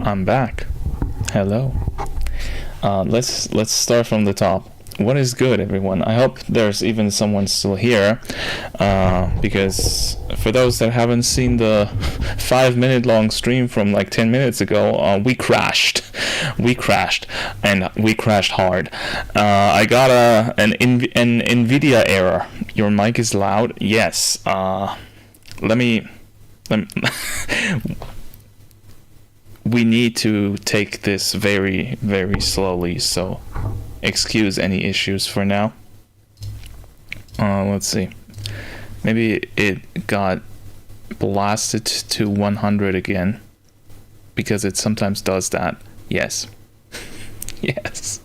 I'm back. Hello. Let's start from the top. What is good, everyone? I hope there's even someone still here, because for those that haven't seen the 5-minute long stream from like 10 minutes ago, we crashed. We crashed, and we crashed hard. I got an NVIDIA error. Your mic is loud. Yes. Let me we need to take this very, very slowly, so excuse any issues for now. Let's see. Maybe it got blasted to 100 again, because it sometimes does that. Yes. Yes.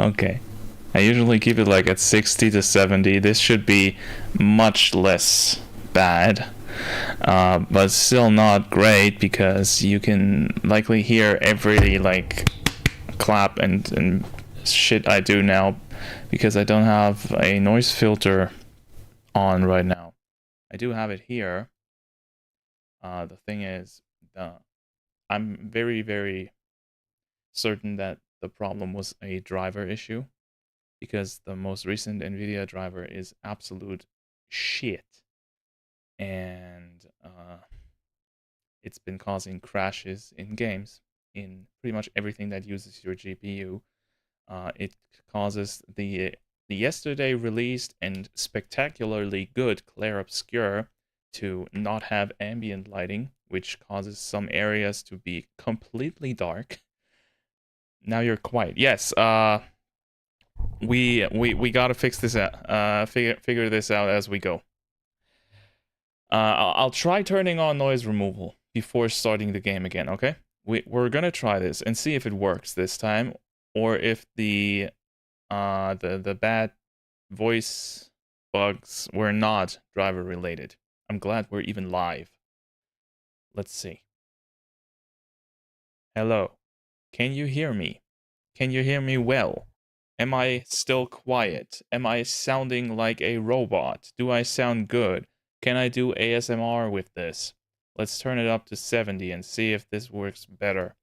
Okay. I usually keep it like at 60 to 70. This should be much less bad. But still not great, because you can likely hear every like clap and shit I do now, because I don't have a noise filter on right now. I do have it here. The thing is, I'm very, very certain that the problem was a driver issue, because the most recent NVIDIA driver is absolute shit. And it's been causing crashes in games, in pretty much everything that uses your GPU. It causes the yesterday released and spectacularly good Clair Obscur to not have ambient lighting, which causes some areas to be completely dark. Now you're quiet. Yes, we gotta fix this out. Figure this out as we go. I'll try turning on noise removal before starting the game again, okay? We're gonna try this and see if it works this time, or if the bad voice bugs were not driver related. I'm glad we're even live. Let's see. Hello. Can you hear me? Can you hear me well? Am I still quiet? Am I sounding like a robot? Do I sound good? Can I do ASMR with this? Let's turn it up to 70 and see if this works better.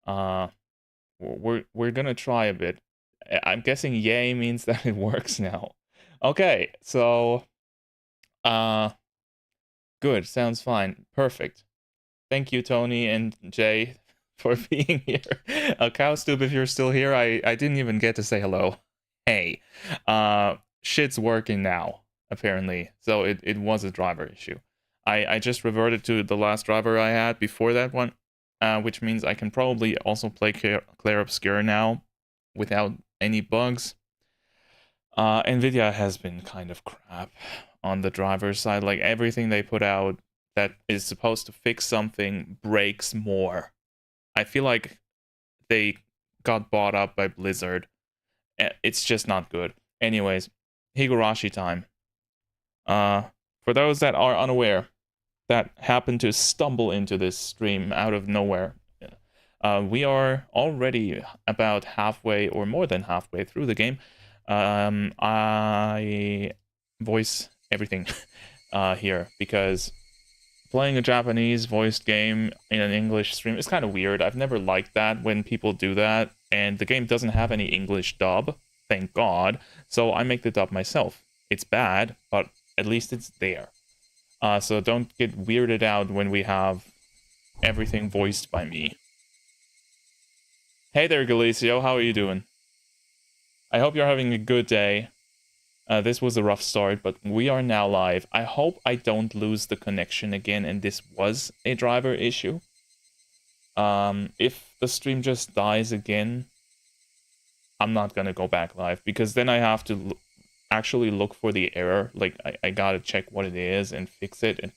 We're gonna try a bit. I'm guessing yay means that it works now. Okay, so good, sounds fine. Perfect. Thank you, Tony and Jay, for being here. Cowstoop, if you're still here, I didn't even get to say hello. Hey. Shit's working now, apparently. So it was a driver issue. I just reverted to the last driver I had before that one, which means I can probably also play Clair Obscur now without any bugs. Nvidia has been kind of crap on the driver's side. Like, everything they put out that is supposed to fix something breaks more. I feel like they got bought up by Blizzard. It's just not good. Anyways, Higurashi time. For those that are unaware, that happened to stumble into this stream out of nowhere, we are already about halfway or more than halfway through the game. I voice everything here because playing a Japanese voiced game in an English stream is kind of weird. I've never liked that when people do that, and the game doesn't have any English dub, thank God, so I make the dub myself. It's bad, but at least it's there. So don't get weirded out when we have everything voiced by me. Hey there, Galicio, how are you doing? I hope you're having a good day. This was a rough start, but we are now live. I hope I don't lose the connection again and this was a driver issue. If the stream just dies again, I'm not gonna go back live, because then I have to actually look for the error. Like, I gotta check what it is and fix it, and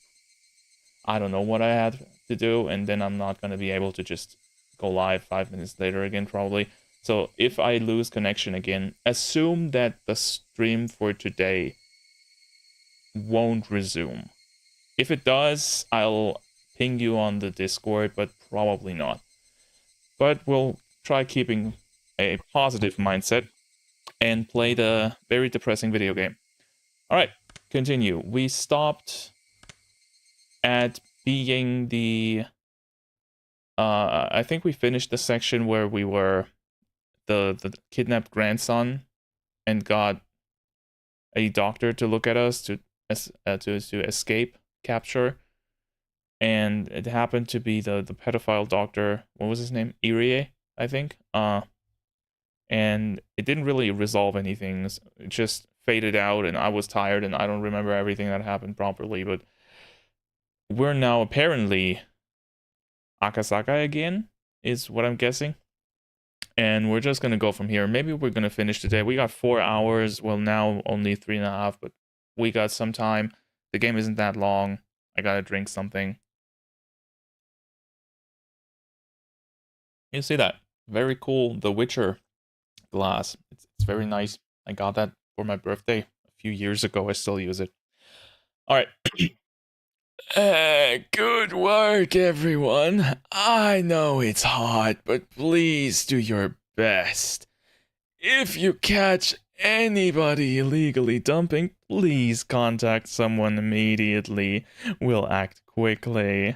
I don't know what I had to do, and then I'm not gonna be able to just go live 5 minutes later again, probably. So if I lose connection again, assume that the stream for today won't resume. If it does, I'll ping you on the Discord, but probably not. But we'll try keeping a positive mindset and play the very depressing video game. Alright, continue. We stopped at being the... I think we finished the section where we were the kidnapped grandson and got a doctor to look at us to escape capture, and it happened to be the pedophile doctor. What was his name? Irie, I think. And it didn't really resolve anything. It just faded out, and I was tired, and I don't remember everything that happened properly. But we're now apparently Akasaka again, is what I'm guessing. And we're just going to go from here. Maybe we're going to finish today. We got 4 hours. Well, now only 3.5, but we got some time. The game isn't that long. I got to drink something. You see that? Very cool. The Witcher glass. It's very nice. I got that for my birthday a few years ago. I still use it. All right. Good work, everyone. I know it's hot, but please do your best. If you catch anybody illegally dumping, please contact someone immediately. We'll act quickly.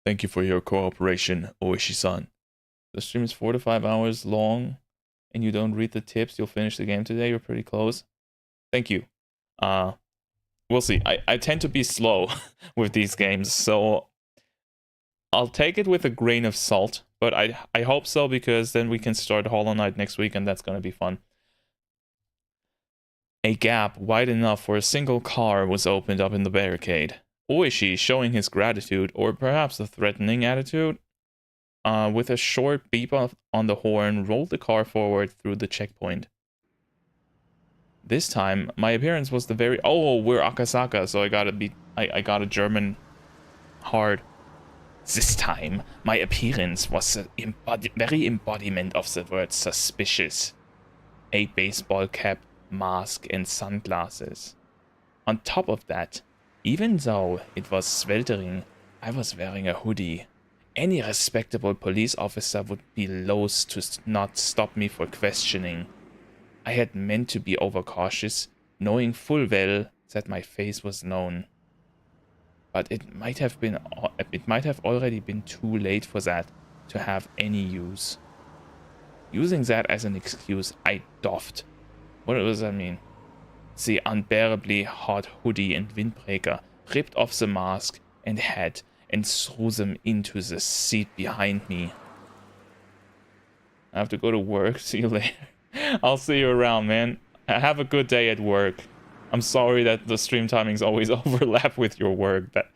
Thank you for your cooperation, Oishi-san. The stream is 4 to 5 hours long, and you don't read the tips, you'll finish the game today. You're pretty close. Thank you. We'll see. I tend to be slow with these games, so I'll take it with a grain of salt, but I hope so, because then we can start Hollow Knight next week, and that's going to be fun. A gap wide enough for a single car was opened up in the barricade. Oishi, showing his gratitude, or perhaps a threatening attitude, with a short beep on the horn, rolled the car forward through the checkpoint. This time, my appearance was the very... Oh, we're Akasaka, so I got a German hard. This time, my appearance was the very embodiment of the word suspicious. A baseball cap, mask, and sunglasses. On top of that, even though it was sweltering, I was wearing a hoodie. Any respectable police officer would be loath to not stop me for questioning. I had meant to be overcautious, knowing full well that my face was known. But it might have already been too late for that to have any use. Using that as an excuse, I doffed. What does that mean? The unbearably hot hoodie and windbreaker, ripped off the mask and hat, and threw them into the seat behind me. I have to go to work. See you later. I'll see you around, man. Have a good day at work. I'm sorry that the stream timings always overlap with your work. That,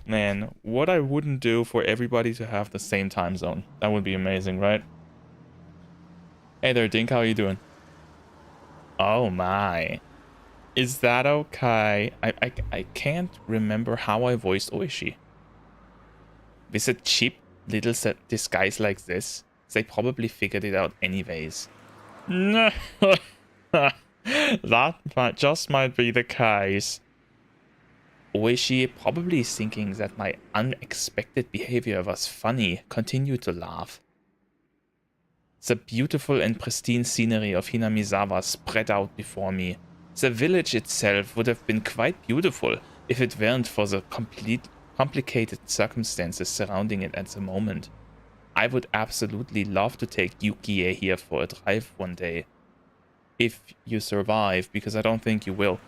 man, what I wouldn't do for everybody to have the same time zone. That would be amazing, right? Hey there, Dink, how are you doing? Oh my. Is that okay? I can't remember how I voiced Oishi. With a cheap little disguise like this, they probably figured it out anyways. No. That just might be the case. Oishi, probably thinking that my unexpected behavior was funny, continued to laugh. The beautiful and pristine scenery of Hinamizawa spread out before me. The village itself would have been quite beautiful if it weren't for the complicated circumstances surrounding it at the moment. I would absolutely love to take Yukie here for a drive one day. If you survive, because I don't think you will.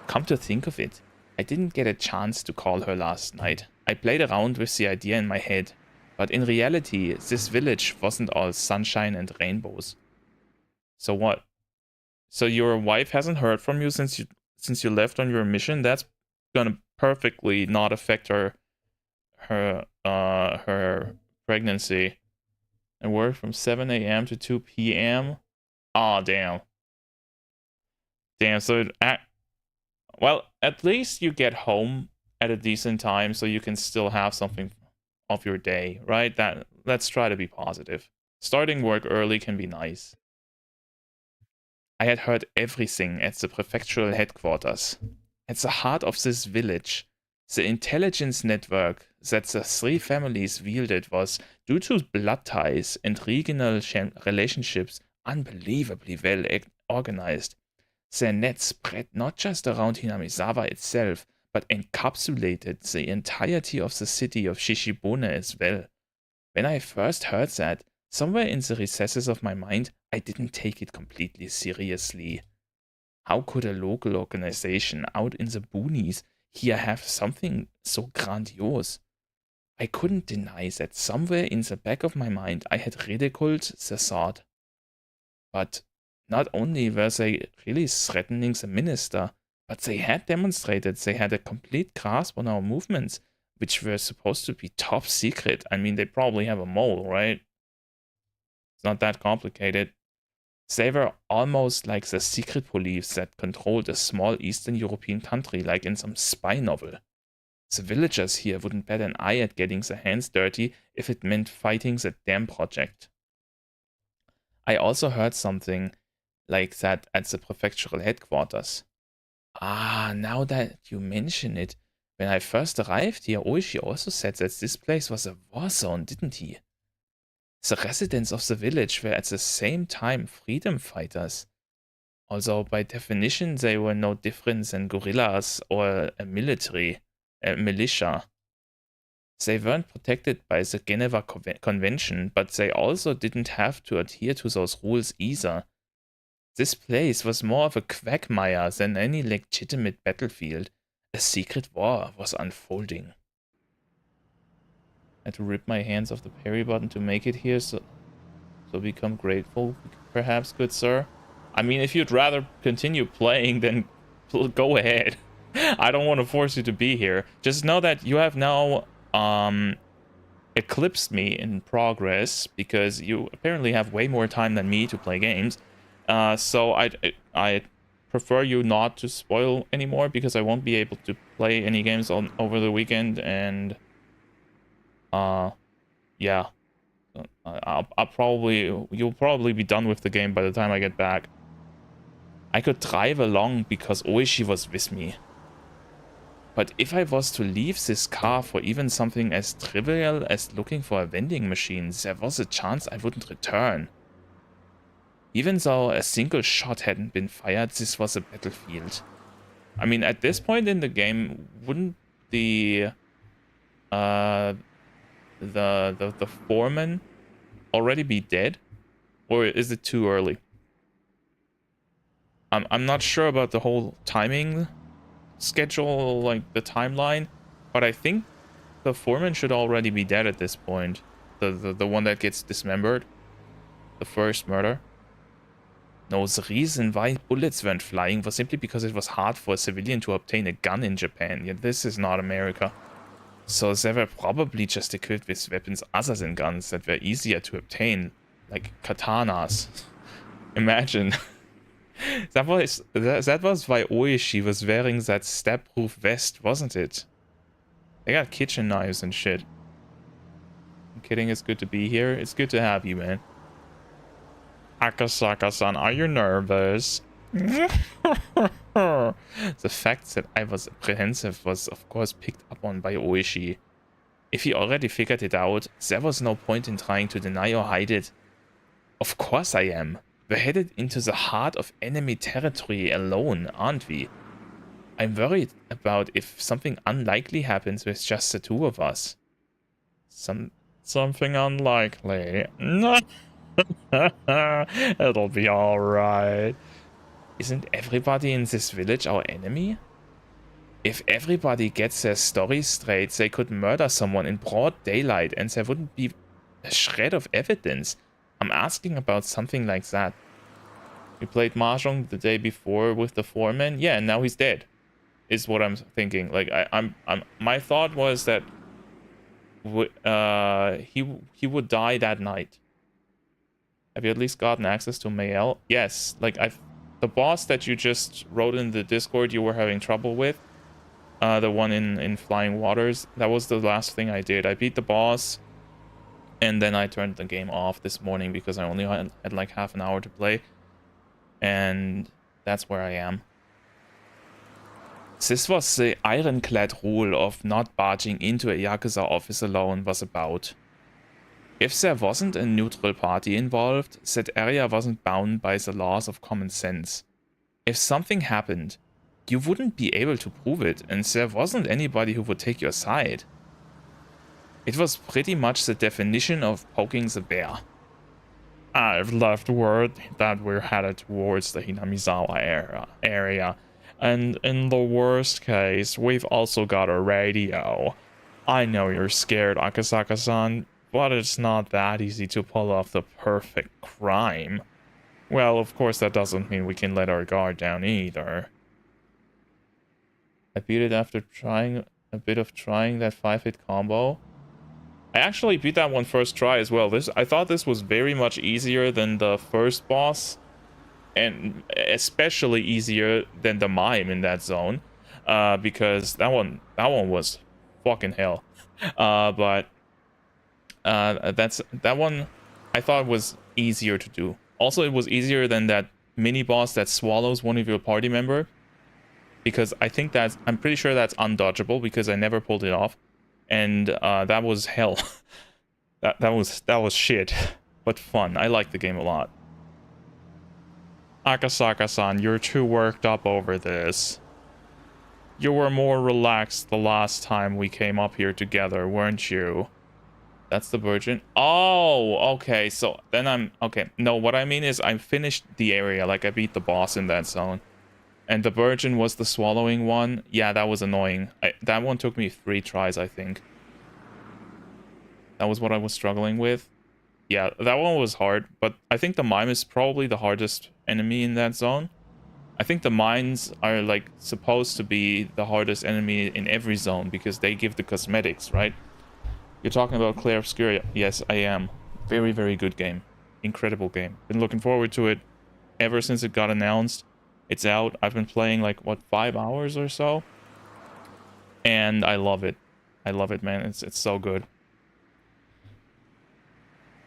Come to think of it, I didn't get a chance to call her last night. I played around with the idea in my head, but in reality, this village wasn't all sunshine and rainbows. So what? So your wife hasn't heard from you since you left on your mission? That's gonna perfectly not affect her pregnancy. And work from 7 a.m. to 2 p.m. Aw, damn. Damn, so well, at least you get home at a decent time so you can still have something of your day, right? Let's try to be positive. Starting work early can be nice. I had heard everything at the prefectural headquarters. At the heart of this village, the intelligence network that the three families wielded was, due to blood ties and regional relationships, unbelievably well organized. Their net spread not just around Hinamizawa itself, but encapsulated the entirety of the city of Shishibune as well. When I first heard that, somewhere in the recesses of my mind, I didn't take it completely seriously. How could a local organization out in the boonies here have something so grandiose? I couldn't deny that somewhere in the back of my mind I had ridiculed the thought. But not only were they really threatening the minister, but they had demonstrated they had a complete grasp on our movements, which were supposed to be top secret. I mean, they probably have a mole, right? It's not that complicated. They were almost like the secret police that controlled a small Eastern European country, like in some spy novel. The villagers here wouldn't bat an eye at getting their hands dirty if it meant fighting the damn project. I also heard something like that at the prefectural headquarters. Ah, now that you mention it, when I first arrived here, Oishi also said that this place was a war zone, didn't he? The residents of the village were at the same time freedom fighters, although by definition they were no different than guerrillas or a militia. They weren't protected by the Geneva Convention, but they also didn't have to adhere to those rules either. This place was more of a quagmire than any legitimate battlefield. A secret war was unfolding. I had to rip my hands off the parry button to make it here, so become grateful, perhaps, good sir. I mean, if you'd rather continue playing, then go ahead. I don't want to force you to be here. Just know that you have now eclipsed me in progress, because you apparently have way more time than me to play games. So I prefer you not to spoil anymore, because I won't be able to play any games over the weekend, and yeah, you'll probably be done with the game by the time I get back. I could drive along because Oishi was with me. But if I was to leave this car for even something as trivial as looking for a vending machine, there was a chance I wouldn't return. Even though a single shot hadn't been fired, this was a battlefield. I mean, at this point in the game, wouldn't the foreman already be dead? Or is it too early? I'm not sure about the whole timing schedule, like the timeline, but I think the foreman should already be dead at this point. The one that gets dismembered. The first murder. No, the reason why bullets weren't flying was simply because it was hard for a civilian to obtain a gun in Japan. Yeah, this is not America. So they were probably just equipped with weapons other than guns that were easier to obtain, like katanas. Imagine. that was why Oishi was wearing that stab-proof vest, wasn't it? They got kitchen knives and shit. I'm kidding, it's good to be here. It's good to have you, man. Akasaka-san, are you nervous? The fact that I was apprehensive was of course picked up on by Oishi. If he already figured it out, there was no point in trying to deny or hide it. Of course I am. We're headed into the heart of enemy territory alone, aren't we? I'm worried about if something unlikely happens with just the two of us. Something unlikely. It'll be alright. Isn't everybody in this village our enemy? If everybody gets their story straight, they could murder someone in broad daylight and there wouldn't be a shred of evidence. I'm asking about something like that. We played Mahjong the day before with the foreman. Yeah, and now he's dead. Is what I'm thinking. Like I'm my thought was that he would die that night. Have you at least gotten access to Mael? Yes, like the boss that you just wrote in the Discord you were having trouble with, the one in Flying Waters, that was the last thing I did. I beat the boss, and then I turned the game off this morning because I only had like half an hour to play, and that's where I am. This was the ironclad rule of not barging into a Yakuza office alone was about. If there wasn't a neutral party involved, that area wasn't bound by the laws of common sense. If something happened, you wouldn't be able to prove it, and there wasn't anybody who would take your side. It was pretty much the definition of poking the bear. I've left word that we're headed towards the Hinamizawa area, and in the worst case, we've also got a radio. I know you're scared, Akasaka-san, but it's not that easy to pull off the perfect crime. Well, of course that doesn't mean we can let our guard down either. I beat it after trying a bit of that 5-hit combo. I actually beat that one first try as well. I thought this was very much easier than the first boss, and especially easier than the mime in that zone, because that one was fucking hell. That one I thought was easier to do. Also, it was easier than that mini boss that swallows one of your party member, because I'm pretty sure that's undodgeable because I never pulled it off, and that was hell. that was shit, but fun. I like the game a lot. Akasaka-san, you're too worked up over this. You were more relaxed the last time we came up here together, weren't you? That's the virgin. Oh, okay. So then okay. No, what I mean is I finished the area. Like I beat the boss in that zone. And the virgin was the swallowing one. Yeah, that was annoying. That one took me 3 tries, I think. That was what I was struggling with. Yeah, that one was hard. But I think the mime is probably the hardest enemy in that zone. I think the mines are like supposed to be the hardest enemy in every zone because they give the cosmetics, right? You're talking about Clair Obscura. Yes, I am. Very, very good game. Incredible game. Been looking forward to it ever since it got announced. It's out. I've been playing like, what, 5 hours or so? And I love it. I love it, man. It's so good.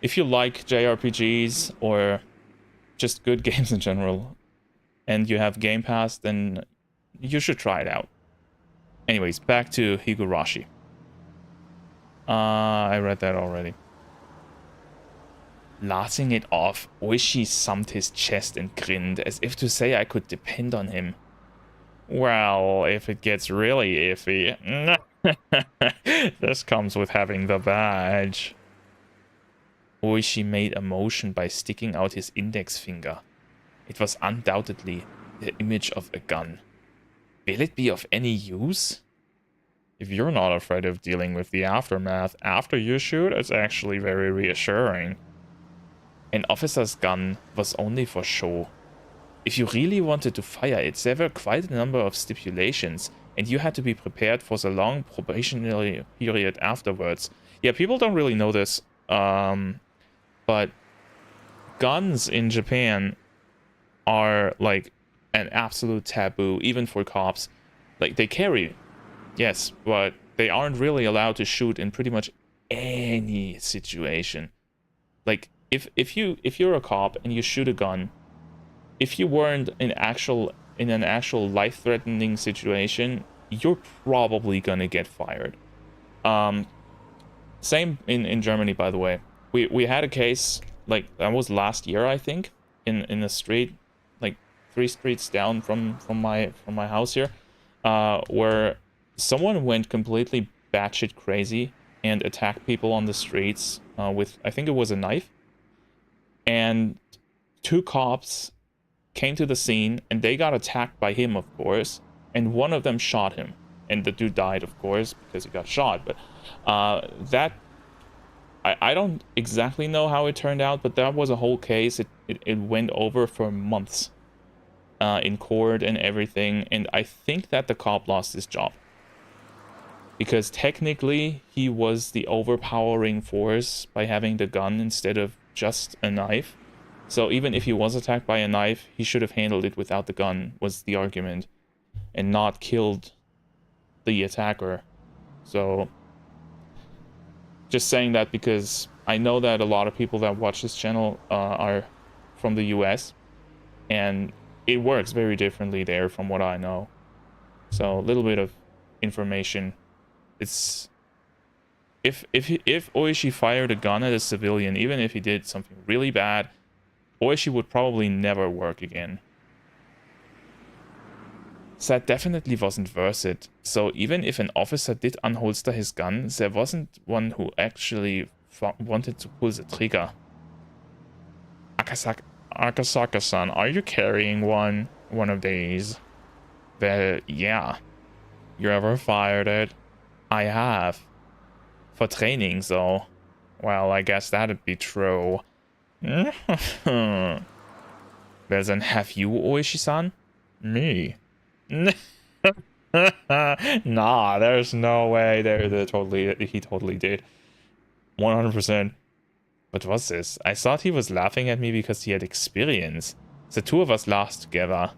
If you like JRPGs or just good games in general, and you have Game Pass, then you should try it out. Anyways, back to Higurashi. I read that already. Laughing it off, Oishi thumped his chest and grinned, as if to say I could depend on him. Well, if it gets really iffy... This comes with having the badge. Oishi made a motion by sticking out his index finger. It was undoubtedly the image of a gun. Will it be of any use? If you're not afraid of dealing with the aftermath after you shoot, it's actually very reassuring. An officer's gun was only for show. if you really wanted to fire it, there were quite a number of stipulations, and you had to be prepared for the long probationary period afterwards. Yeah, people don't really know this, but guns in Japan are like an absolute taboo, even for cops. Like, they carry, yes, but they aren't really allowed to shoot in pretty much any situation. Like, if you're a cop and you shoot a gun, if you weren't in an actual life-threatening situation, you're probably gonna get fired. Same in Germany, by the way. We had a case, like, that was last year, I think, in a street, like 3 streets down from my house here, where someone went completely batshit crazy and attacked people on the streets with, I think it was a knife, and 2 cops came to the scene, and they got attacked by him, of course, and one of them shot him, and the dude died, of course, because he got shot. But that, I don't exactly know how it turned out, but that was a whole case. It went over for months in court and everything, and I think that the cop lost his job, because technically he was the overpowering force by having the gun instead of just a knife. So even if he was attacked by a knife, he should have handled it without the gun, was the argument, and not killed the attacker. So, just saying that because I know that a lot of people that watch this channel are from the US, and it works very differently there from what I know. So, a little bit of information. It's... If Oishi fired a gun at a civilian, even if he did something really bad, Oishi would probably never work again. So that definitely wasn't worth it. So even if an officer did unholster his gun, there wasn't one who actually wanted to pull the trigger. Akasaka-san, are you carrying one of these? Well, yeah. You ever fired it? I have. For training, though. Well, I guess that'd be true. Well then, have you, Oishi-san? Me? Nah, there's no way. He totally did. 100%. What was this? I thought he was laughing at me because he had experience. The 2 of us laughed together.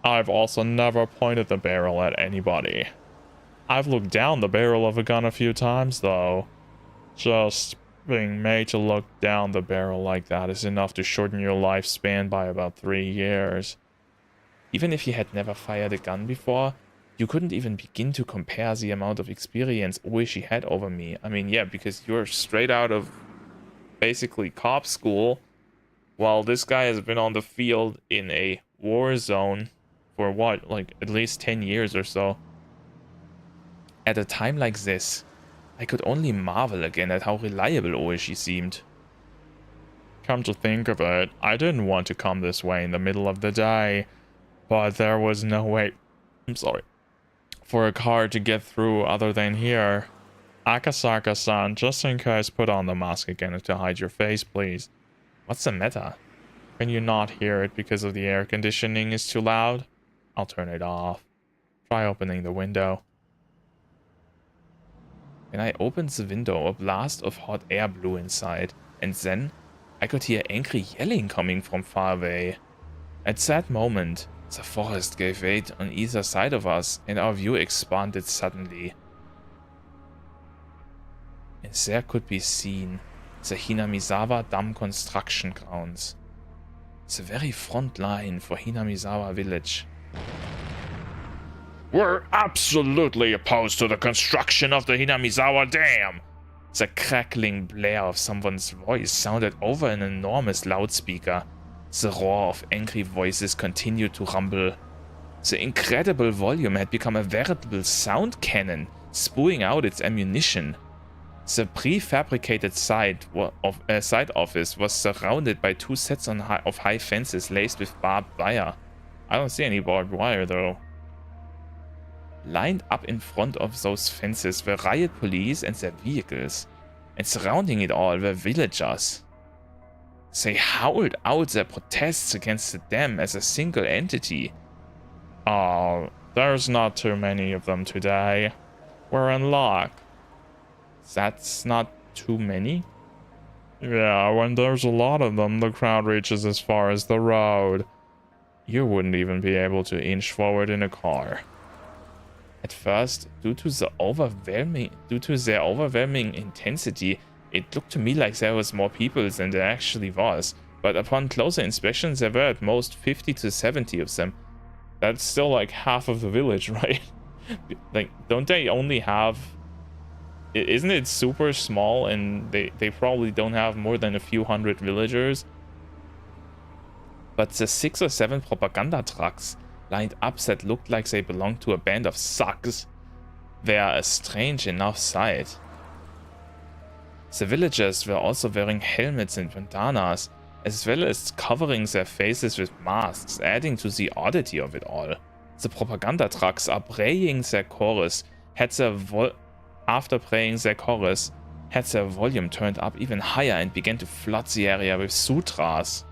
I've also never pointed the barrel at anybody. I've looked down the barrel of a gun a few times, though. Just being made to look down the barrel like that is enough to shorten your lifespan by about 3 years. Even if you had never fired a gun before, you couldn't even begin to compare the amount of experience Oishi had over me. I mean, yeah, because you're straight out of basically cop school, while this guy has been on the field in a war zone for what, like at least 10 years or so. At a time like this, I could only marvel again at how reliable Oishi seemed. Come to think of it, I didn't want to come this way in the middle of the day, but there was no way, for a car to get through other than here. Akasaka-san, just in case, put on the mask again to hide your face, please. What's the matter? Can you not hear it because of the air conditioning is too loud? I'll turn it off. Try opening the window. When I opened the window, a blast of hot air blew inside, and then I could hear angry yelling coming from far away. At that moment, the forest gave way on either side of us, and our view expanded suddenly. And there could be seen the Hinamizawa Dam construction grounds. The very front line for Hinamizawa village. We're absolutely opposed to the construction of the Hinamizawa Dam! The crackling blare of someone's voice sounded over an enormous loudspeaker. The roar of angry voices continued to rumble. The incredible volume had become a veritable sound cannon, spewing out its ammunition. The prefabricated side office was surrounded by 2 sets of high fences laced with barbed wire. I don't see any barbed wire though. Lined up in front of those fences were riot police and their vehicles, and surrounding it all were villagers. They howled out their protests against the dam as a single entity. Oh, there's not too many of them today. We're in luck. That's not too many? Yeah, when there's a lot of them, the crowd reaches as far as the road. You wouldn't even be able to inch forward in a car. At first, due to their overwhelming intensity, it looked to me like there was more people than there actually was. But upon closer inspection, there were at most 50 to 70 of them. That's still like half of the village, right? Like, don't they only have... Isn't it super small and they probably don't have more than a few hundred villagers? But the 6 or 7 propaganda trucks lined up that looked like they belonged to a band of thugs were a strange enough sight. The villagers were also wearing helmets and bandanas, as well as covering their faces with masks, adding to the oddity of it all. The propaganda trucks are praying their chorus, after praying their chorus, had their volume turned up even higher and began to flood the area with sutras.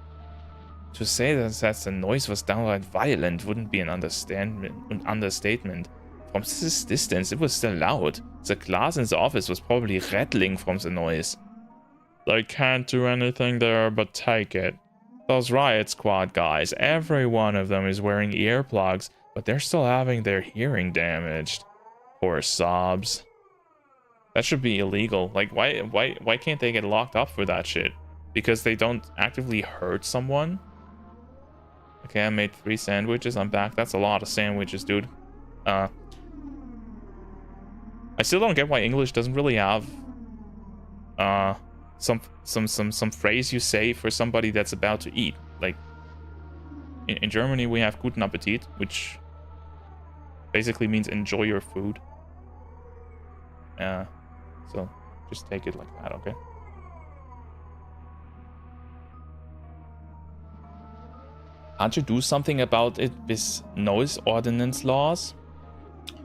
To say that the noise was downright violent wouldn't be an understatement. From this distance, it was still loud. The glass in the office was probably rattling from the noise. They can't do anything there but take it. Those riot squad guys, every one of them is wearing earplugs, but they're still having their hearing damaged. Poor sobs. That should be illegal. Like, why can't they get locked up for that shit? Because they don't actively hurt someone? Okay, I made 3 sandwiches. I'm back. That's a lot of sandwiches, dude. I still don't get why English doesn't really have some phrase you say for somebody that's about to eat. Like in Germany we have guten Appetit, which basically means enjoy your food. So just take it like that, okay? Can't you do something about it with noise ordinance laws?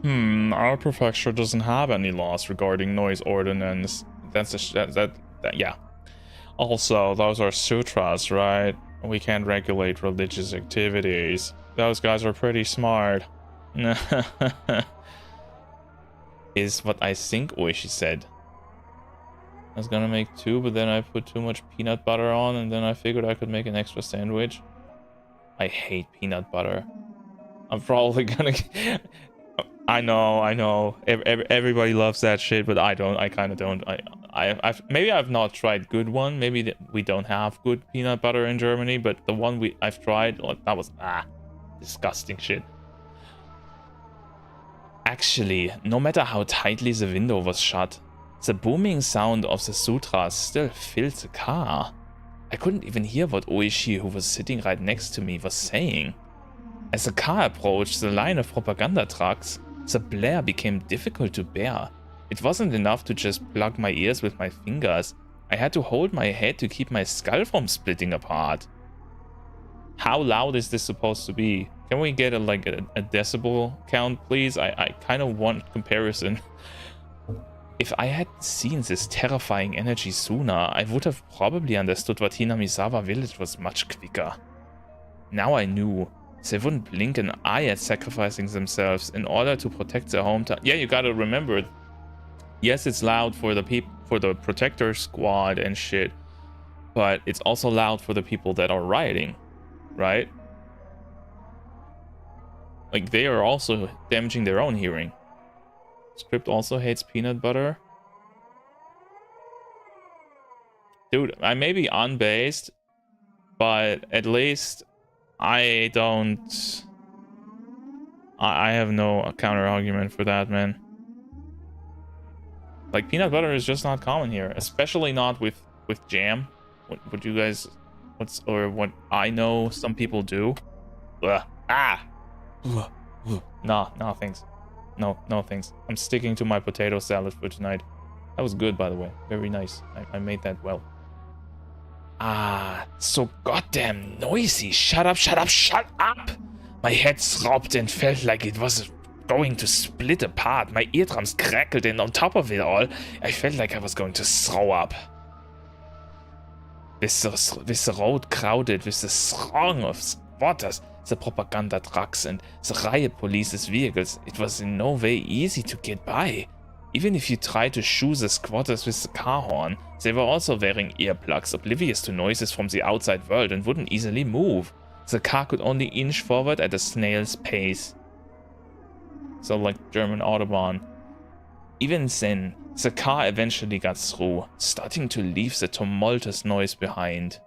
Our prefecture doesn't have any laws regarding noise ordinance. Yeah. Also, those are sutras, right? We can't regulate religious activities. Those guys are pretty smart. Is what I think Oishi said. I was gonna make 2, but then I put too much peanut butter on, and then I figured I could make an extra sandwich. I hate peanut butter. I'm probably gonna... I know. Everybody loves that shit, but I don't. I kind of don't. Maybe I've not tried good one. Maybe we don't have good peanut butter in Germany, but the one I've tried, that was disgusting shit. Actually, no matter how tightly the window was shut, the booming sound of the sutras still filled the car. I couldn't even hear what Oishi, who was sitting right next to me, was saying. As the car approached the line of propaganda trucks, the blare became difficult to bear. It wasn't enough to just plug my ears with my fingers. I had to hold my head to keep my skull from splitting apart. How loud is this supposed to be? Can we get a decibel count, please? I kind of want comparison. If I had seen this terrifying energy sooner, I would have probably understood what Hinamizawa village was much quicker. Now I knew. They wouldn't blink an eye at sacrificing themselves in order to protect their hometown. Yeah, you gotta remember. Yes, it's loud for the protector squad and shit, but it's also loud for the people that are rioting, right? Like, they are also damaging their own hearing. Script also hates peanut butter. Dude, I may be unbased, but at least I don't... I have no counter argument for that, man. Like, peanut butter is just not common here, especially not with jam. What you guys... what I know some people do. Ugh. No, thanks. No, thanks. I'm sticking to my potato salad for tonight. That was good, by the way. Very nice. I made that well. So goddamn noisy. Shut up! My head throbbed and felt like it was going to split apart. My eardrums crackled, and on top of it all, I felt like I was going to throw up. With the road crowded with the throng of squatters, the propaganda trucks, and the riot police's vehicles, it was in no way easy to get by. Even if you tried to shoo the squatters with the car horn, they were also wearing earplugs, oblivious to noises from the outside world, and wouldn't easily move. The car could only inch forward at a snail's pace. So like German Autobahn. Even then, the car eventually got through, starting to leave the tumultuous noise behind.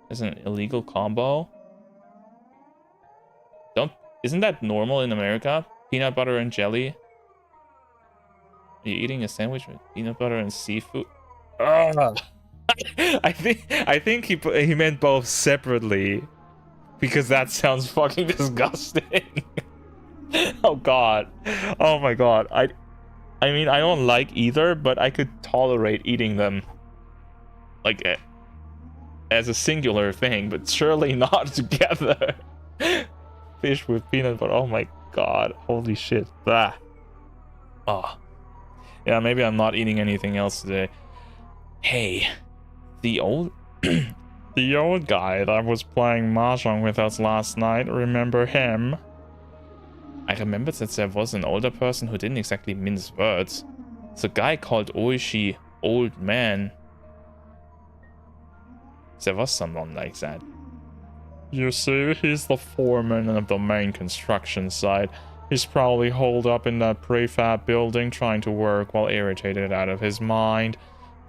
There's an illegal combo. Isn't that normal in America? Peanut butter and jelly? Are you eating a sandwich with peanut butter and seafood? Ugh. I think he meant both separately, because that sounds fucking disgusting. Oh god. Oh my god. I mean, I don't like either, but I could tolerate eating them like as a singular thing, but surely not together. Fish with peanut butter. Oh my god. Holy shit. Bah. Oh. Yeah, maybe I'm not eating anything else today. Hey, the old the old guy that was playing mahjong with us last night, remember him? I remembered that there was an older person who didn't exactly mince words. The guy called Oishi old man. There was someone like that. You see, he's the foreman of the main construction site. He's probably holed up in that prefab building trying to work while irritated out of his mind.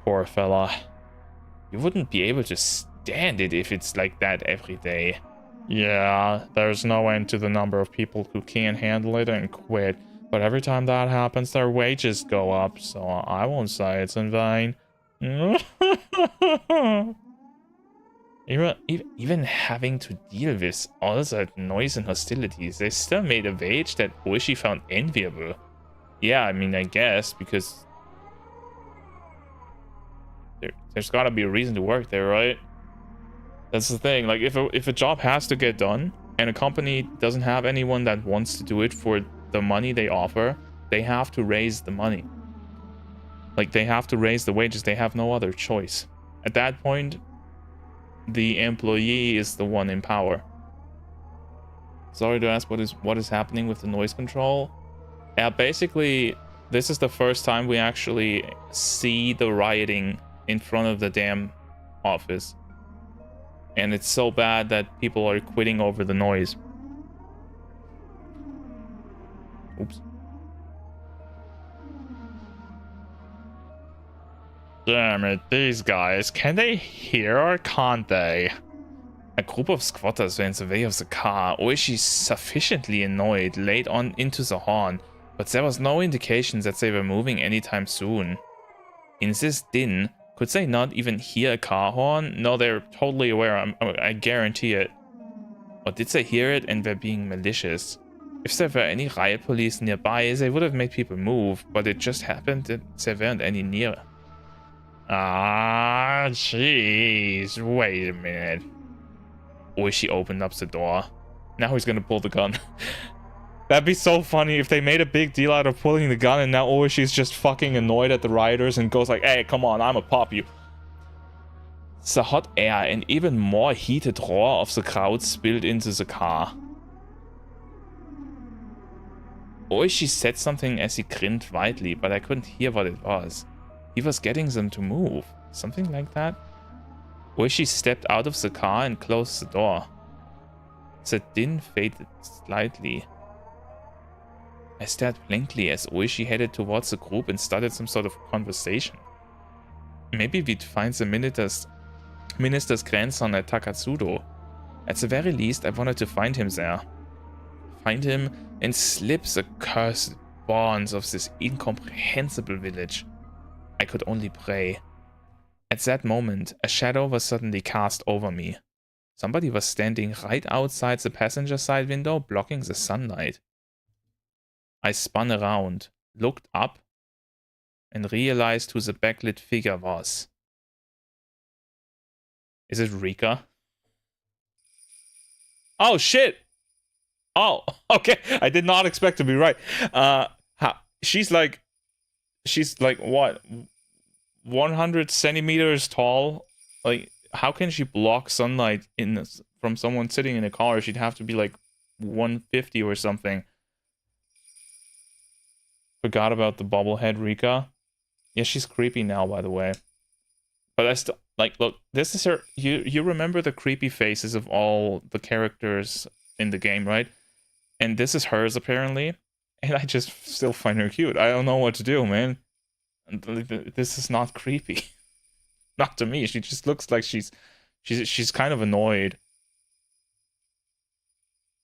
Poor fella. You wouldn't be able to stand it if it's like that every day. Yeah, there's no end to the number of people who can't handle it and quit. But every time that happens, their wages go up, so I won't say it's in vain. Even having to deal with all that noise and hostilities, they still made a wage that Oishi found enviable. Yeah, I mean, I guess, because there's gotta be a reason to work there, right? That's the thing. Like, if a job has to get done, and a company doesn't have anyone that wants to do it for the money they offer, they have to raise the money. Like, they have to raise the wages. They have no other choice. At that point, the employee is the one in power. Sorry to ask, what is happening with the noise control? Yeah, basically, this is the first time we actually see the rioting in front of the damn office. And it's so bad that people are quitting over the noise. Oops. Damn it, these guys. Can they hear or can't they? A group of squatters were in the way of the car. Oishi, sufficiently annoyed, laid on into the horn, but there was no indication that they were moving anytime soon. In this din, could they not even hear a car horn? No, they're totally aware, I guarantee it. Or did they hear it and were being malicious? If there were any riot police nearby, they would have made people move, but it just happened that there weren't any near. Ah, jeez, wait a minute. Oishi opened up the door. Now he's gonna pull the gun. That'd be so funny if they made a big deal out of pulling the gun and now Oishi's just fucking annoyed at the rioters and goes like, hey, come on, I'ma pop you. The hot air and even more heated roar of the crowd spilled into the car. Oishi said something as he grinned widely, but I couldn't hear what it was. He was getting them to move. Something like that? Oishi stepped out of the car and closed the door. The din faded slightly. I stared blankly as Oishi headed towards the group and started some sort of conversation. Maybe we'd find the minister's grandson at Takatsudo. At the very least, I wanted to find him there. Find him and slip the cursed bonds of this incomprehensible village. I could only pray. At that moment, a shadow was suddenly cast over me. Somebody was standing right outside the passenger side window, blocking the sunlight. I spun around, looked up, and realized who the backlit figure was. Is it Rika? Oh, shit! Oh, okay. I did not expect to be right. She's like what? 100 centimeters tall Like, how can she block sunlight from someone sitting in a car? She'd have to be like 150 or something. Forgot about the bobblehead Rika. Yeah, she's creepy now, by the way. But I still like, look, this is her. You remember the creepy faces of all the characters in the game, right? And this is hers apparently. And I just still find her cute. I don't know what to do, man. This is not creepy. Not to me. She just looks like she's kind of annoyed.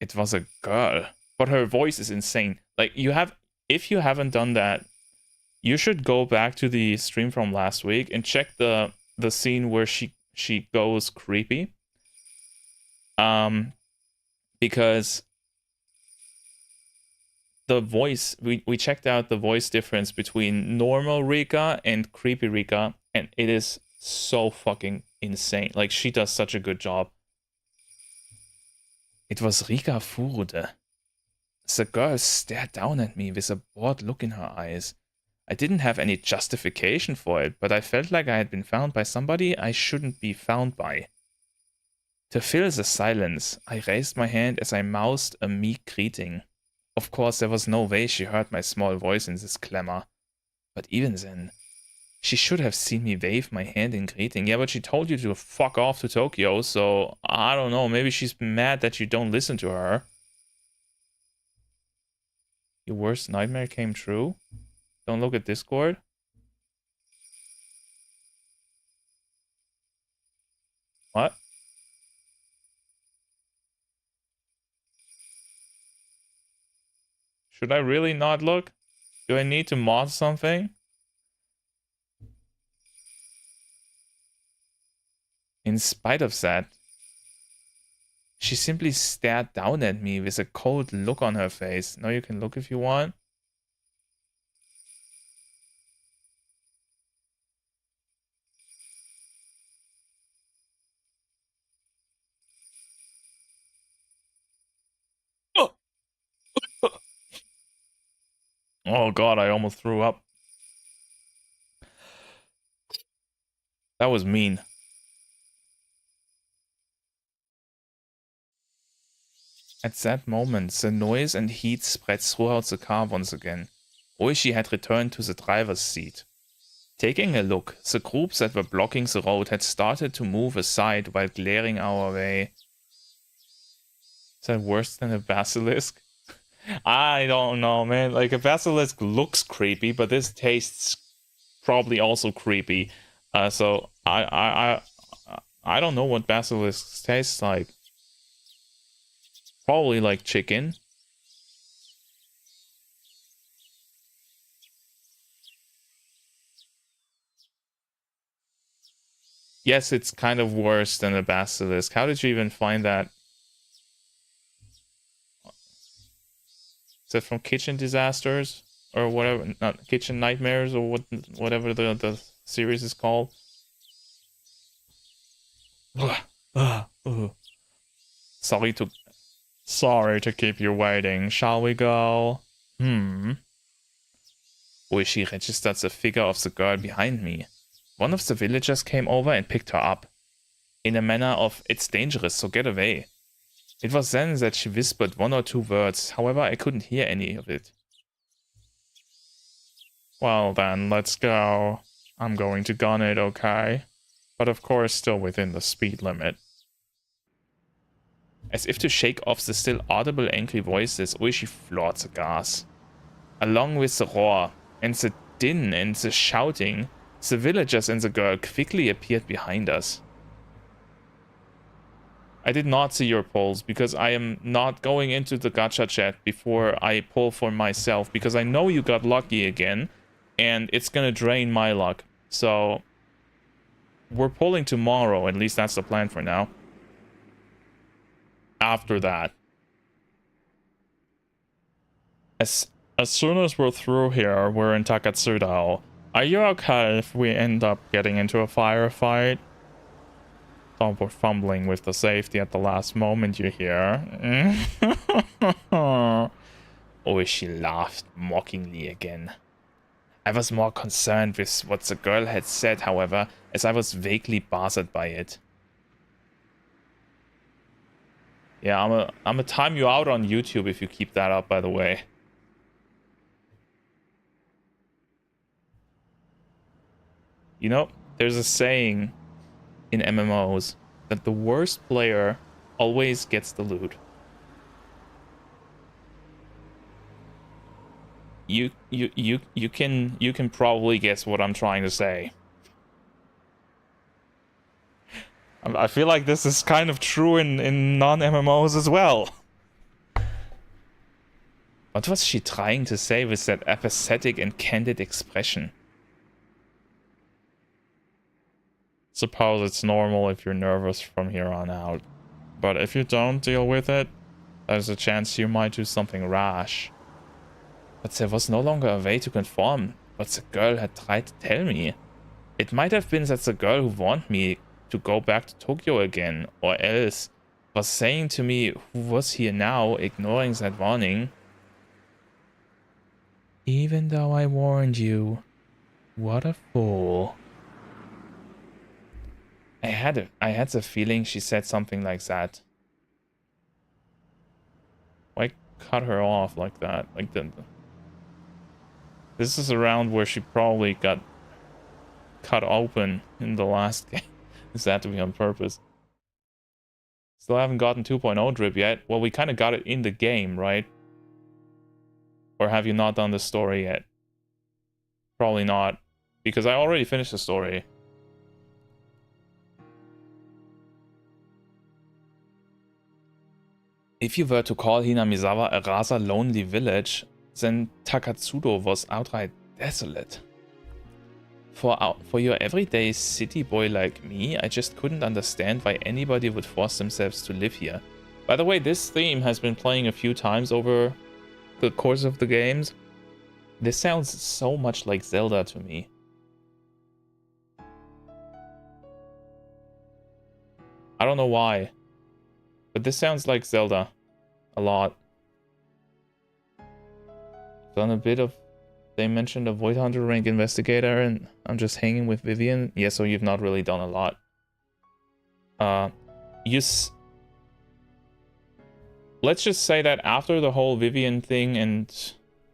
It was a girl, but her voice is insane. Like, if you haven't done that, you should go back to the stream from last week and check the scene where she goes creepy. Because the voice, we checked out the voice difference between normal Rika and creepy Rika, and it is so fucking insane. Like, she does such a good job. It was Rika Furude. The girl stared down at me with a bored look in her eyes. I didn't have any justification for it, but I felt like I had been found by somebody I shouldn't be found by. To fill the silence, I raised my hand as I mouthed a meek greeting. Of course, there was no way she heard my small voice in this clamor. But even then, she should have seen me wave my hand in greeting. Yeah, but she told you to fuck off to Tokyo, so I don't know. Maybe she's mad that you don't listen to her. Your worst nightmare came true? Don't look at Discord. What? Should I really not look? Do I need to mod something? In spite of that, she simply stared down at me with a cold look on her face. Now you can look if you want. Oh god, I almost threw up. That was mean. At that moment, the noise and heat spread throughout the car once again. Oishi had returned to the driver's seat. Taking a look, the groups that were blocking the road had started to move aside while glaring our way. Is that worse than a basilisk? I don't know, man. Like, a basilisk looks creepy, but this tastes probably also creepy. So I don't know what basilisks taste like. Probably like chicken. Yes, it's kind of worse than a basilisk. How did you even find that? Is that from Kitchen Disasters? Or whatever, not Kitchen Nightmares, or whatever the series is called? Sorry to keep you waiting. Shall we go? Oishi registered the figure of the girl behind me. One of the villagers came over and picked her up. In a manner of, it's dangerous, so get away. It was then that she whispered one or two words, however I couldn't hear any of it. Well then, let's go. I'm going to gun it, okay? But of course still within the speed limit. As if to shake off the still audible angry voices, Oishi floored the gas. Along with the roar, and the din and the shouting, the villagers and the girl quickly appeared behind us. I did not see your polls because I am not going into the gacha chat before I pull for myself, because I know you got lucky again and it's gonna drain my luck. So we're pulling tomorrow, at least that's the plan for now. After that, as soon as we're through here, we're in Takatsudao. Are you okay if we end up getting into a firefight? Oh, we're fumbling with the safety at the last moment, you hear? Oh, she laughed mockingly again. I was more concerned with what the girl had said, however, as I was vaguely bothered by it. Yeah, I'm gonna time you out on YouTube if you keep that up, by the way. You know, there's a saying in MMOs that the worst player always gets the loot. You can probably guess what I'm trying to say. I feel like this is kind of true in non-MMOs as well. What was she trying to say with that apathetic and candid expression? Suppose it's normal if you're nervous from here on out. But if you don't deal with it, there's a chance you might do something rash. But there was no longer a way to confirm what the girl had tried to tell me. It might have been that the girl who warned me to go back to Tokyo again, or else was saying to me who was here now, ignoring that warning. Even though I warned you, what a fool. I had the feeling she said something like that. Why cut her off like that? Like this is around where she probably got cut open in the last game. Is that to be on purpose? Still haven't gotten 2.0 drip yet. Well, we kind of got it in the game, right? Or have you not done the story yet? Probably not, because I already finished the story. If you were to call Hinamizawa a rather lonely village, then Takatsudo was outright desolate. For your everyday city boy like me, I just couldn't understand why anybody would force themselves to live here. By the way, this theme has been playing a few times over the course of the games. This sounds so much like Zelda to me. I don't know why, but this sounds like Zelda a lot. Done a bit of... They mentioned a Void Hunter rank investigator, and I'm just hanging with Vivian. Yeah, so you've not really done a lot. Let's just say that after the whole Vivian thing and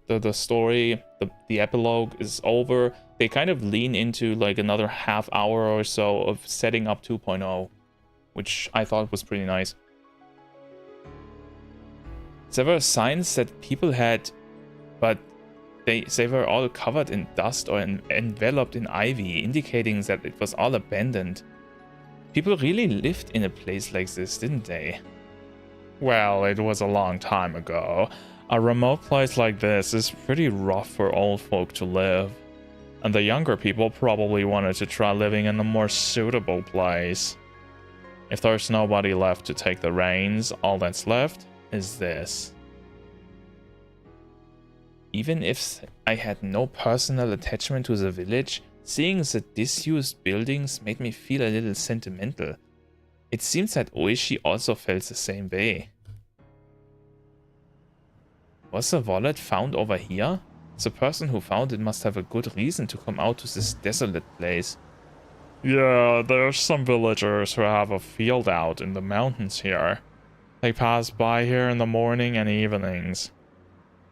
the story, the epilogue is over, they kind of lean into like another half hour or so of setting up 2.0, which I thought was pretty nice. There were signs that people had, but they were all covered in dust or enveloped in ivy, indicating that it was all abandoned. People really lived in a place like this, didn't they? Well, it was a long time ago. A remote place like this is pretty rough for old folk to live. And the younger people probably wanted to try living in a more suitable place. If there's nobody left to take the reins, all that's left is this. Even if I had no personal attachment to the village, seeing the disused buildings made me feel a little sentimental. It seems that Oishi also felt the same way. Was the wallet found over here? The person who found it must have a good reason to come out to this desolate place. Yeah, there's some villagers who have a field out in the mountains here. They pass by here in the morning and evenings.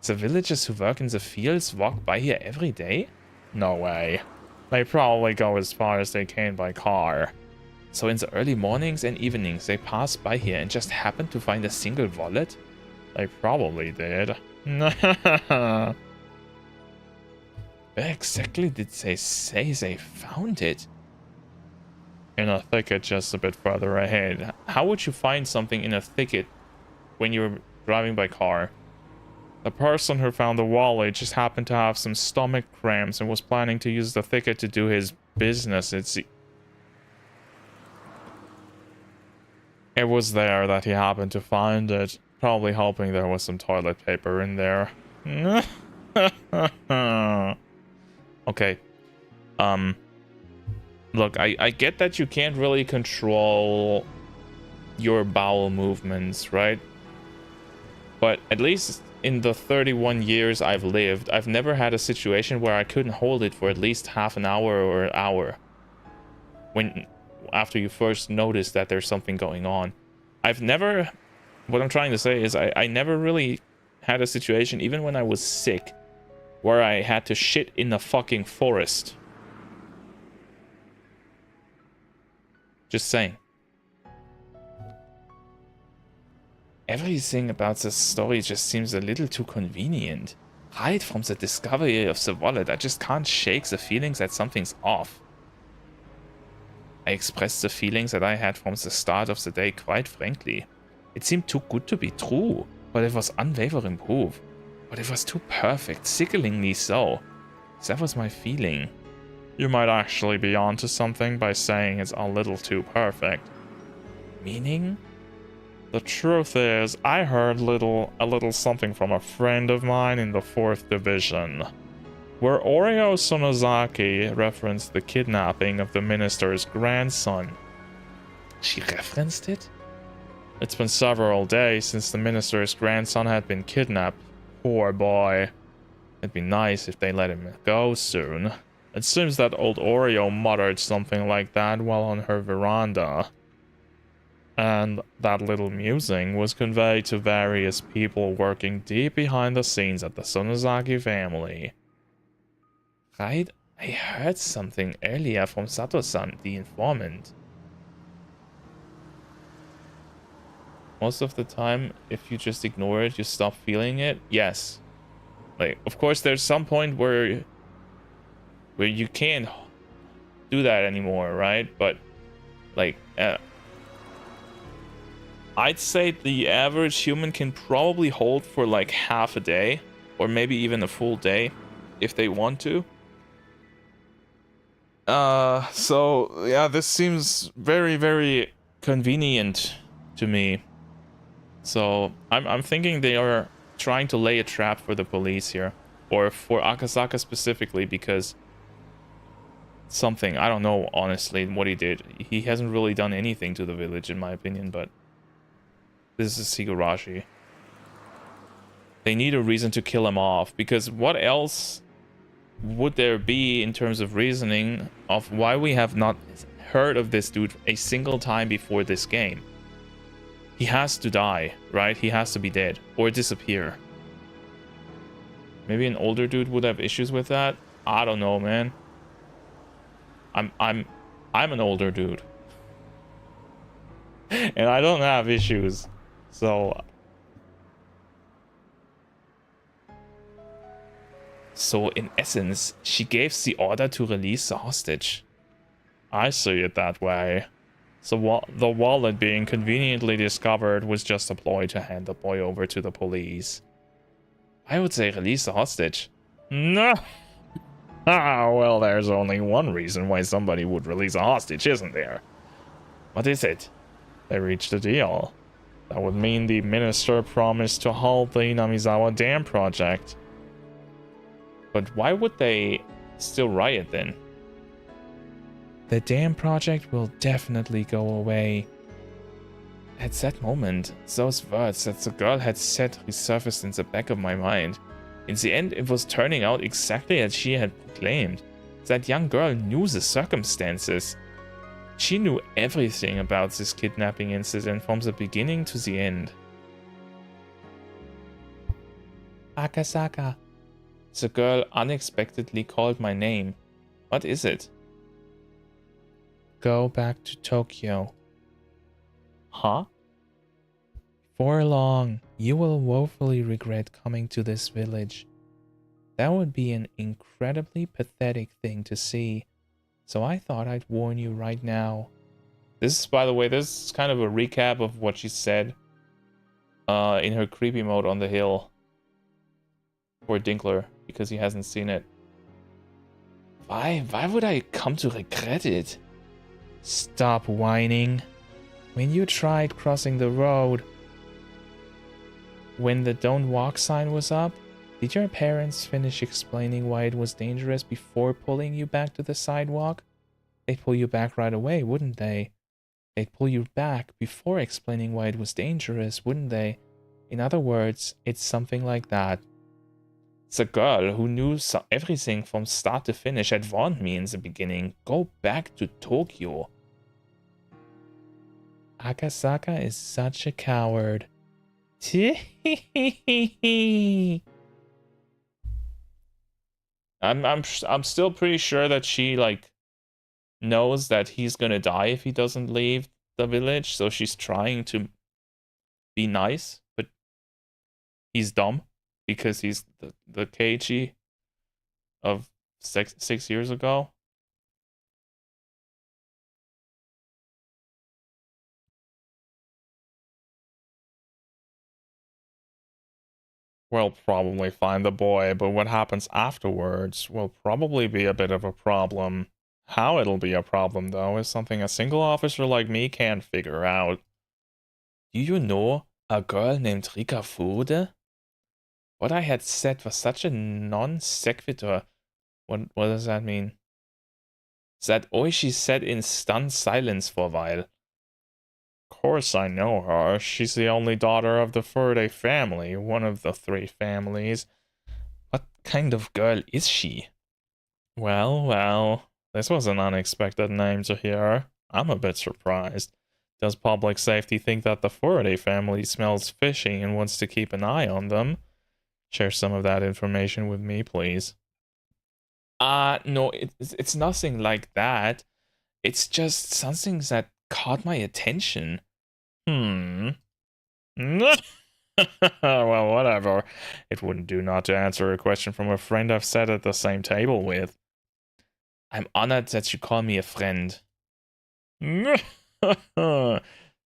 The villagers who work in the fields walk by here every day? No way. They probably go as far as they can by car. So in the early mornings and evenings they pass by here and just happen to find a single wallet? They probably did. Where exactly did they say they found it? In a thicket just a bit further ahead. How would you find something in a thicket when you're driving by car? The person who found the wallet just happened to have some stomach cramps and was planning to use the thicket to do his business. It was there that he happened to find it, probably hoping there was some toilet paper in there. Okay. Look, I get that you can't really control your bowel movements, right? But at least in the 31 years I've lived, I've never had a situation where I couldn't hold it for at least half an hour or an hour. After you first notice that there's something going on. What I'm trying to say is I never really had a situation, even when I was sick, where I had to shit in the fucking forest. Just saying. Everything about this story just seems a little too convenient. Right from the discovery of the wallet, I just can't shake the feelings that something's off. I expressed the feelings that I had from the start of the day quite frankly. It seemed too good to be true, but it was unwavering proof. But it was too perfect, sickeningly so. That was my feeling. You might actually be onto something by saying it's a little too perfect. Meaning? The truth is, I heard a little something from a friend of mine in the 4th Division, where Oreo Sonozaki referenced the kidnapping of the minister's grandson. She referenced it? It's been several days since the minister's grandson had been kidnapped. Poor boy. It'd be nice if they let him go soon. It seems that old Oreo muttered something like that while on her veranda. And that little musing was conveyed to various people working deep behind the scenes at the Sonozaki family. Right? I heard something earlier from Sato-san, the informant. Most of the time, if you just ignore it, you stop feeling it. Yes. Like, of course, there's some point where you can't do that anymore, right? But, like, I'd say the average human can probably hold for like half a day, or maybe even a full day, if they want to. So yeah, this seems very, very convenient to me. So I'm thinking they are trying to lay a trap for the police here, or for Akasaka specifically, because something, I don't know honestly what he did. He hasn't really done anything to the village in my opinion, but this is Higurashi. They need a reason to kill him off, because what else would there be in terms of reasoning of why we have not heard of this dude a single time before this game? He has to die, right? He has to be dead or disappear. Maybe an older dude would have issues with that. I don't know, man. I'm an older dude. And I don't have issues. So in essence, she gave the order to release the hostage. I see it that way. So the wallet being conveniently discovered was just a ploy to hand the boy over to the police. I would say release the hostage. No. Ah, well, there's only one reason why somebody would release a hostage, isn't there? What is it? They reached a deal. That would mean the minister promised to halt the Inamizawa Dam project. But why would they still riot then? The dam project will definitely go away. At that moment, those words that the girl had said resurfaced in the back of my mind. In the end, it was turning out exactly as she had proclaimed. That young girl knew the circumstances. She knew everything about this kidnapping incident from the beginning to the end. Akasaka. The girl unexpectedly called my name. What is it? Go back to Tokyo. Huh? Before long, you will woefully regret coming to this village. That would be an incredibly pathetic thing to see. So I thought I'd warn you right now. This is, by the way, this is kind of a recap of what she said in her creepy mode on the hill for Dinkler, because he hasn't seen it. Why would I come to regret it? Stop whining. When you tried crossing the road, when the don't walk sign was up, did your parents finish explaining why it was dangerous before pulling you back to the sidewalk? They'd pull you back right away, wouldn't they? They'd pull you back before explaining why it was dangerous, wouldn't they? In other words, it's something like that. The girl who knew everything from start to finish had warned me in the beginning. Go back to Tokyo. Akasaka is such a coward. I'm still pretty sure that she like knows that he's gonna die if he doesn't leave the village, so she's trying to be nice, but he's dumb because he's the Keiichi of 6 years ago. We'll probably find the boy, but what happens afterwards will probably be a bit of a problem. How it'll be a problem, though, is something a single officer like me can't figure out. Do you know a girl named Rika Fude? What I had said was such a non sequitur. What does that mean? That Oishi sat in stunned silence for a while. Of course I know her. She's the only daughter of the Furde family, one of the 3 families. What kind of girl is she? Well, this was an unexpected name to hear. I'm a bit surprised. Does public safety think that the Furde family smells fishy and wants to keep an eye on them? Share some of that information with me, please. No, it's nothing like that. It's just something that caught my attention. Well, whatever. It wouldn't do not to answer a question from a friend I've sat at the same table with. I'm honored that you call me a friend.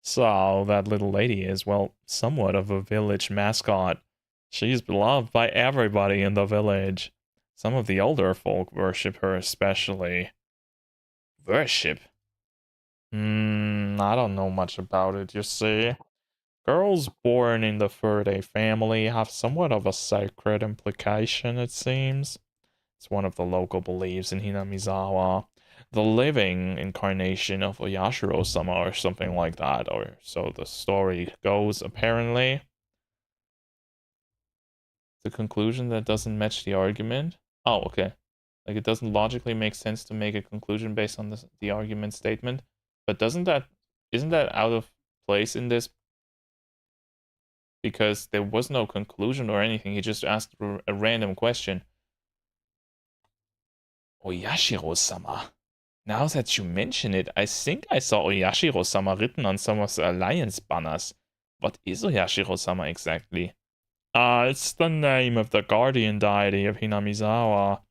So, that little lady is, well, somewhat of a village mascot. She's beloved by everybody in the village. Some of the older folk worship her especially. Worship? I don't know much about it, you see. Girls born in the Furde family have somewhat of a sacred implication, it seems. It's one of the local beliefs in Hinamizawa. The living incarnation of Oyashiro-Sama or something like that, or so the story goes, apparently. The conclusion that doesn't match the argument? Oh, okay. Like, it doesn't logically make sense to make a conclusion based on the argument statement. But isn't that out of place in this? Because there was no conclusion or anything. He just asked a random question. Oyashiro-sama. Now that you mention it, I think I saw Oyashiro-sama written on some of the Alliance banners. What is Oyashiro-sama exactly? It's the name of the guardian deity of Hinamizawa.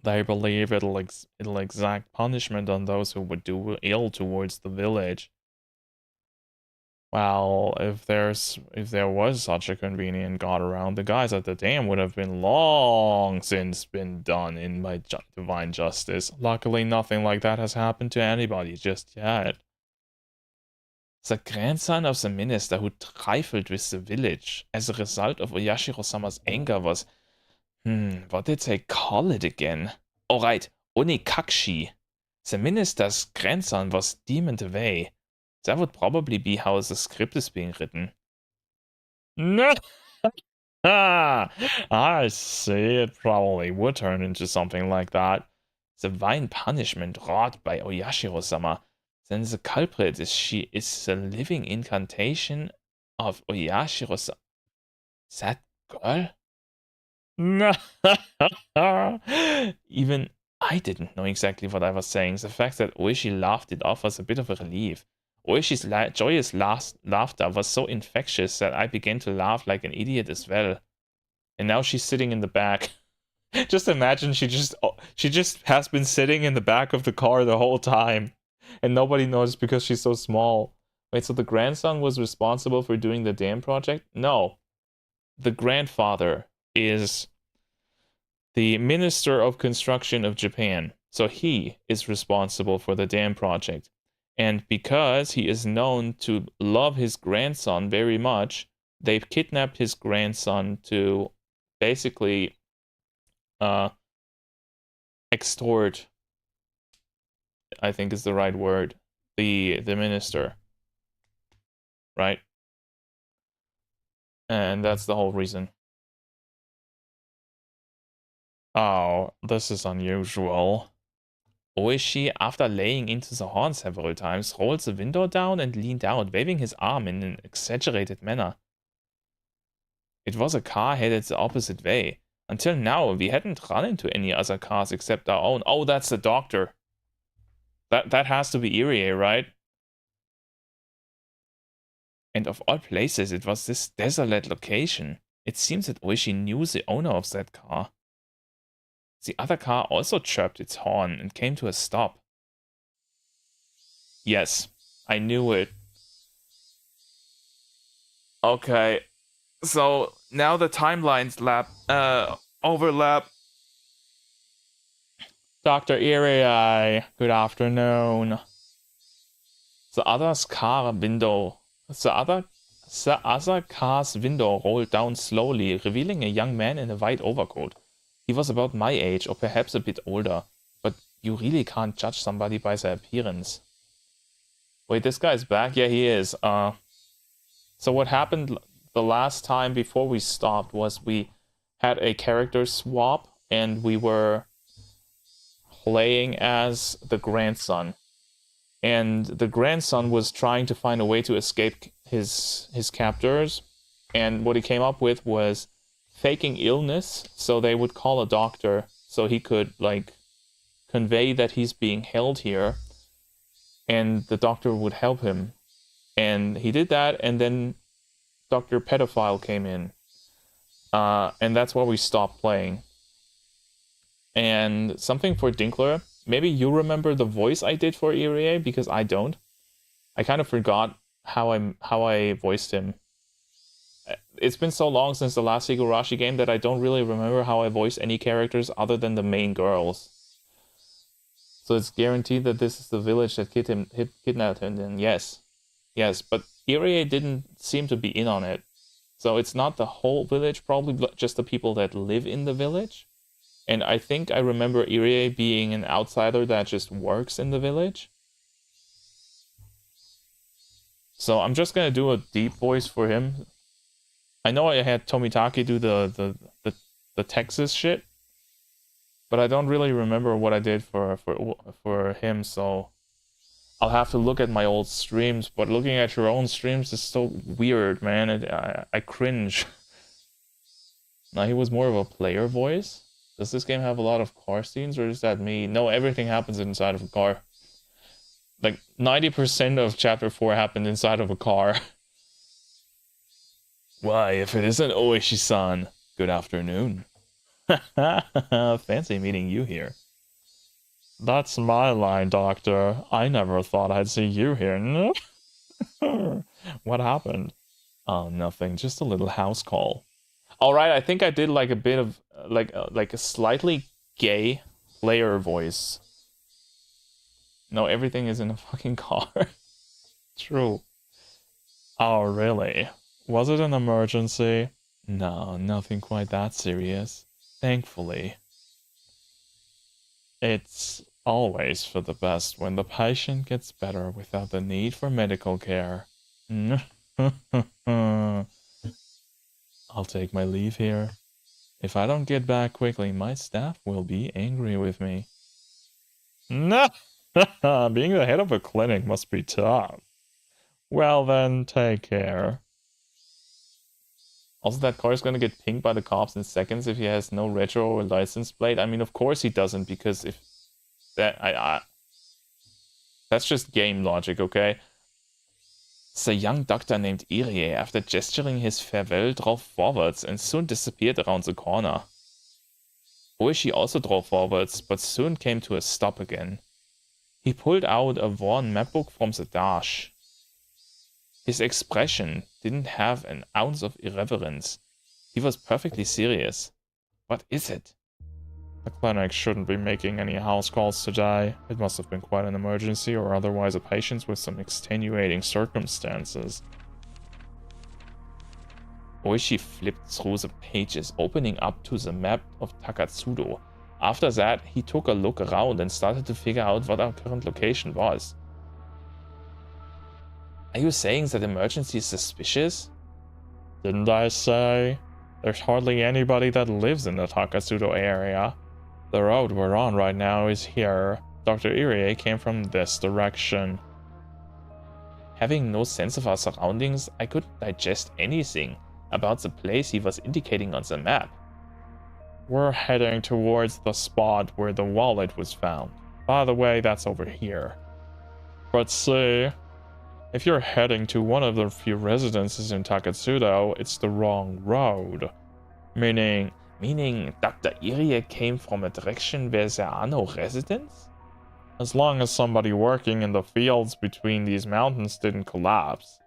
They believe it'll exact punishment on those who would do ill towards the village. Well, if there was such a convenient god around, the guys at the dam would have been long since been done in my divine justice. Luckily, nothing like that has happened to anybody just yet. The grandson of the minister who trifled with the village as a result of Oyashiro-sama's anger was... what did they call it again? Oh right, Onikakshi. The minister's grandson was demoned away. That would probably be how the script is being written. No! I see, it probably would turn into something like that. The divine punishment wrought by Oyashiro-sama. Then the culprit is the living incantation of Oyashiro-sama. That girl? No. Even I didn't know exactly what I was saying. The fact that Oishi laughed it off was a bit of a relief. Oishi's joyous laughter was so infectious that I began to laugh like an idiot as well. And now she's sitting in the back. Just imagine she just has been sitting in the back of the car the whole time. And nobody noticed because she's so small. Wait, so the grandson was responsible for doing the dam project? No. The grandfather is the Minister of Construction of Japan. So he is responsible for the dam project. And because he is known to love his grandson very much, they've kidnapped his grandson to basically extort, I think is the right word, the minister. Right? And that's the whole reason. Oh, this is unusual. Oishi, after laying into the horn several times, rolled the window down and leaned out, waving his arm in an exaggerated manner. It was a car headed the opposite way. Until now, we hadn't run into any other cars except our own. Oh, that's the doctor. That has to be Irie, right? And of all places, it was this desolate location. It seems that Oishi knew the owner of that car. The other car also chirped its horn and came to a stop. Yes, I knew it. Okay, so now the timelines overlap. Dr. Irie, good afternoon. The other car's window rolled down slowly, revealing a young man in a white overcoat. He was about my age, or perhaps a bit older, but you really can't judge somebody by their appearance. Wait, this guy's back? Yeah, he is. So what happened the last time before we stopped was we had a character swap, and we were playing as the grandson. And the grandson was trying to find a way to escape his captors. And what he came up with was faking illness, so they would call a doctor so he could, like, convey that he's being held here. And the doctor would help him. And he did that, and then Dr. Pedophile came in. And that's why we stopped playing. And something for Dinkler. Maybe you remember the voice I did for Irie, because I don't. I kind of forgot how I voiced him. It's been so long since the last Higurashi game that I don't really remember how I voiced any characters other than the main girls. So it's guaranteed that this is the village that kidnapped him. And yes, but Irie didn't seem to be in on it. So it's not the whole village, probably just the people that live in the village. And I think I remember Irie being an outsider that just works in the village. So I'm just gonna do a deep voice for him. I know I had Tomitake do the Texas shit, but I don't really remember what I did for him, so I'll have to look at my old streams. But looking at your own streams is so weird, man. I cringe. Now, he was more of a player voice. Does this game have a lot of car scenes, or is that me? No, everything happens inside of a car. Like, 90% of Chapter 4 happened inside of a car. Why, if it isn't Oishi-san, good afternoon. Fancy meeting you here. That's my line, Doctor. I never thought I'd see you here. What happened? Oh, nothing. Just a little house call. Alright, I think I did like a bit of, like a slightly gay player voice. No, everything is in a fucking car. True. Oh, really? Was it an emergency? No, nothing quite that serious. Thankfully. It's always for the best when the patient gets better without the need for medical care. I'll take my leave here. If I don't get back quickly, my staff will be angry with me. No! Being the head of a clinic must be tough. Well then, take care. Also, that car is gonna get pinged by the cops in seconds if he has no retro or license plate. I mean, of course he doesn't, because if that that's just game logic, okay? The young doctor named Irie, after gesturing his farewell, drove forwards and soon disappeared around the corner. Oishi also drove forwards, but soon came to a stop again. He pulled out a worn mapbook from the dash. His expression didn't have an ounce of irreverence. He was perfectly serious. What is it? The clinic shouldn't be making any house calls today. It must have been quite an emergency, or otherwise a patient with some extenuating circumstances. Oishi flipped through the pages, opening up to the map of Takatsudo. After that, he took a look around and started to figure out what our current location was. Are you saying that emergency is suspicious? Didn't I say? There's hardly anybody that lives in the Takatsudo area. The road we're on right now is here. Dr. Irie came from this direction. Having no sense of our surroundings, I couldn't digest anything about the place he was indicating on the map. We're heading towards the spot where the wallet was found. By the way, that's over here. But see, if you're heading to one of the few residences in Takatsudo, it's the wrong road. Meaning Dr. Irie came from a direction where there are no residents? As long as somebody working in the fields between these mountains didn't collapse.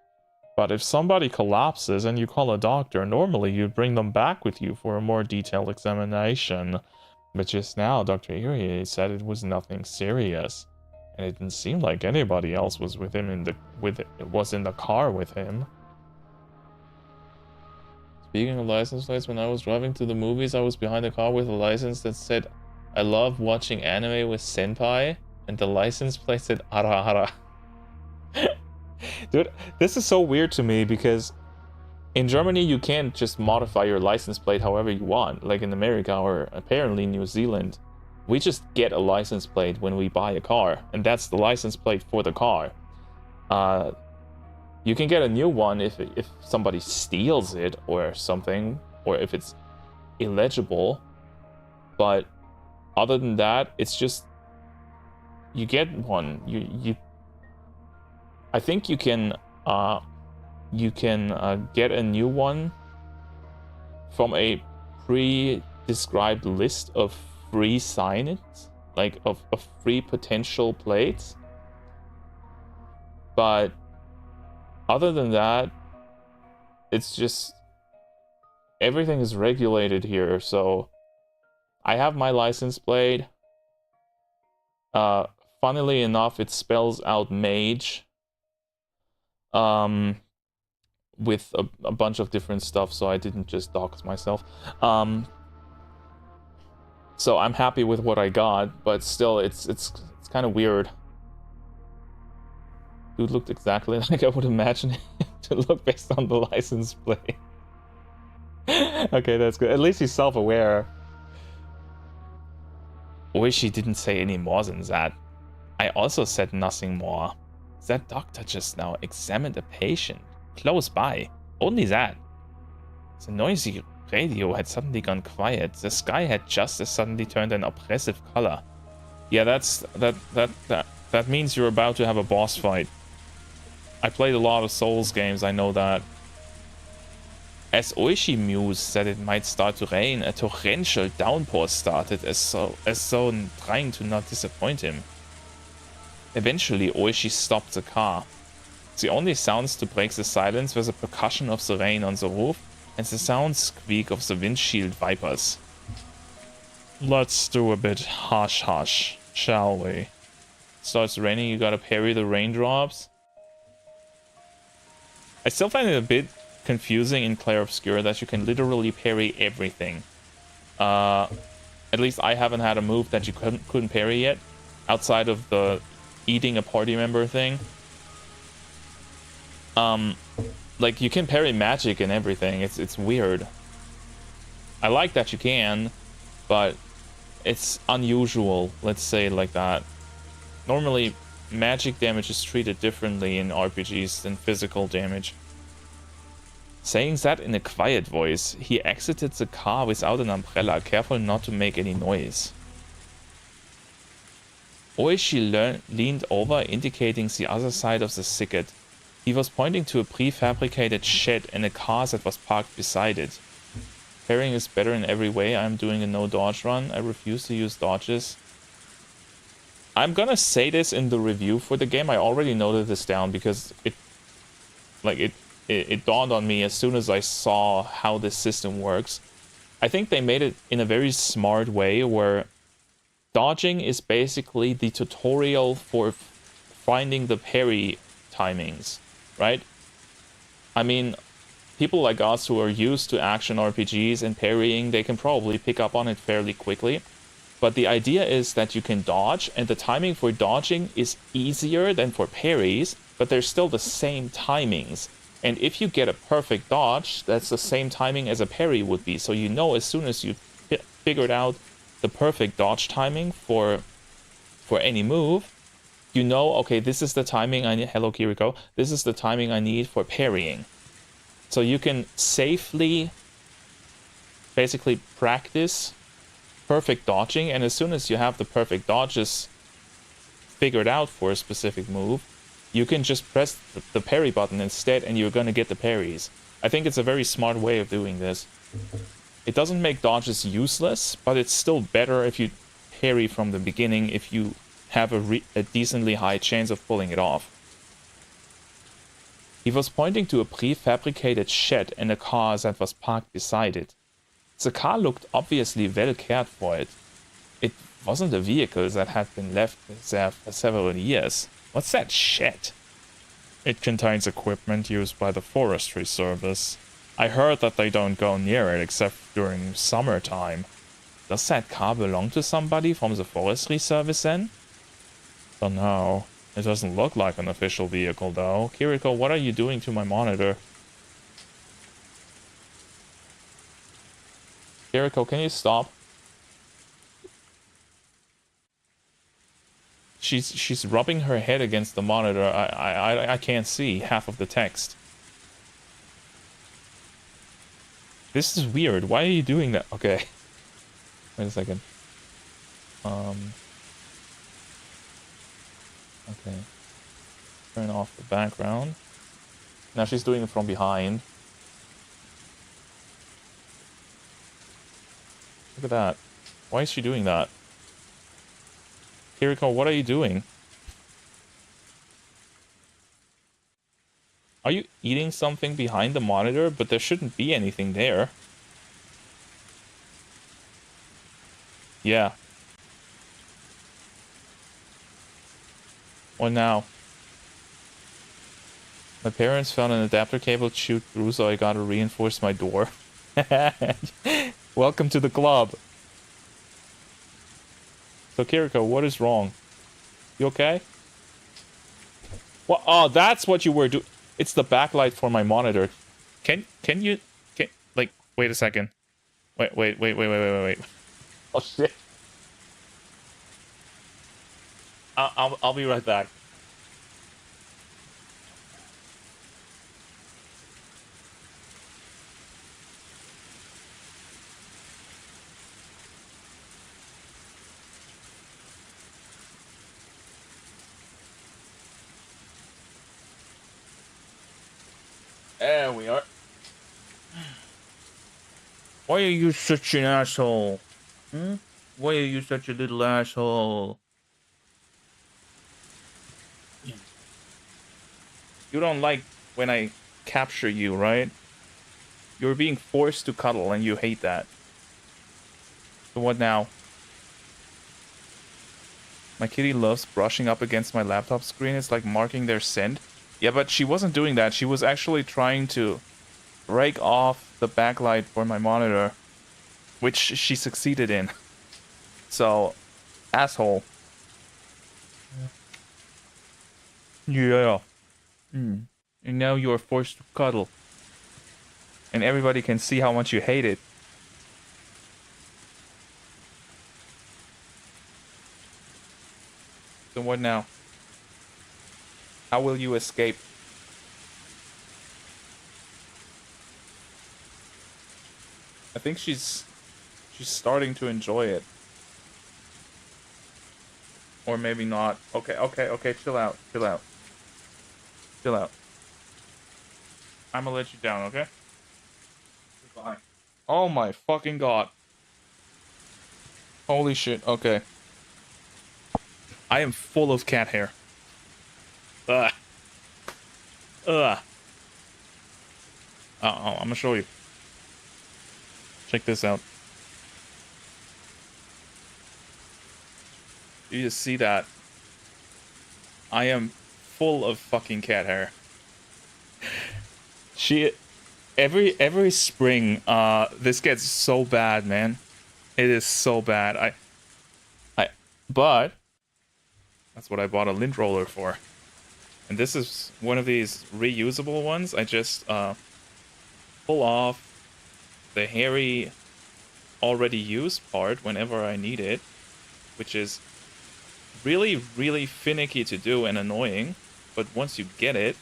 But if somebody collapses and you call a doctor, normally you'd bring them back with you for a more detailed examination. But just now, Dr. Irie said it was nothing serious. And it didn't seem like anybody else was with him in the car with him. Speaking of license plates, when I was driving to the movies, I was behind a car with a license that said, "I love watching anime with senpai," and the license plate said "Ara Ara." Dude, this is so weird to me because in Germany you can't just modify your license plate however you want, like in America or apparently New Zealand. We just get a license plate when we buy a car, and that's the license plate for the car. You can get a new one if somebody steals it or something, or if it's illegible. But other than that, it's just you get one. I think you can get a new one from a pre-described list of free signage, like of free potential plates. But other than that, it's just everything is regulated here. So I have my license plate. Funnily enough, it spells out mage with a bunch of different stuff, so I didn't just dox myself. So I'm happy with what I got, but still it's kind of weird. Dude looked exactly like I would imagine him to look based on the license plate. Okay, that's good. At least he's self-aware. Oishi didn't say any more than that. I also said nothing more. That doctor just now examined a patient close by. Only that. The noisy radio had suddenly gone quiet. The sky had just as suddenly turned an oppressive color. Yeah, that means you're about to have a boss fight. I played a lot of Souls games, I know that. As Oishi mused that it might start to rain, a torrential downpour started, as though trying to not disappoint him. Eventually, Oishi stopped the car. The only sounds to break the silence were the percussion of the rain on the roof and the sound squeak of the windshield wipers. Let's do a bit hush hush, shall we? Starts raining, you gotta parry the raindrops. I still find it a bit confusing in Clair Obscur that you can literally parry everything. At least I haven't had a move that you couldn't parry yet, outside of the eating a party member thing. Like, you can parry magic and everything. It's weird. I like that you can, but it's unusual, let's say it like that. Normally, magic damage is treated differently in RPGs than physical damage. Saying that in a quiet voice, he exited the car without an umbrella, careful not to make any noise. Oishi leaned over, indicating the other side of the thicket. He was pointing to a prefabricated shed and a car that was parked beside it. Parrying is better in every way. I'm doing a no-dodge run. I refuse to use dodges. I'm gonna say this in the review for the game. I already noted this down because it dawned on me as soon as I saw how this system works. I think they made it in a very smart way where dodging is basically the tutorial for finding the parry timings, right? I mean, people like us who are used to action RPGs and parrying, they can probably pick up on it fairly quickly. But the idea is that you can dodge, and the timing for dodging is easier than for parries, but they're still the same timings. And if you get a perfect dodge, that's the same timing as a parry would be. So you know as soon as you figured out the perfect dodge timing for any move, you know, okay, this is the timing I need. Hello, Kiriko. This is the timing I need for parrying. So you can safely basically practice perfect dodging, and as soon as you have the perfect dodges figured out for a specific move, you can just press the parry button instead and you're gonna get the parries. I think it's a very smart way of doing this. It doesn't make dodges useless, but it's still better if you parry from the beginning if you have a decently high chance of pulling it off. He was pointing to a prefabricated shed and a car that was parked beside it. The car looked obviously well cared for. It wasn't a vehicle that had been left there for several years. What's that shed? It contains equipment used by the Forestry Service. I heard that they don't go near it except during summertime. Does that car belong to somebody from the Forestry Service then? Don't know. It doesn't look like an official vehicle though. Kiriko, what are you doing to my monitor? Kiriko, can you stop? She's rubbing her head against the monitor. I can't see half of the text. This is weird. Why are you doing that? Okay. Wait a second. Okay. Turn off the background. Now she's doing it from behind. Look at that. Why is she doing that? Kiriko, what are you doing? Are you eating something behind the monitor? But there shouldn't be anything there. Yeah. What now? My parents found an adapter cable to shoot through, so I gotta reinforce my door. Welcome to the club. So Kiriko, what is wrong? You okay? Well, oh, that's what you were doing. It's the backlight for my monitor. Can you like wait a second. Wait. Oh shit. I'll be right back. There we are. Why are you such an asshole? Hmm? Why are you such a little asshole? You don't like when I capture you, right? You're being forced to cuddle and you hate that. So what now? My kitty loves brushing up against my laptop screen. It's like marking their scent. Yeah, but she wasn't doing that. She was actually trying to break off the backlight for my monitor, which she succeeded in. So, asshole. Yeah. And now you are forced to cuddle. And everybody can see how much you hate it. So what now? How will you escape? I think she's starting to enjoy it. Or maybe not. Okay, chill out. I'm gonna let you down, okay? Goodbye. Oh my fucking god. Holy shit, okay. I am full of cat hair. Ugh. I'm gonna show you. Check this out. You just see that? I am full of fucking cat hair. Every spring, this gets so bad, man. It is so bad. But that's what I bought a lint roller for. And this is one of these reusable ones. I just pull off the hairy already used part whenever I need it, which is really, really finicky to do and annoying. But once you get it,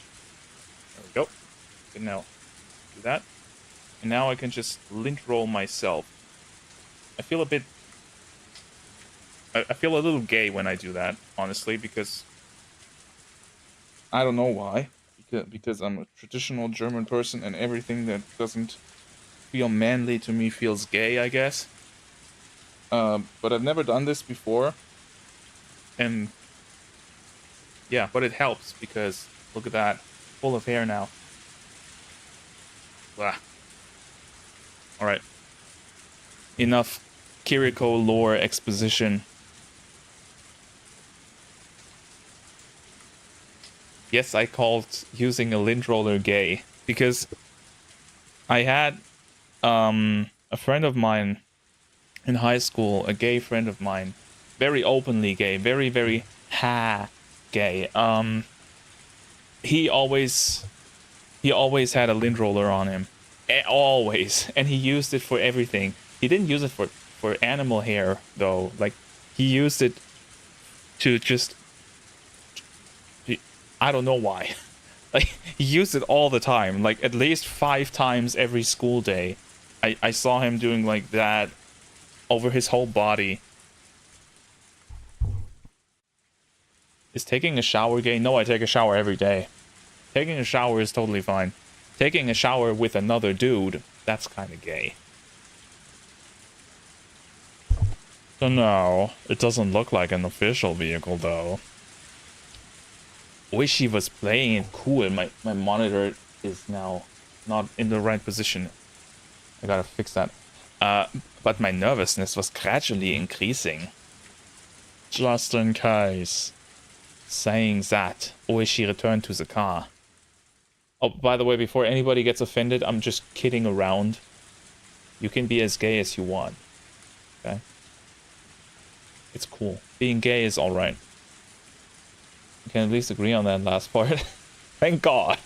there we go. And now do that. And now I can just lint roll myself. I feel a bit... I feel a little gay when I do that, honestly, because... I don't know why. Because I'm a traditional German person and everything that doesn't feel manly to me feels gay, I guess. But I've never done this before. And... yeah, but it helps because... look at that. Full of hair now. Blah. Alright. Enough Kiriko lore exposition. Yes, I called using a lint roller gay. Because I had a friend of mine in high school, a gay friend of mine. Very openly gay. Very, very gay. He always had a lint roller on him. Always. And he used it for everything. He didn't use it for animal hair, though. Like, he used it to just... I don't know why. Like, he used it all the time. Like, at least 5 times every school day. I saw him doing, like, that over his whole body. Is taking a shower gay? No, I take a shower every day. Taking a shower is totally fine. Taking a shower with another dude, that's kind of gay. So no, it doesn't look like an official vehicle though. Wish he was playing it cool. My monitor is now not in the right position. I gotta fix that. But my nervousness was gradually increasing. Just in case. Saying that, Oishi returned to the car. Oh, by the way, before anybody gets offended, I'm just kidding around. You can be as gay as you want. Okay? It's cool. Being gay is alright. We can at least agree on that last part. Thank God.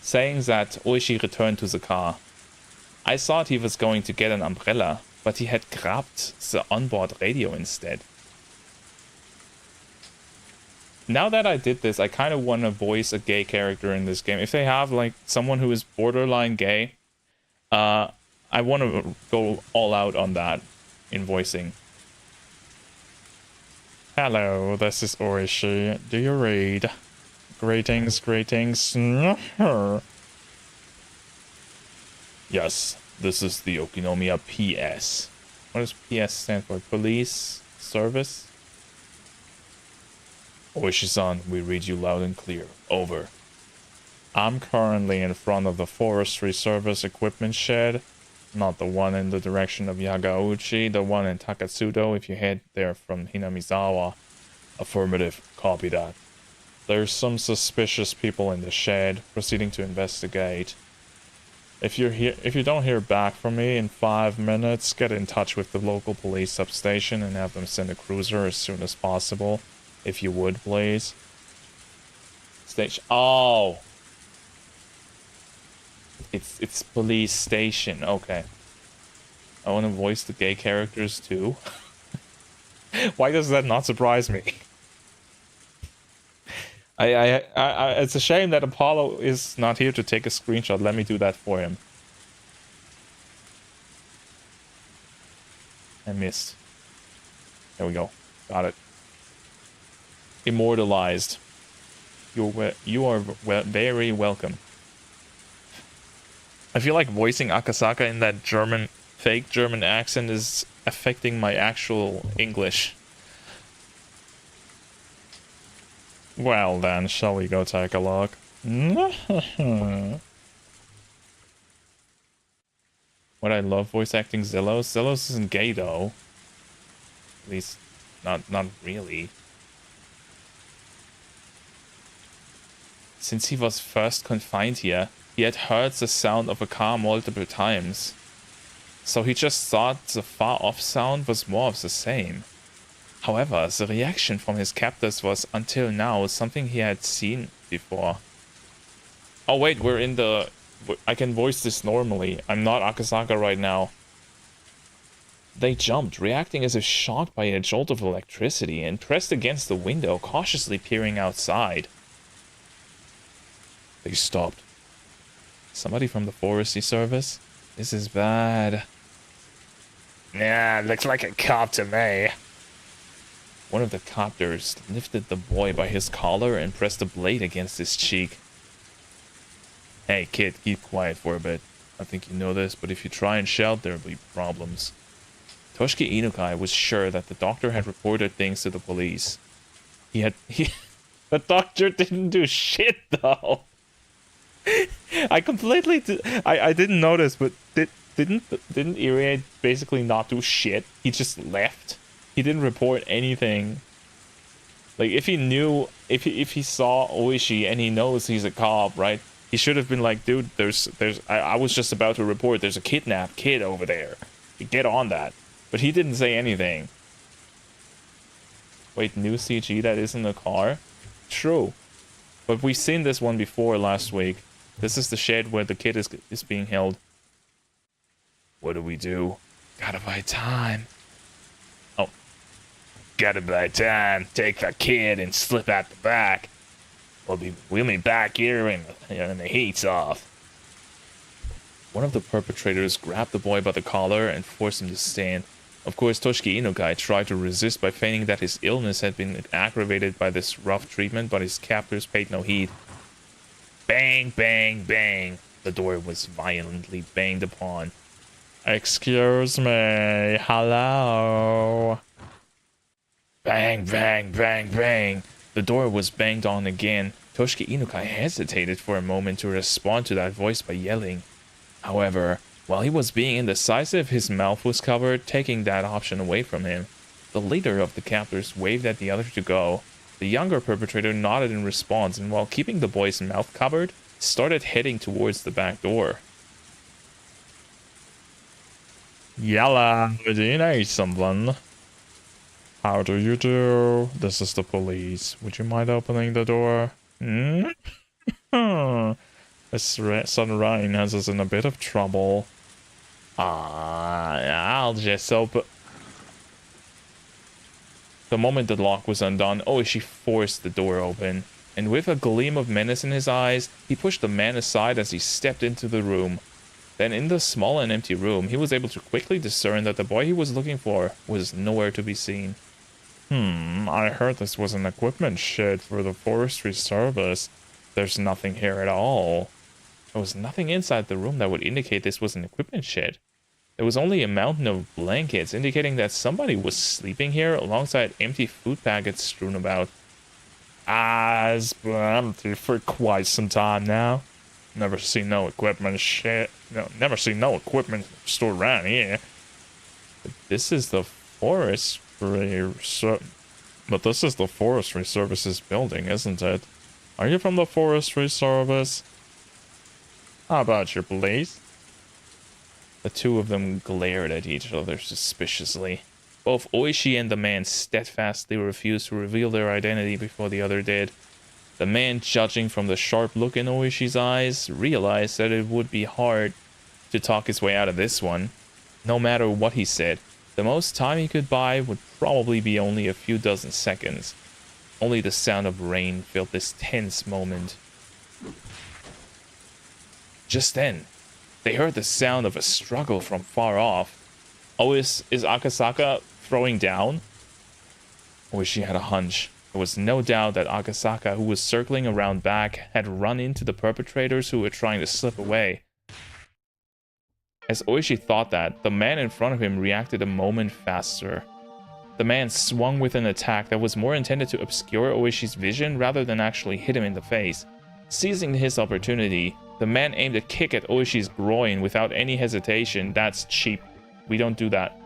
Saying that, Oishi returned to the car. I thought he was going to get an umbrella, but he had grabbed the onboard radio instead. Now that I did this, I kind of want to voice a gay character in this game. If they have, like, someone who is borderline gay, I want to go all out on that in voicing. Hello, this is Oishi. Do you read? Greetings, greetings. Yes, this is the Okinomiya PS. What does PS stand for? Police Service? Oishi-san, we read you loud and clear. Over. I'm currently in front of the Forestry Service equipment shed. Not the one in the direction of Yagauchi, the one in Takatsudo if you head there from Hinamizawa. Affirmative. Copy that. There's some suspicious people in the shed, proceeding to investigate. If you don't hear back from me in 5 minutes, get in touch with the local police substation and have them send a cruiser as soon as possible. If you would, please. Station. Oh! It's police station. Okay. I want to voice the gay characters too. Why does that not surprise me? It's a shame that Apollo is not here to take a screenshot. Let me do that for him. I missed. There we go. Got it. Immortalized. You are very welcome. I feel like voicing Akasaka in that fake German accent is affecting my actual English. Well then, shall we go take a look? What I love voice acting Zelos. Zelos isn't gay though. At least, not really. Since he was first confined here, he had heard the sound of a car multiple times. So he just thought the far-off sound was more of the same. However, the reaction from his captors was until now something he had seen before. Oh wait, we're in the... I can voice this normally. I'm not Akasaka right now. They jumped, reacting as if shocked by a jolt of electricity, and pressed against the window, cautiously peering outside. They stopped. Somebody from the forestry service? This is bad. Yeah, looks like a cop to me. One of the copters lifted the boy by his collar and pressed a blade against his cheek. Hey kid, keep quiet for a bit. I think you know this, but if you try and shout, there'll be problems. Toshiki Inukai was sure that the doctor had reported things to the police. The doctor didn't do shit though. I completely I didn't notice, but didn't Irie basically not do shit? He just left. He didn't report anything. Like if he knew, if he saw Oishi and he knows he's a cop, right? He should have been like, dude, I was just about to report there's a kidnapped kid over there. Get on that. But he didn't say anything. Wait, new CG that isn't a car? True. But we've seen this one before last week. This is the shed where the kid is being held. What do we do? Gotta buy time. Oh. Gotta buy time. Take the kid and slip out the back. We'll be back here when the heat's off. One of the perpetrators grabbed the boy by the collar and forced him to stand. Of course, Toshiki Inukai tried to resist by feigning that his illness had been aggravated by this rough treatment, but his captors paid no heed. Bang, bang, bang. The door was violently banged upon. Excuse me, hello. Bang, bang, bang, bang. The door was banged on again. Toshiki Inukai hesitated for a moment to respond to that voice by yelling. However, while he was being indecisive, his mouth was covered, taking that option away from him. The leader of the captors waved at the other to go. The younger perpetrator nodded in response, and while keeping the boy's mouth covered, started heading towards the back door. Yalla, do you need something? How do you do? This is the police. Would you mind opening the door? This sudden rain has us in a bit of trouble. I'll just open. The moment the lock was undone, Oishi forced the door open, and with a gleam of menace in his eyes, he pushed the man aside as he stepped into the room. Then in the small and empty room, he was able to quickly discern that the boy he was looking for was nowhere to be seen. I heard this was an equipment shed for the forestry service. There's nothing here at all. There was nothing inside the room that would indicate this was an equipment shed. There was only a mountain of blankets, indicating that somebody was sleeping here alongside empty food packets strewn about. It's been empty for quite some time now. Never seen no equipment shed. No, never seen no equipment stored around here. But this is the forestry services building, isn't it? Are you from the forestry service? How about your police? The two of them glared at each other suspiciously. Both Oishi and the man steadfastly refused to reveal their identity before the other did. The man, judging from the sharp look in Oishi's eyes, realized that it would be hard to talk his way out of this one. No matter what he said, the most time he could buy would probably be only a few dozen seconds. Only the sound of rain filled this tense moment. Just then, they heard the sound of a struggle from far off. Oh, is Akasaka throwing down? Oishi had a hunch. There was no doubt that Akasaka, who was circling around back, had run into the perpetrators who were trying to slip away. As Oishi thought that, the man in front of him reacted a moment faster. The man swung with an attack that was more intended to obscure Oishi's vision rather than actually hit him in the face. Seizing his opportunity, the man aimed a kick at Oishi's groin without any hesitation. That's cheap. We don't do that.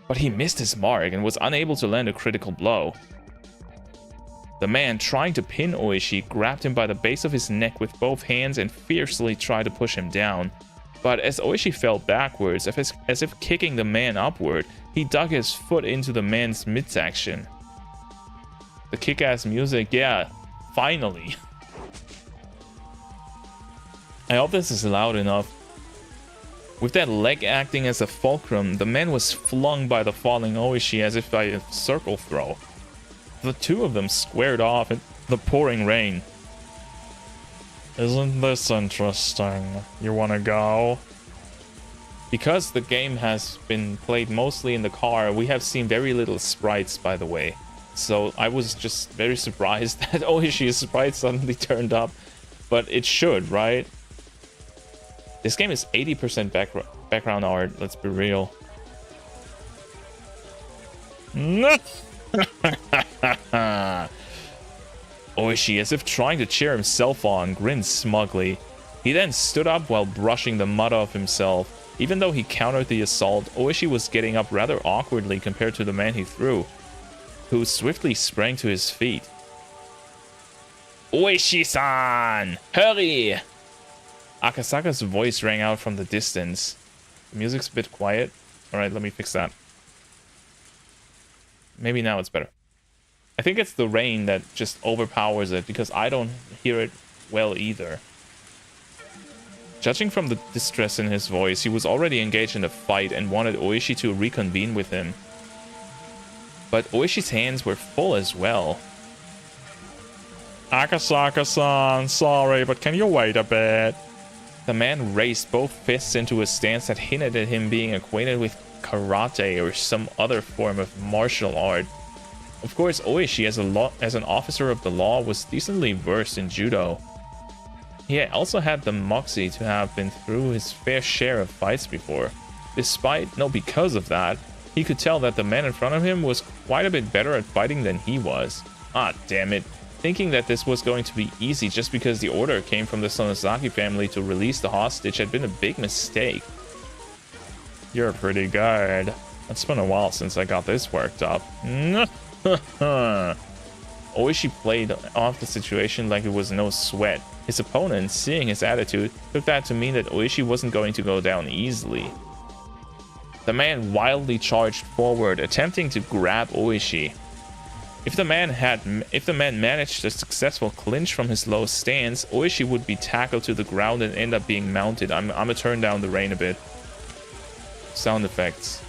But he missed his mark and was unable to land a critical blow. The man, trying to pin Oishi, grabbed him by the base of his neck with both hands and fiercely tried to push him down. But as Oishi fell backwards, as if kicking the man upward, he dug his foot into the man's midsection. The kick-ass music, yeah, finally. I hope this is loud enough. With that leg acting as a fulcrum, the man was flung by the falling Oishi as if by a circle throw. The two of them squared off in the pouring rain. Isn't this interesting? You wanna go? Because the game has been played mostly in the car, we have seen very little sprites, by the way. So I was just very surprised that Oishi's sprite suddenly turned up. But it should, right? This game is 80% background art, let's be real. Oishi, as if trying to cheer himself on, grinned smugly. He then stood up while brushing the mud off himself. Even though he countered the assault, Oishi was getting up rather awkwardly compared to the man he threw, who swiftly sprang to his feet. Oishi-san! Hurry! Akasaka's voice rang out from the distance. The music's a bit quiet. Alright, let me fix that. Maybe now it's better. I think it's the rain that just overpowers it, because I don't hear it well either. Judging from the distress in his voice, he was already engaged in a fight and wanted Oishi to reconvene with him. But Oishi's hands were full as well. Akasaka-san, sorry, but can you wait a bit? The man raised both fists into a stance that hinted at him being acquainted with karate or some other form of martial art. Of course, Oishi, as an officer of the law, was decently versed in judo. He also had the moxie to have been through his fair share of fights before. Because of that, he could tell that the man in front of him was quite a bit better at fighting than he was. Ah, damn it. Thinking that this was going to be easy just because the order came from the Sonosaki family to release the hostage had been a big mistake. You're pretty good. It's been a while since I got this worked up. Oishi played off the situation like it was no sweat. His opponent, seeing his attitude, took that to mean that Oishi wasn't going to go down easily. The man wildly charged forward, attempting to grab Oishi. If the man managed a successful clinch from his low stance, Oishi would be tackled to the ground and end up being mounted. I'm gonna turn down the rain a bit. Sound effects.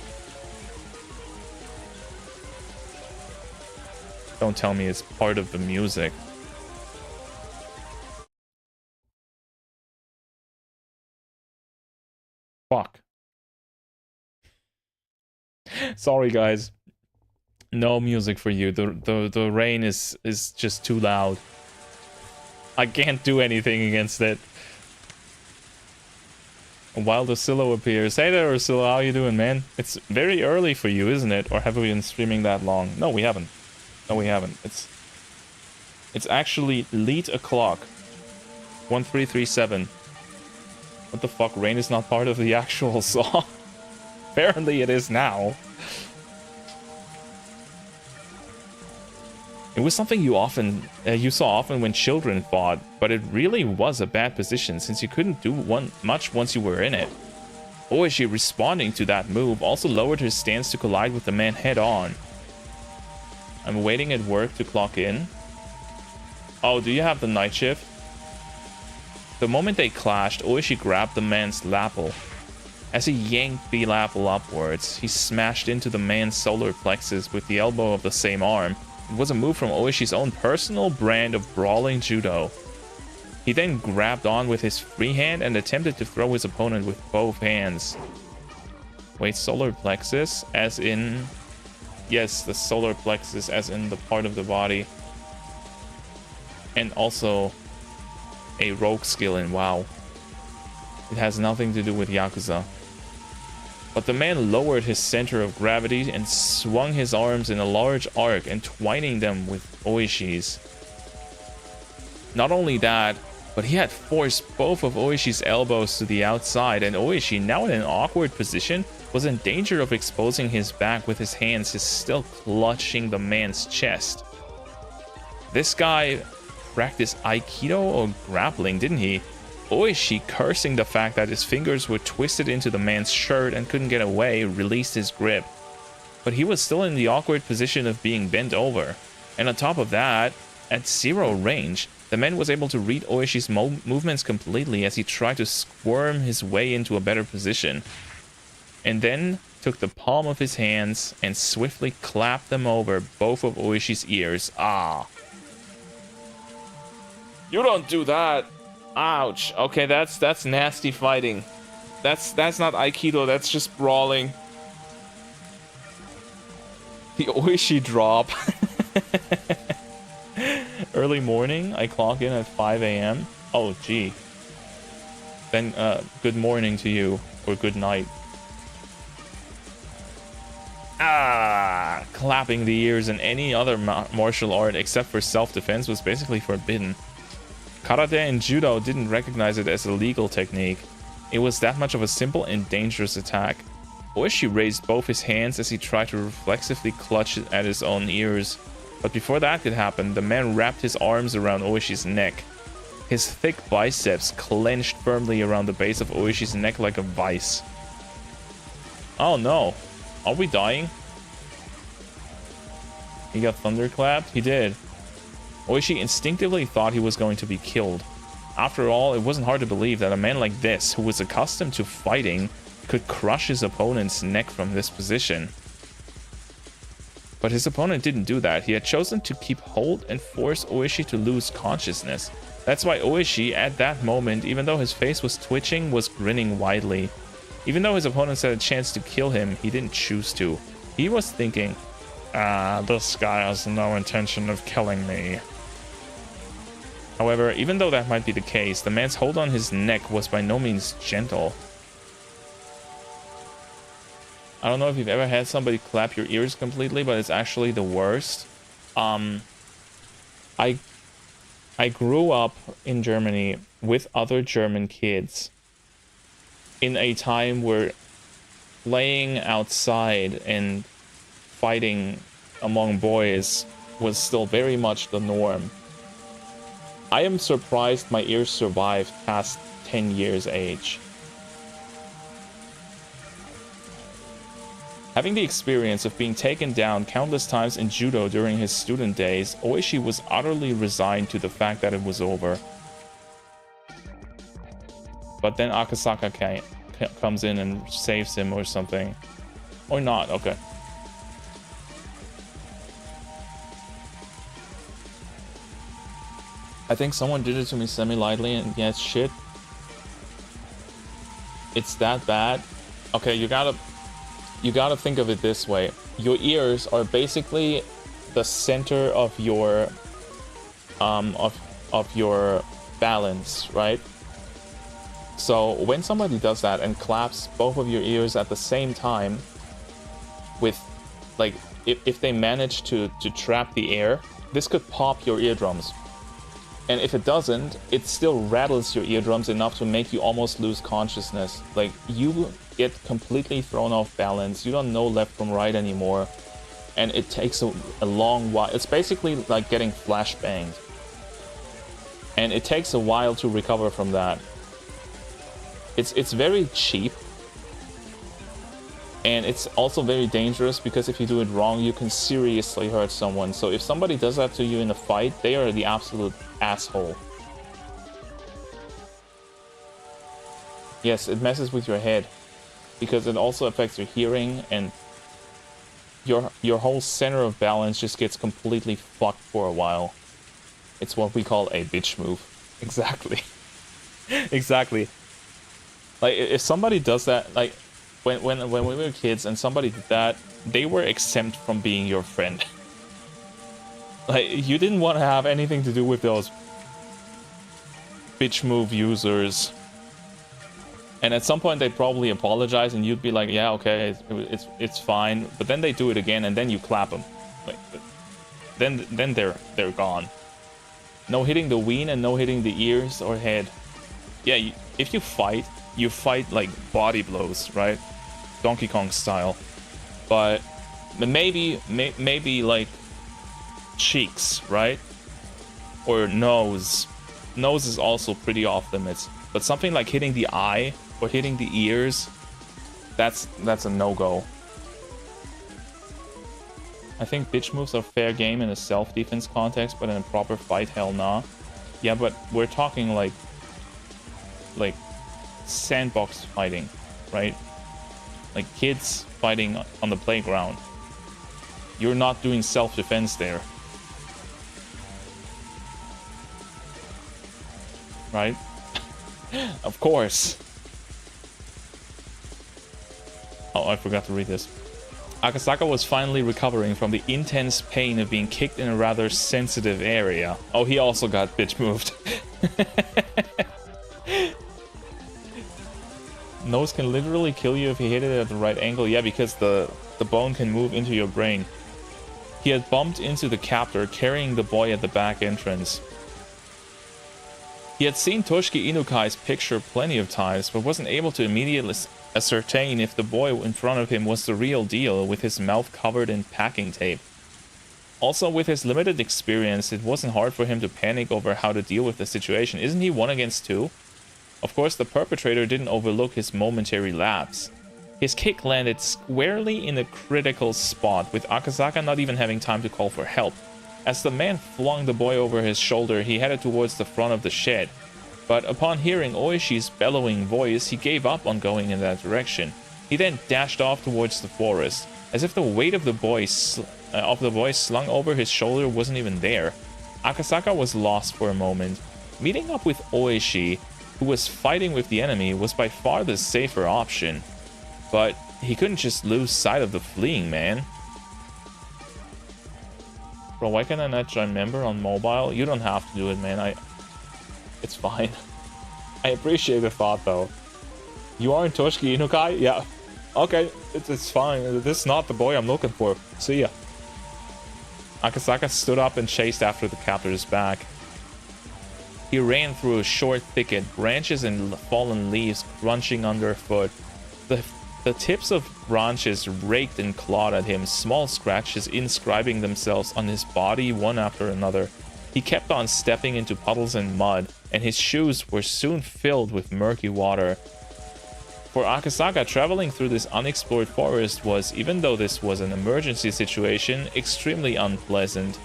Don't tell me it's part of the music. Fuck. Sorry, guys. No music for you. The rain is just too loud. I can't do anything against it. While Ursula appears. Hey there, Ursula. How you doing, man? It's very early for you, isn't it? Or have we been streaming that long? No, we haven't. No, we haven't. It's actually late o'clock. 1337. What the fuck? Rain is not part of the actual song. Apparently it is now. It was something you saw often when children fought, but it really was a bad position since you couldn't do much once you were in it. Oishi, responding to that move, also lowered his stance to collide with the man head on. I'm waiting at work to clock in. Oh, do you have the night shift? The moment they clashed, Oishi grabbed the man's lapel. As he yanked the lapel upwards, he smashed into the man's solar plexus with the elbow of the same arm. It was a move from Oishi's own personal brand of brawling judo. He then grabbed on with his free hand and attempted to throw his opponent with both hands. Wait, solar plexus as in... Yes, the solar plexus as in the part of the body. And also a rogue skill in WoW. It has nothing to do with Yakuza. But the man lowered his center of gravity and swung his arms in a large arc, entwining them with Oishi's. Not only that, but he had forced both of Oishi's elbows to the outside, and Oishi, now in an awkward position, was in danger of exposing his back with his hands still clutching the man's chest. This guy practiced Aikido or grappling, didn't he? Oishi, cursing the fact that his fingers were twisted into the man's shirt and couldn't get away, released his grip. But he was still in the awkward position of being bent over. And on top of that, at 0 range, the man was able to read Oishi's movements completely as he tried to squirm his way into a better position. And then took the palm of his hands and swiftly clapped them over both of Oishi's ears. Ah. You don't do that. Ouch. Okay, that's nasty fighting. That's not Aikido, that's just brawling. The Oishi drop. Early morning, I clock in at 5 a.m. Oh, gee. Then, good morning to you, or good night. Ah, clapping the ears in any other martial art except for self-defense was basically forbidden. Karate and Judo didn't recognize it as a legal technique. It was that much of a simple and dangerous attack. Oishi raised both his hands as he tried to reflexively clutch at his own ears. But before that could happen, the man wrapped his arms around Oishi's neck. His thick biceps clenched firmly around the base of Oishi's neck like a vice. Oh no. Are we dying? He got thunderclapped? He did. Oishi instinctively thought he was going to be killed. After all, it wasn't hard to believe that a man like this, who was accustomed to fighting, could crush his opponent's neck from this position. But his opponent didn't do that. He had chosen to keep hold and force Oishi to lose consciousness. That's why Oishi, at that moment, even though his face was twitching, was grinning widely. Even though his opponents had a chance to kill him, he didn't choose to. He was thinking, this guy has no intention of killing me. However, even though that might be the case, the man's hold on his neck was by no means gentle. I don't know if you've ever had somebody clap your ears completely, but it's actually the worst. I grew up in Germany with other German kids in a time where playing outside and fighting among boys was still very much the norm. I am surprised my ears survived past 10 years age. Having the experience of being taken down countless times in judo during his student days, Oishi was utterly resigned to the fact that it was over. But then Akasaka comes in and saves him or something. Or not, okay. I think someone did it to me semi-lightly, and yeah, it's shit. It's that bad. Okay, you gotta think of it this way. Your ears are basically the center of your your balance, right? So when somebody does that and claps both of your ears at the same time, with like if they manage to trap the air, this could pop your eardrums. And if it doesn't, it still rattles your eardrums enough to make you almost lose consciousness. Like, you get completely thrown off balance. You don't know left from right anymore. And it takes a long while. It's basically like getting flashbanged. And it takes a while to recover from that. It's very cheap. And it's also very dangerous because if you do it wrong, you can seriously hurt someone. So if somebody does that to you in a fight, they are the absolute asshole. Yes, it messes with your head because it also affects your hearing, and your whole center of balance just gets completely fucked for a while. It's what we call a bitch move. Exactly. Exactly. Like, if somebody does that, like, when we were kids and somebody did that, they were exempt from being your friend. Like, you didn't want to have anything to do with those bitch move users. And at some point they'd probably apologize and you'd be like, yeah, okay, it's fine. But then they do it again and then you clap them. Like, then they're gone. No hitting the ween and no hitting the ears or head. Yeah, if you fight like body blows, right? Donkey Kong style. But maybe like cheeks, right? Or nose. Nose is also pretty off limits. But something like hitting the eye or hitting the ears, that's a no-go. I think bitch moves are fair game in a self-defense context, but in a proper fight, hell nah. Yeah, but we're talking like sandbox fighting, right? Like kids fighting on the playground. You're not doing self-defense there. Right? Of course. Oh, I forgot to read this. Akasaka was finally recovering from the intense pain of being kicked in a rather sensitive area. Oh, he also got bitch moved. Nose can literally kill you if you hit it at the right angle. Yeah, because the bone can move into your brain. He had bumped into the captor carrying the boy at the back entrance. He had seen Toshiki Inukai's picture plenty of times, but wasn't able to immediately ascertain if the boy in front of him was the real deal, with his mouth covered in packing tape. Also, with his limited experience, it wasn't hard for him to panic over how to deal with the situation. Isn't he 1 against 2? Of course, the perpetrator didn't overlook his momentary lapse. His kick landed squarely in a critical spot, with Akasaka not even having time to call for help. As the man flung the boy over his shoulder, he headed towards the front of the shed. But upon hearing Oishi's bellowing voice, he gave up on going in that direction. He then dashed off towards the forest, as if the weight of the boy slung over his shoulder wasn't even there. Akasaka was lost for a moment. Meeting up with Oishi, who was fighting with the enemy, was by far the safer option. But he couldn't just lose sight of the fleeing man. Bro, why can I not join member on mobile? You don't have to do it, man. It's fine. I appreciate the thought, though. You are in Toshiki Inukai? Yeah. Okay, it's fine. This is not the boy I'm looking for. See ya. Akasaka stood up and chased after the captor's back. He ran through a short thicket, branches and fallen leaves crunching underfoot. The tips of branches raked and clawed at him, small scratches inscribing themselves on his body one after another. He kept on stepping into puddles and mud, and his shoes were soon filled with murky water. For Akasaka, traveling through this unexplored forest was, even though this was an emergency situation, extremely unpleasant.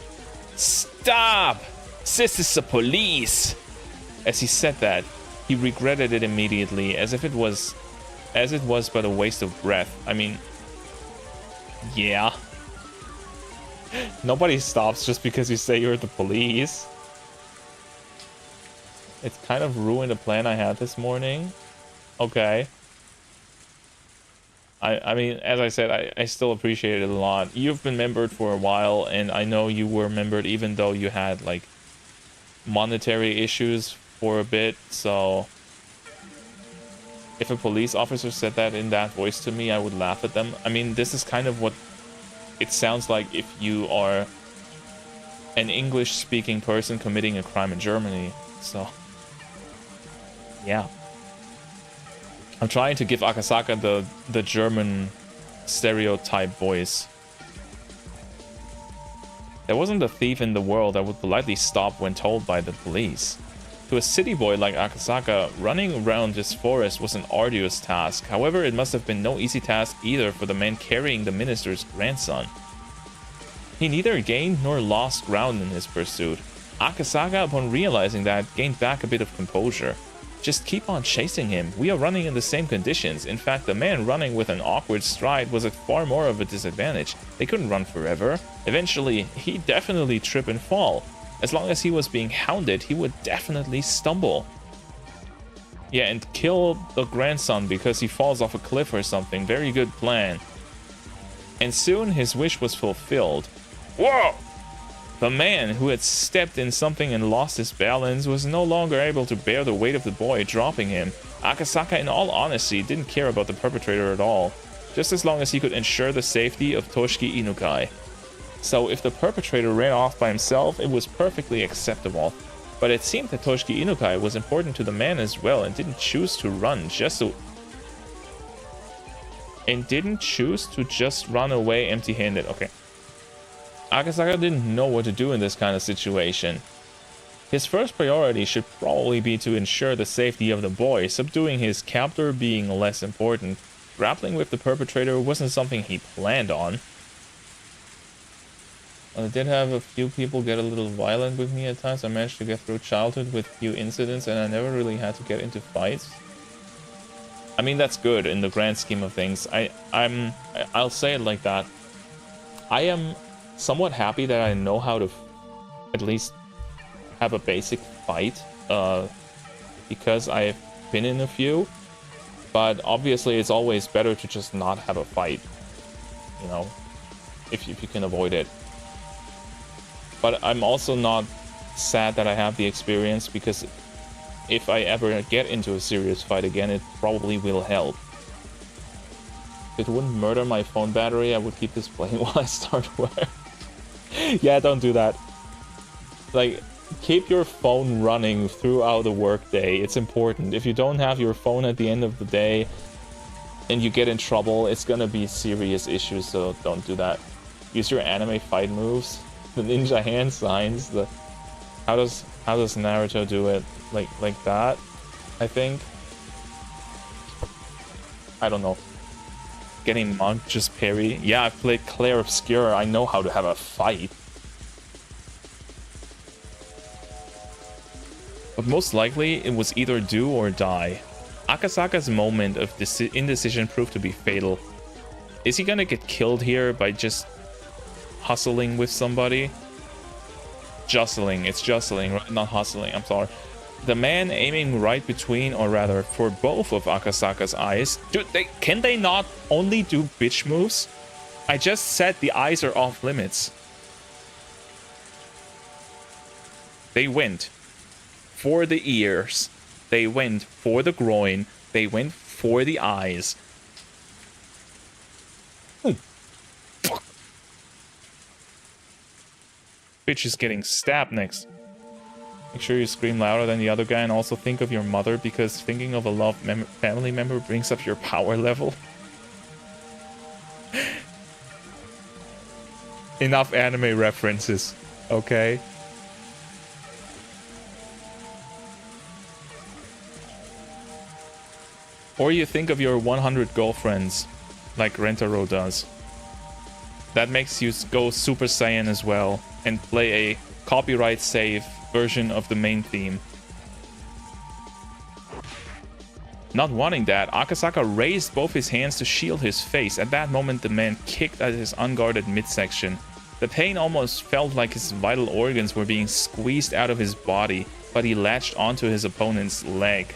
Stop! This is the police! As he said that, he regretted it immediately, as it was but a waste of breath. I mean, yeah. Nobody stops just because you say you're the police. It's kind of ruined a plan I had this morning. Okay. I mean, as I said, I still appreciate it a lot. You've been membered for a while, and I know you were membered even though you had, like, monetary issues for a bit, so if a police officer said that in that voice to me, I would laugh at them. I mean, this is kind of what it sounds like if you are an English-speaking person committing a crime in Germany, so yeah. I'm trying to give Akasaka the German stereotype voice. There wasn't a thief in the world that would politely stop when told by the police. To a city boy like Akasaka, running around this forest was an arduous task. However, it must have been no easy task either for the man carrying the minister's grandson. He neither gained nor lost ground in his pursuit. Akasaka, upon realizing that, gained back a bit of composure. Just keep on chasing him. We are running in the same conditions. In fact, the man running with an awkward stride was at far more of a disadvantage. They couldn't run forever. Eventually, he'd definitely trip and fall. As long as he was being hounded, he would definitely stumble. Yeah, and kill the grandson because he falls off a cliff or something. Very good plan. And soon his wish was fulfilled. Whoa! The man who had stepped in something and lost his balance was no longer able to bear the weight of the boy, dropping him. Akasaka, in all honesty, didn't care about the perpetrator at all, just as long as he could ensure the safety of Toshiki Inukai. So if the perpetrator ran off by himself, it was perfectly acceptable. But it seemed that Toshiki Inukai was important to the man as well, and didn't choose to just run away empty-handed. Okay. Akasaka didn't know what to do in this kind of situation. His first priority should probably be to ensure the safety of the boy, subduing his captor being less important. Grappling with the perpetrator wasn't something he planned on. I did have a few people get a little violent with me at times. I managed to get through childhood with few incidents, and I never really had to get into fights. I mean, that's good in the grand scheme of things. I'll say it like that. I am somewhat happy that I know how to at least have a basic fight, because I've been in a few. But obviously, it's always better to just not have a fight, you know, if you can avoid it. But I'm also not sad that I have the experience, because if I ever get into a serious fight again, it probably will help. If it wouldn't murder my phone battery, I would keep this playing while I start work. Yeah, don't do that. Like, keep your phone running throughout the workday. It's important. If you don't have your phone at the end of the day and you get in trouble, it's gonna be serious issues, so don't do that. Use your anime fight moves, the ninja hand signs, the how does Naruto do it? Like that, I think. I don't know. Getting Monk, just parry. Yeah, I've played Clair Obscure. I know how to have a fight. But most likely, it was either do or die. Akasaka's moment of indecision proved to be fatal. Is he gonna get killed here by just hustling with somebody? Jostling. It's jostling, right? Not hustling. I'm sorry. The man aiming right between, or rather, for both of Akasaka's eyes. Dude, can they not only do bitch moves? I just said the eyes are off limits. They went for the ears. They went for the groin. They went for the eyes. Fuck. Bitch is getting stabbed next. Make sure you scream louder than the other guy, and also think of your mother, because thinking of a loved family member brings up your power level. Enough anime references, okay? Or you think of your 100 girlfriends, like Rentaro does. That makes you go Super Saiyan as well, and play a copyright safe version of the main theme. Not wanting that, Akasaka raised both his hands to shield his face. At that moment, the man kicked at his unguarded midsection. The pain almost felt like his vital organs were being squeezed out of his body, but he latched onto his opponent's leg.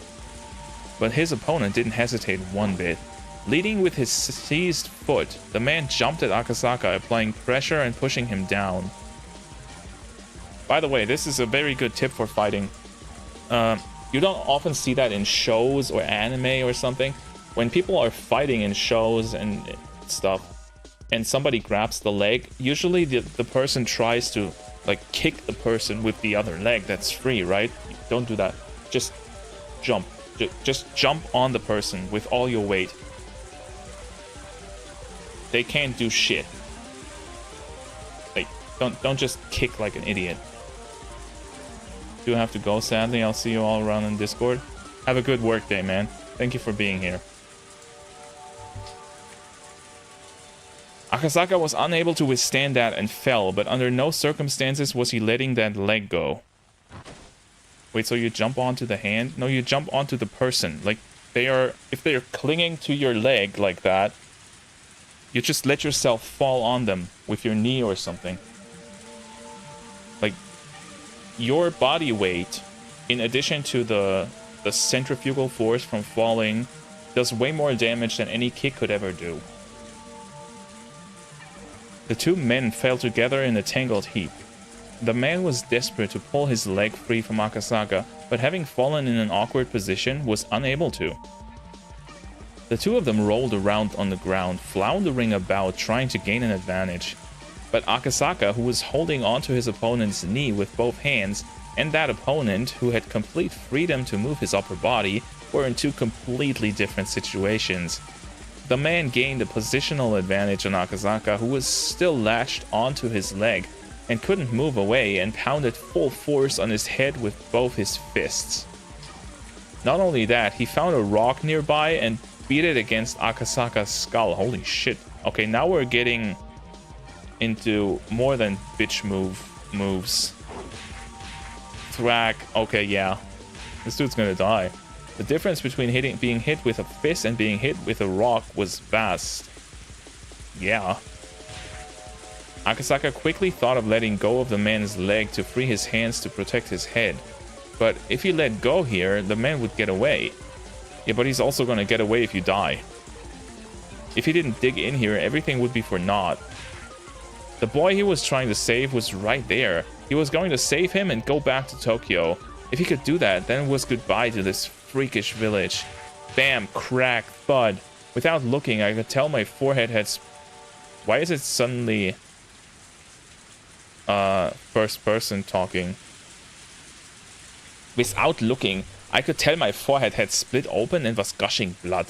But his opponent didn't hesitate one bit. Leading with his seized foot, the man jumped at Akasaka, applying pressure and pushing him down. By the way, this is a very good tip for fighting. You don't often see that in shows or anime or something. When people are fighting in shows and stuff, and somebody grabs the leg, usually the person tries to like kick the person with the other leg that's free, right? Don't do that. Just jump. Just jump on the person with all your weight. They can't do shit. Like, don't just kick like an idiot. Do have to go, sadly. I'll see you all around in Discord. Have a good work day, man. Thank you for being here. Akasaka was unable to withstand that and fell, but under no circumstances was he letting that leg go. Wait, so you jump onto the hand? No, you jump onto the person. Like, if they're clinging to your leg like that, you just let yourself fall on them with your knee or something. Like, your body weight, in addition to the centrifugal force from falling, does way more damage than any kick could ever do. The two men fell together in a tangled heap. The man was desperate to pull his leg free from Akasaka, but having fallen in an awkward position, was unable to. The two of them rolled around on the ground, floundering about, trying to gain an advantage. But Akasaka, who was holding onto his opponent's knee with both hands, and that opponent, who had complete freedom to move his upper body, were in two completely different situations. The man gained a positional advantage on Akasaka, who was still latched onto his leg, and couldn't move away, and pounded full force on his head with both his fists. Not only that, he found a rock nearby and beat it against Akasaka's skull. Holy shit. Okay, now we're getting into more than bitch moves. Thwack. Okay, yeah. This dude's gonna die. The difference between being hit with a fist and being hit with a rock was vast. Yeah. Akasaka quickly thought of letting go of the man's leg to free his hands to protect his head. But if he let go here, the man would get away. Yeah, but he's also gonna get away if you die. If he didn't dig in here, everything would be for naught. The boy he was trying to save was right there. He was going to save him and go back to Tokyo. If he could do that, then it was goodbye to this freakish village. Bam, crack, thud. Without looking, I could tell my forehead had... Why is it suddenly... first person talking? Without looking, I could tell my forehead had split open and was gushing blood.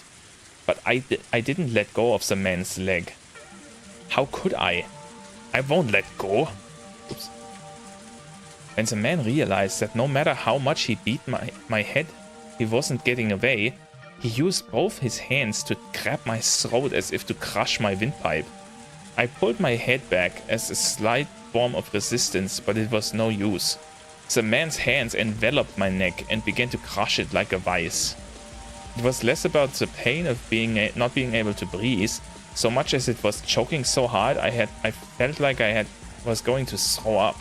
But I didn't let go of the man's leg. How could I? I won't let go. Oops. When the man realized that no matter how much he beat my head, he wasn't getting away, he used both his hands to grab my throat as if to crush my windpipe. I pulled my head back as a slight form of resistance, but it was no use. The man's hands enveloped my neck and began to crush it like a vice. It was less about the pain of not being able to breathe, so much as it was choking so hard I felt like I was going to throw up.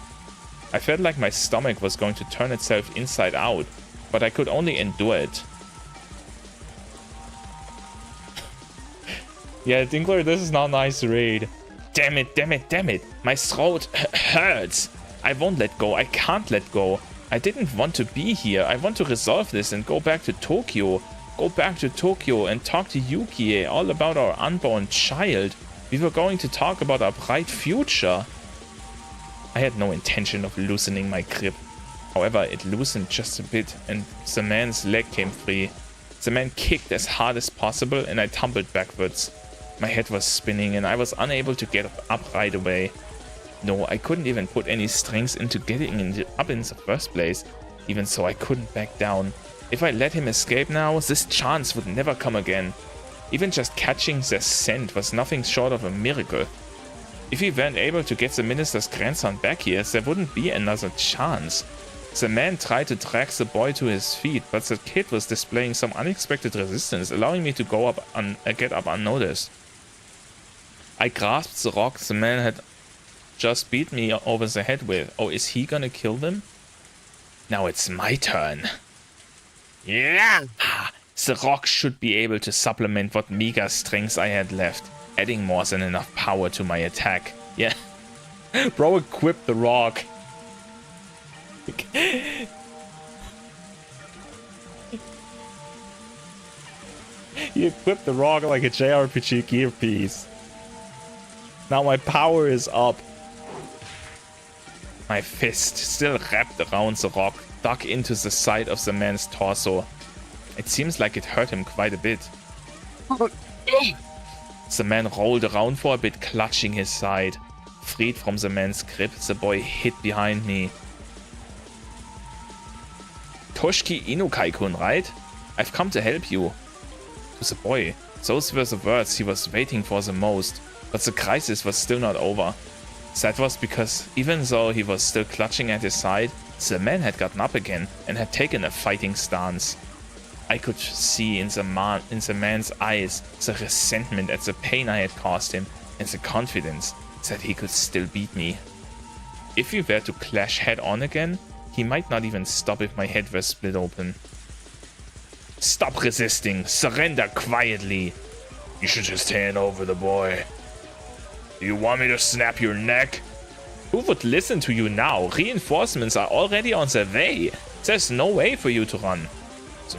I felt like my stomach was going to turn itself inside out, but I could only endure it. Yeah, Dinkler, this is not a nice read. Damn it, damn it, damn it. My throat hurts. I won't let go. I can't let go. I didn't want to be here. I want to resolve this and go back to Tokyo. Go back to Tokyo and talk to Yukie all about our unborn child. We were going to talk about our bright future. I had no intention of loosening my grip. However, it loosened just a bit and the man's leg came free. The man kicked as hard as possible and I tumbled backwards. My head was spinning and I was unable to get up right away. No, I couldn't even put any strength into getting up in the first place. Even so, I couldn't back down. If I let him escape now, this chance would never come again. Even just catching their scent was nothing short of a miracle. If he weren't able to get the minister's grandson back here, there wouldn't be another chance. The man tried to drag the boy to his feet, but the kid was displaying some unexpected resistance, allowing me to get up unnoticed. I grasped the rock the man had just beat me over the head with. Oh, is he gonna kill them? Now it's my turn. Yeah! The rock should be able to supplement what meager strength I had left, adding more than enough power to my attack. Yeah. Bro equipped the rock. He equipped the rock like a JRPG gear piece. Now my power is up. My fist, still wrapped around the rock, dug into the side of the man's torso. It seems like it hurt him quite a bit. The man rolled around for a bit, clutching his side. Freed from the man's grip, the boy hid behind me. Toshiki Inukai-kun, right? I've come to help you. To the boy, those were the words he was waiting for the most, but the crisis was still not over. That was because even though he was still clutching at his side, the man had gotten up again and had taken a fighting stance. I could see in the man's eyes the resentment at the pain I had caused him and the confidence that he could still beat me. If we were to clash head on again, he might not even stop if my head were split open. Stop resisting! Surrender quietly! You should just hand over the boy. Do you want me to snap your neck? Who would listen to you now? Reinforcements are already on their way. There's no way for you to run. The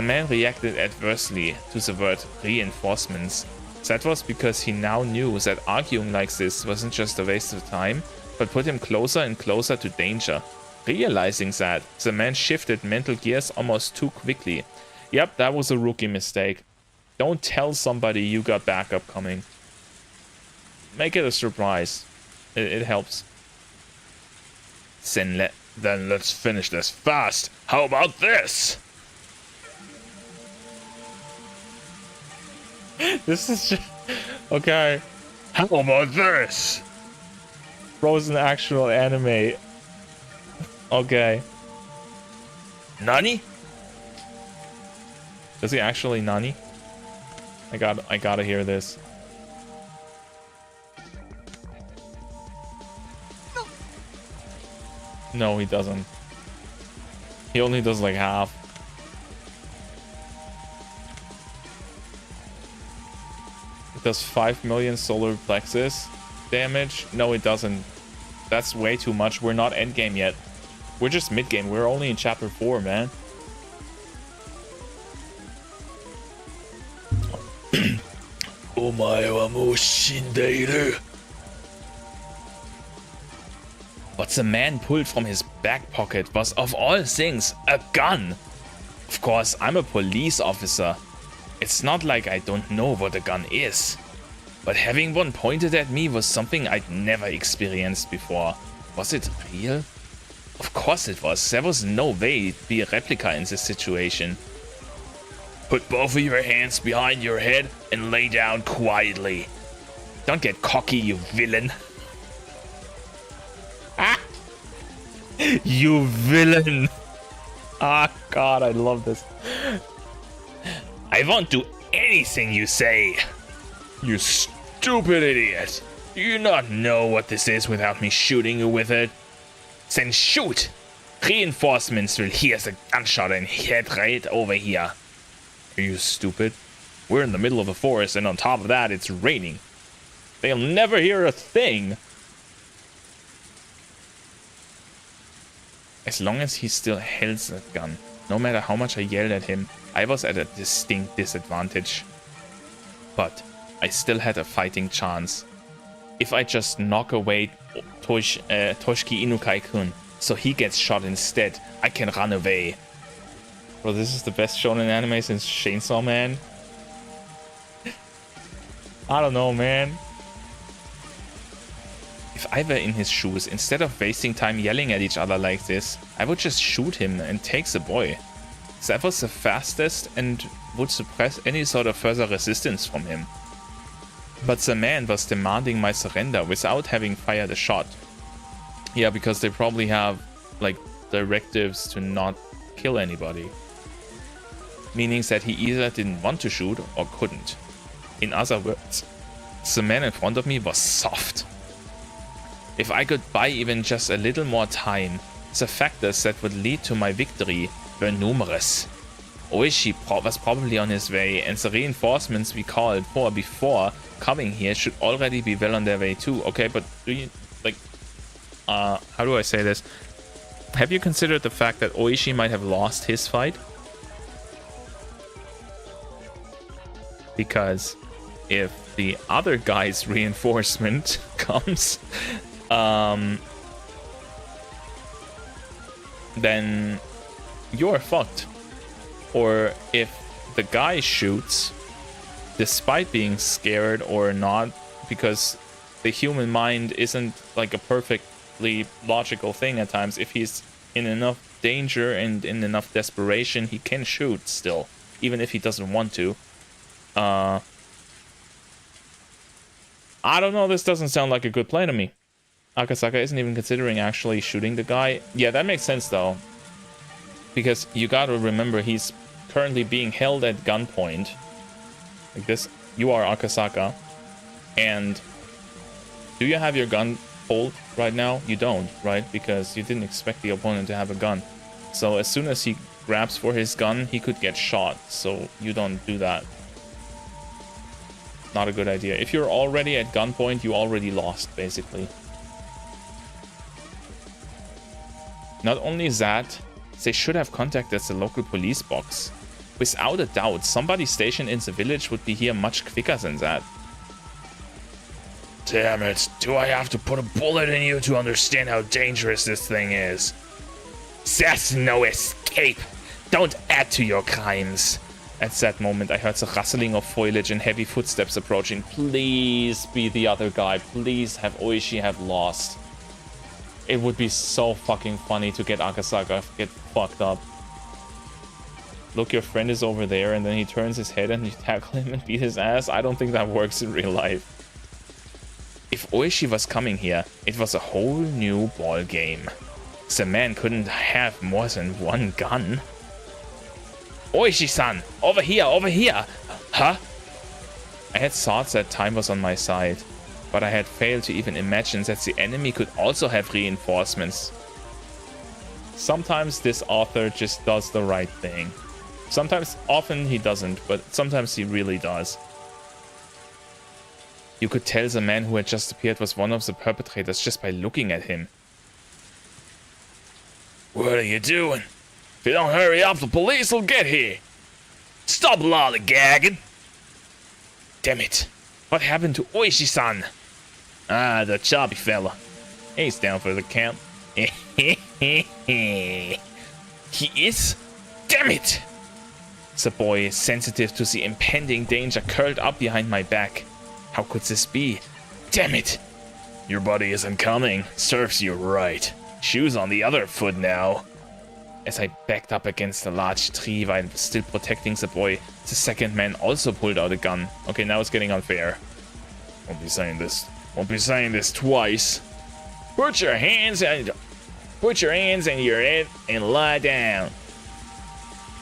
man reacted adversely to the word reinforcements. That was because he now knew that arguing like this wasn't just a waste of time, but put him closer and closer to danger. Realizing that, the man shifted mental gears almost too quickly. Yep, that was a rookie mistake. Don't tell somebody you got backup coming. Make it a surprise. It helps. Then let's finish this fast. How about this? This is just... Okay. How about this? Frozen actual anime. Okay. Nani? Does he actually Nani? I gotta hear this. No, he doesn't. He only does like half. It does 5 million solar plexus damage. No, it doesn't. That's way too much. We're not endgame yet. We're just mid-game. We're only in chapter 4, man. Omae wa mou shindeiru. What the man pulled from his back pocket was, of all things, a gun. Of course, I'm a police officer. It's not like I don't know what a gun is. But having one pointed at me was something I'd never experienced before. Was it real? Of course it was. There was no way it'd be a replica in this situation. Put both of your hands behind your head and lay down quietly. Don't get cocky, you villain. Ah! You villain! Ah, God, I love this. I won't do anything you say. You stupid idiot. Do you not know what this is without me shooting you with it? Then shoot! Reinforcements will hear the gunshot and head right over here. Are you stupid? We're in the middle of a forest, and on top of that, it's raining. They'll never hear a thing. As long as he still held that gun, no matter how much I yelled at him, I was at a distinct disadvantage. But I still had a fighting chance. If I just knock away Toshiki Inukai-kun, so he gets shot instead, I can run away. Bro, this is the best shonen anime since Chainsaw Man. I don't know, man. If I were in his shoes, instead of wasting time yelling at each other like this, I would just shoot him and take the boy. That was the fastest and would suppress any sort of further resistance from him. But the man was demanding my surrender without having fired a shot. Yeah, because they probably have, like, directives to not kill anybody. Meaning that he either didn't want to shoot or couldn't. In other words, the man in front of me was soft. If I could buy even just a little more time, the factors that would lead to my victory were numerous. Oishi was probably on his way, and the reinforcements we called for before coming here should already be well on their way too. Okay, but do you, like, how do I say this? Have you considered the fact that Oishi might have lost his fight? Because if the other guy's reinforcement comes, then you're fucked. Or if the guy shoots, despite being scared or not, because the human mind isn't like a perfectly logical thing at times. If he's in enough danger and in enough desperation, he can shoot still, even if he doesn't want to. I don't know, this doesn't sound like a good plan to me. Akasaka isn't even considering actually shooting the guy. Yeah, that makes sense though. Because you gotta remember, he's currently being held at gunpoint. Like this, you are Akasaka. And do you have your gun pulled right now? You don't, right? Because you didn't expect the opponent to have a gun. So as soon as he grabs for his gun, he could get shot. So you don't do that. Not a good idea. If you're already at gunpoint, you already lost, basically. Not only that, they should have contacted the local police box. Without a doubt, somebody stationed in the village would be here much quicker than that. Damn it, do I have to put a bullet in you to understand how dangerous this thing is? There's no escape! Don't add to your crimes! At that moment, I heard the rustling of foliage and heavy footsteps approaching. Please be the other guy. Please have Oishi have lost. It would be so fucking funny to get Akasaka get fucked up. Look, your friend is over there, and then he turns his head and you tackle him and beat his ass. I don't think that works in real life. If Oishi was coming here, it was a whole new ball game. The man couldn't have more than one gun. Oishi-san! Over here! Over here! Huh? I had thought that time was on my side, but I had failed to even imagine that the enemy could also have reinforcements. Sometimes this author just does the right thing. Sometimes, often he doesn't, but sometimes he really does. You could tell the man who had just appeared was one of the perpetrators just by looking at him. What are you doing? If you don't hurry up, the police will get here. Stop lollygagging. Damn it. What happened to Oishi-san? Ah, the choppy fella. He's down for the count. He is? Damn it! The boy is sensitive to the impending danger curled up behind my back. How could this be? Damn it! Your buddy isn't coming. Serves you right. Shoes on the other foot now. As I backed up against a large tree while still protecting the boy, the second man also pulled out a gun. Okay, now it's getting unfair. Won't be saying this. Won't be saying this twice. Put your hands on your head and lie down.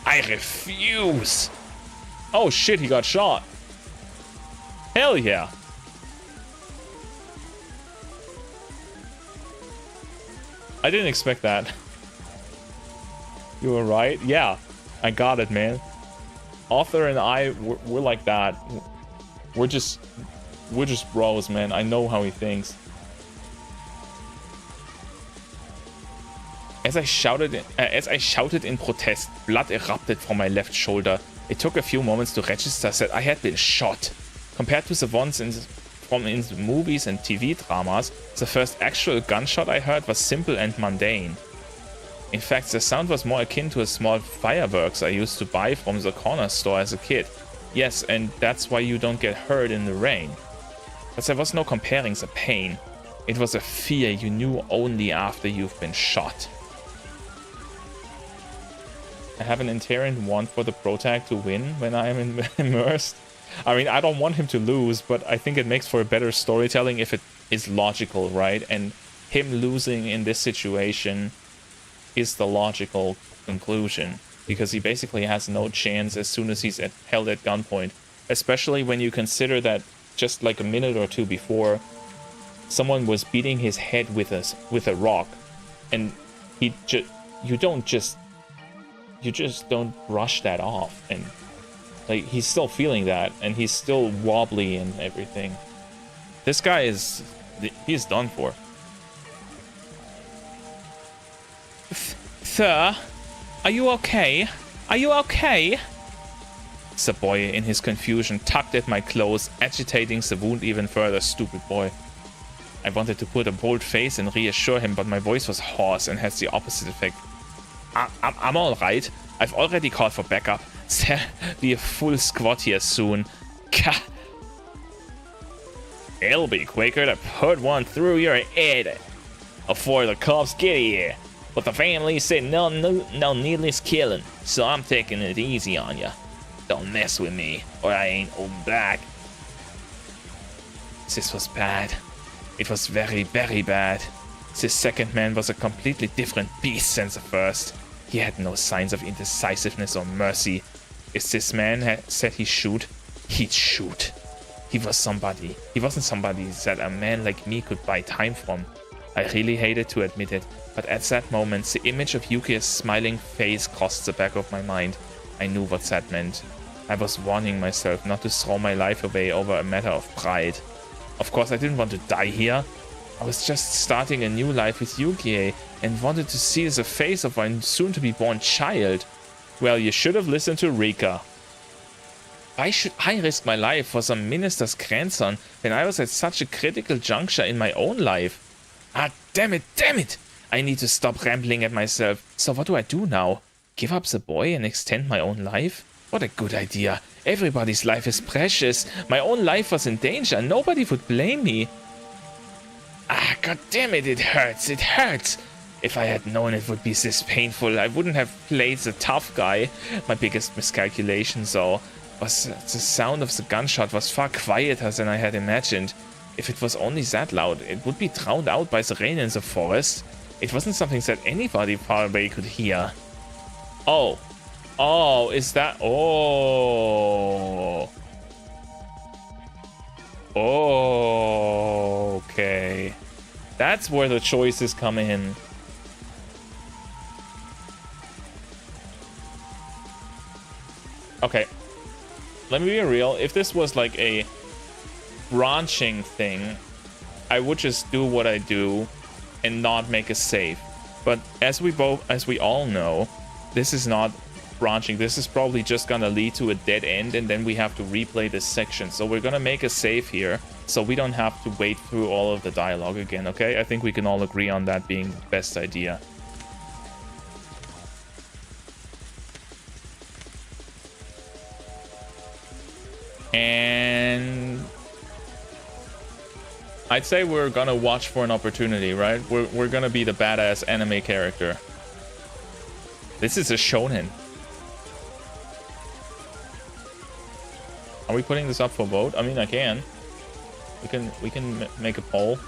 I refuse. Oh shit, he got shot. Hell yeah. I didn't expect that. You were right. Yeah, I got it, man. Author and I, we're like that. We're just bros, man. I know how he thinks. As I shouted in protest, blood erupted from my left shoulder. It took a few moments to register that I had been shot. Compared to the ones from in the movies and TV dramas, the first actual gunshot I heard was simple and mundane. In fact, the sound was more akin to a small fireworks I used to buy from the corner store as a kid. Yes, and that's why you don't get hurt in the rain. But there was no comparing the pain. It was a fear you knew only after you've been shot. I have an inherent want for the protag to win when I am immersed. I mean, I don't want him to lose, but I think it makes for a better storytelling if it is logical, right? And him losing in this situation is the logical conclusion, because he basically has no chance as soon as he's held at gunpoint, especially when you consider that just like a minute or two before, someone was beating his head with a rock, and you just don't brush that off, and like he's still feeling that, and he's still wobbly and everything. This guy he's done for. Sir, are you okay? Are you okay? The boy, in his confusion, tugged at my clothes, agitating the wound even further. Stupid boy. I wanted to put a bold face and reassure him, but my voice was hoarse and has the opposite effect. I'm alright. I've already called for backup. There'll be a full squad here soon. Ka. It'll be quicker to put one through your head before the cops get here. But the family said no needless killing, so I'm taking it easy on ya. Don't mess with me, or I ain't holding back. This was bad. It was very, very bad. This second man was a completely different beast than the first. He had no signs of indecisiveness or mercy. If this man had said he'd shoot, he'd shoot. He was somebody. He wasn't somebody that a man like me could buy time from. I really hated to admit it, but at that moment, the image of Yuki's smiling face crossed the back of my mind. I knew what that meant. I was warning myself not to throw my life away over a matter of pride. Of course, I didn't want to die here. I was just starting a new life with Yuki and wanted to see the face of my soon-to-be-born child. Well, you should have listened to Rika. Why should I risk my life for some minister's grandson when I was at such a critical juncture in my own life? Ah, damn it! I need to stop rambling at myself. So what do I do now? Give up the boy and extend my own life? What a good idea. Everybody's life is precious. My own life was in danger. Nobody would blame me. Ah, god damn it, it hurts, it hurts. If I had known it would be this painful, I wouldn't have played the tough guy. My biggest miscalculation, though, was the sound of the gunshot was far quieter than I had imagined. If it was only that loud, it would be drowned out by the rain in the forest. It wasn't something that anybody far away could hear. Oh. Oh, is that... Oh. Oh. Okay. That's where the choices come in. Okay. Let me be real. If this was like a branching thing, I would just do what I do and not make a save. But as we all know, this is not branching. This is probably just gonna lead to a dead end, and then we have to replay this section. So we're gonna make a save here, so we don't have to wait through all of the dialogue again, okay? I think we can all agree on that being the best idea. And I'd say we're gonna watch for an opportunity, right? We're gonna be the badass anime character. This is a shonen. Are we putting this up for vote? I mean, I can. We can make a poll.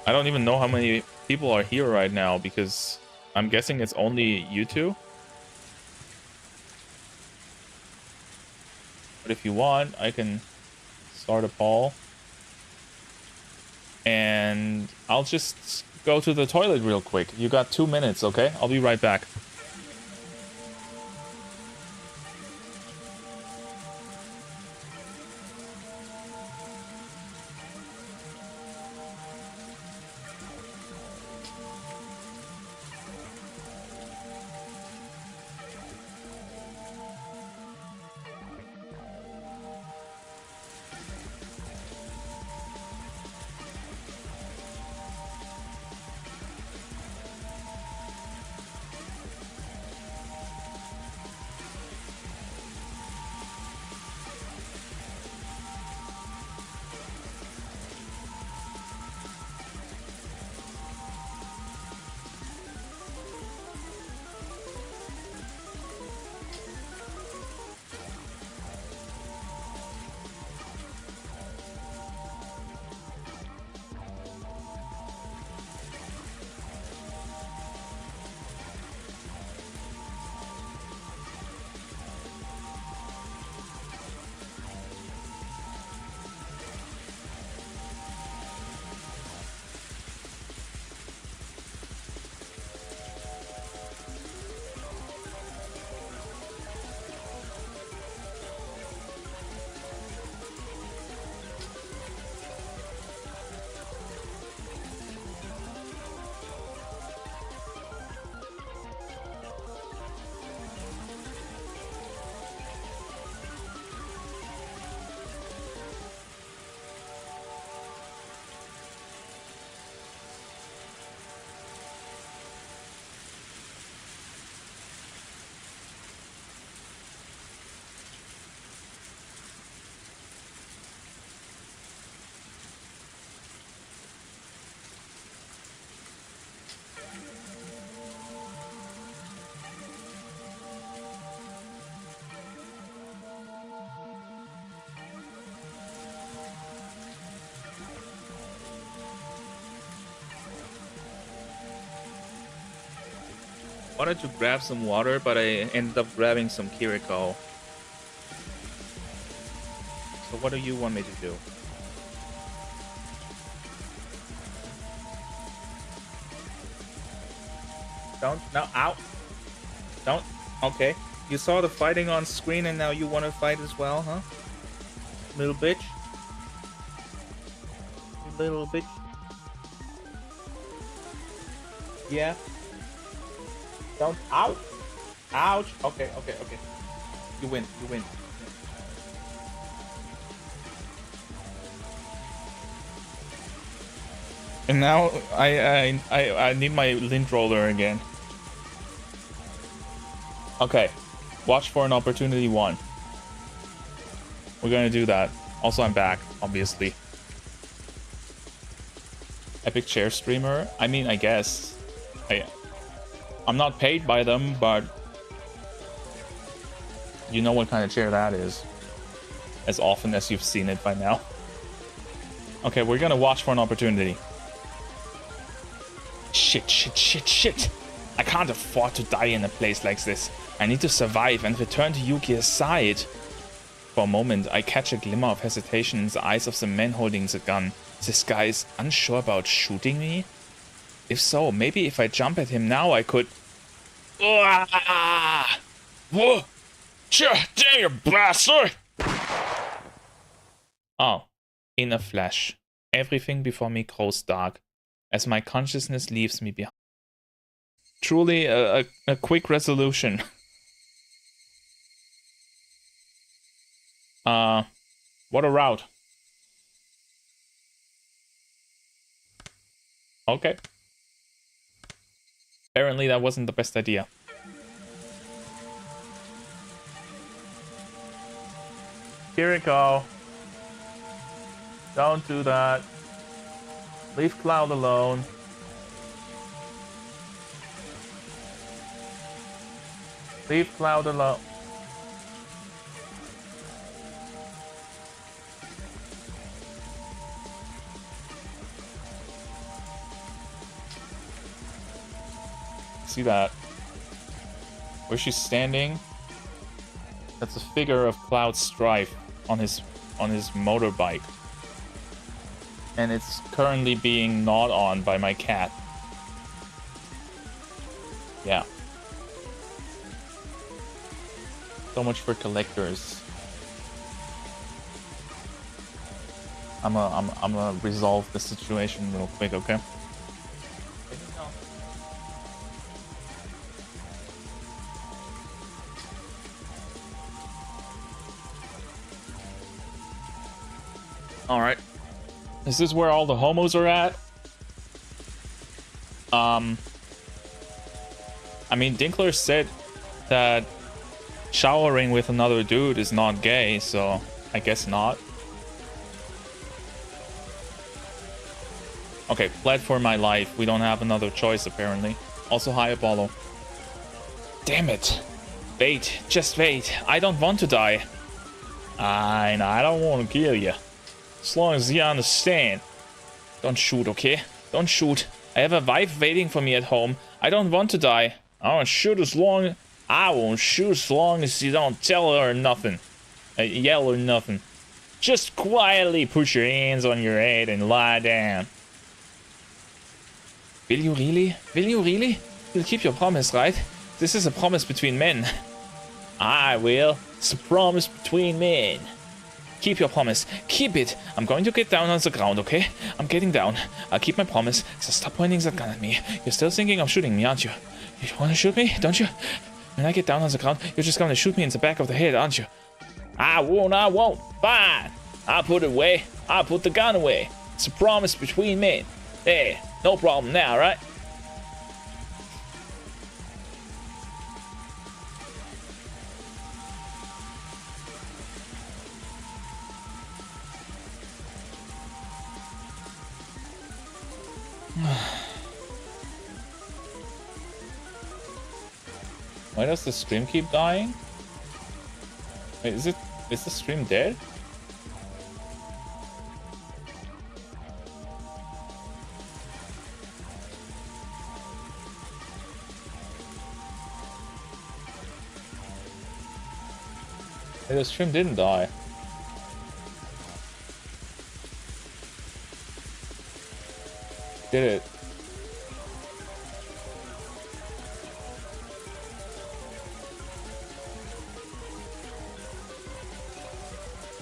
I don't even know how many people are here right now, because I'm guessing it's only you two. But if you want, I can start a poll. And I'll just go to the toilet real quick. You got 2 minutes, okay? I'll be right back. Wanted to grab some water, but I ended up grabbing some Kiriko. So what do you want me to do? Don't, no, ow. Don't, okay. You saw the fighting on screen and now you want to fight as well, huh? Little bitch. You little bitch. Yeah. Don't, ouch. Ouch. Okay, okay, okay. You win, you win. And now I need my lint roller again. Okay, watch for an opportunity 1. We're gonna do that. Also, I'm back, obviously. Epic chair streamer? I mean, I guess. I'm not paid by them, but you know what kind of chair that is. As often as you've seen it by now. Okay, we're gonna watch for an opportunity. Shit. I can't afford to die in a place like this. I need to survive and return to Yuki's side. For a moment, I catch a glimmer of hesitation in the eyes of the man holding the gun. This guy is unsure about shooting me? If so, maybe if I jump at him now, I could... Whoa! Damn you bastard! Oh, in a flash. Everything before me grows dark, as my consciousness leaves me behind. Truly a quick resolution. What a route. Okay. Apparently that wasn't the best idea. Here we go. Don't do that. Leave Cloud alone. Leave Cloud alone. See that? Where she's standing? That's a figure of Cloud's Strife on his motorbike. And it's currently being gnawed on by my cat. Yeah. So much for collectors. I'm gonna resolve the situation real quick, okay? All right. Is this where all the homos are at? I mean, Dinkler said that showering with another dude is not gay, so I guess not. Okay, fled for my life. We don't have another choice, apparently. Also, hi, Apollo. Damn it. Wait, just wait. I don't want to die. I don't want to kill you. As long as you understand. Don't shoot, okay? Don't shoot. I have a wife waiting for me at home. I don't want to die. I won't shoot as long as you don't tell her nothing. Yell or nothing. Just quietly put your hands on your head and lie down. Will you really? Will you really? You'll keep your promise, right? This is a promise between men. I will. It's a promise between men. Keep your promise. Keep it. I'm going to get down on the ground, okay? I'm getting down. I'll keep my promise. So stop pointing that gun at me. You're still thinking of shooting me, aren't you? You want to shoot me, don't you? When I get down on the ground, you're just going to shoot me in the back of the head, aren't you? I won't. Fine. I'll put it away. I'll put the gun away. It's a promise between men. Hey, no problem now, right? Why does the stream keep dying? Wait, is the stream dead? Hey, the stream didn't die. Did it?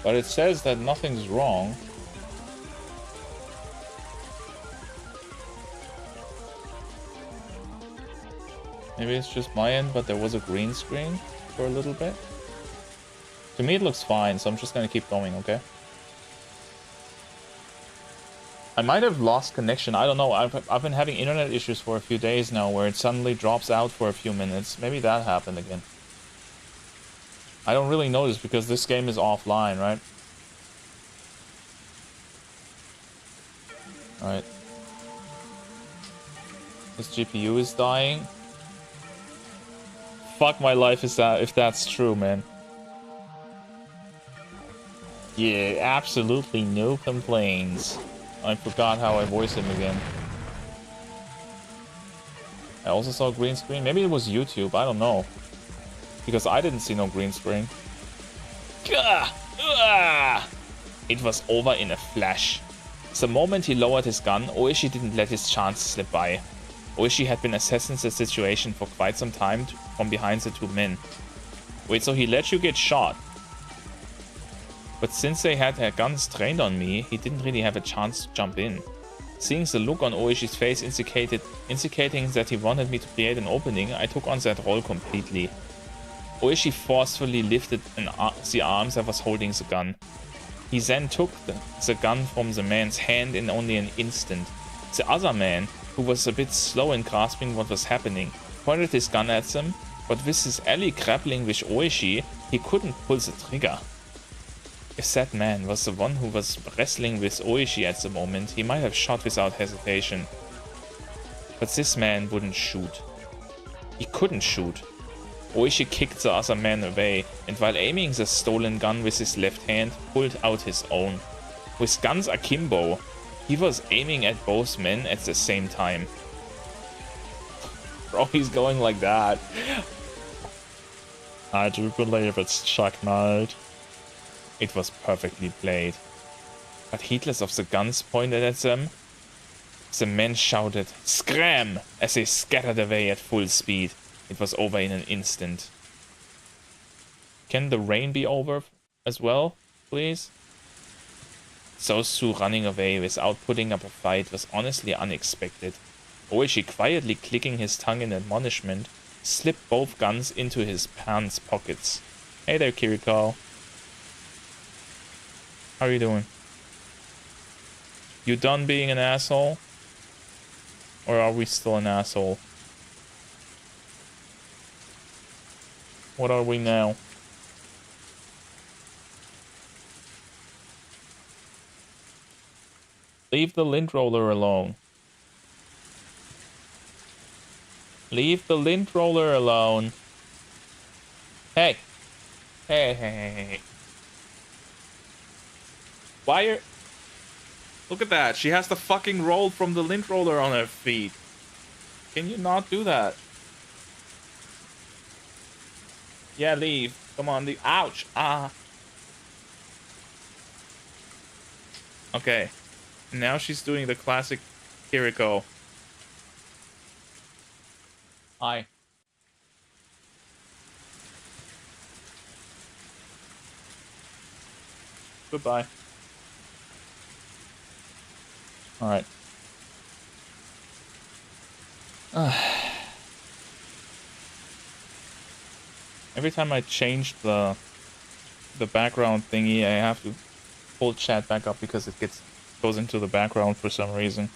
But it says that nothing's wrong. Maybe it's just my end, but there was a green screen for a little bit. To me it looks fine, so I'm just gonna keep going, okay? I might have lost connection, I don't know. I've been having internet issues for a few days now where it suddenly drops out for a few minutes. Maybe that happened again. I don't really notice because this game is offline, right? Alright. His GPU is dying. Fuck my life is that if that's true, man. Yeah, absolutely no complaints. I forgot how I voiced him again. I also saw a green screen. Maybe it was YouTube, I don't know. Because I didn't see no green screen. Gah! Ah! It was over in a flash. The moment he lowered his gun, Oishi didn't let his chance slip by. Oishi had been assessing the situation for quite some time from behind the two men. Wait, so he let you get shot? But since they had their guns trained on me, he didn't really have a chance to jump in. Seeing the look on Oishi's face indicating that he wanted me to create an opening, I took on that role completely. Oishi forcefully lifted the arm that was holding the gun. He then took the gun from the man's hand in only an instant. The other man, who was a bit slow in grasping what was happening, pointed his gun at them, but with his ally grappling with Oishi, he couldn't pull the trigger. If that man was the one who was wrestling with Oishi at the moment, he might have shot without hesitation. But this man wouldn't shoot. He couldn't shoot. Oishi kicked the other man away, and while aiming the stolen gun with his left hand, pulled out his own. With guns akimbo, he was aiming at both men at the same time. Bro, he's going like that. I do believe it's checkmate. It was perfectly played. But heedless of the guns pointed at them, the men shouted, "Scram!" as they scattered away at full speed. It was over in an instant. Can the rain be over as well, please? Those two running away without putting up a fight was honestly unexpected. Oishi, quietly clicking his tongue in admonishment, slipped both guns into his pants pockets. Hey there, Kiriko. How are you doing? You done being an asshole? Or are we still an asshole? What are we now? Leave the lint roller alone. Leave the lint roller alone. Hey. Hey. Why are... Look at that. She has the fucking roll from the lint roller on her feet. Can you not do that? Yeah, leave. Come on, leave. Ouch. Ah. Okay. Now she's doing the classic Kiriko. Hi. Goodbye. Alright. Every time I change the background thingy, I have to pull chat back up because it goes into the background for some reason.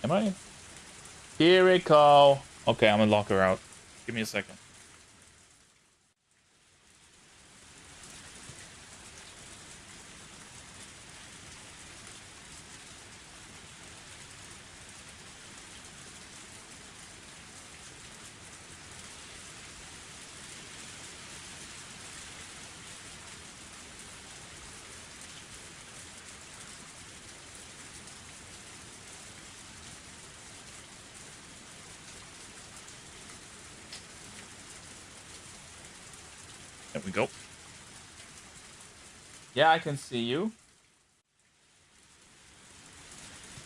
Am I? Kiriko! Okay, I'm gonna lock her out. Give me a second. There we go. Yeah, I can see you.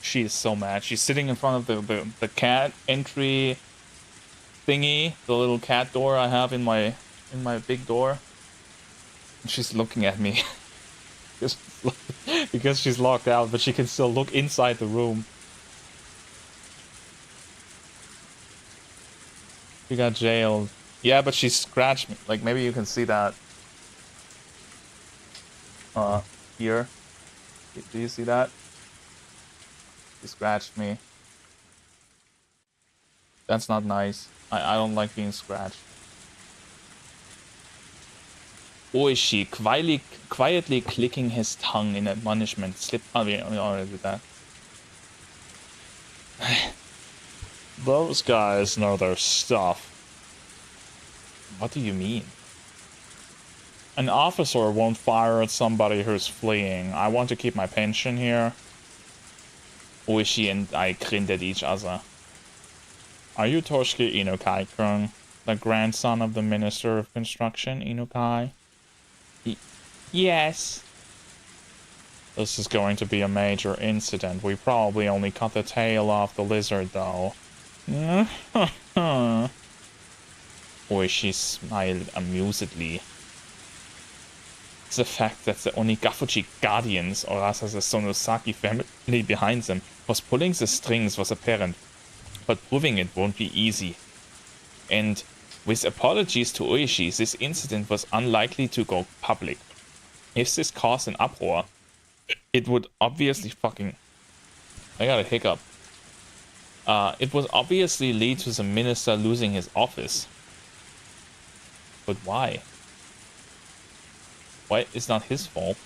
She is so mad. She's sitting in front of the cat entry thingy, the little cat door I have in my big door. And she's looking at me. Because she's locked out, but she can still look inside the room. She got jailed. Yeah, but she scratched me. Like, maybe you can see that. Here. Do you see that? She scratched me. That's not nice. I don't like being scratched. Oishi, quietly clicking his tongue in admonishment, slipped... Oh, we already did that. Those guys know their stuff. What do you mean? An officer won't fire at somebody who's fleeing. I want to keep my pension here. Oishi and I grinned at each other. Are you Toshiki Inukai-kun, the grandson of the Minister of Construction, Inukai? Yes. This is going to be a major incident. We probably only cut the tail off the lizard, though. Oishi smiled amusedly. The fact that the Onigafuchi Guardians, or as the Sonosaki family behind them, was pulling the strings was apparent, but proving it won't be easy. And with apologies to Oishi, this incident was unlikely to go public. If this caused an uproar, it would obviously I got a hiccup. It would obviously lead to the minister losing his office. But why? Why it's not his fault?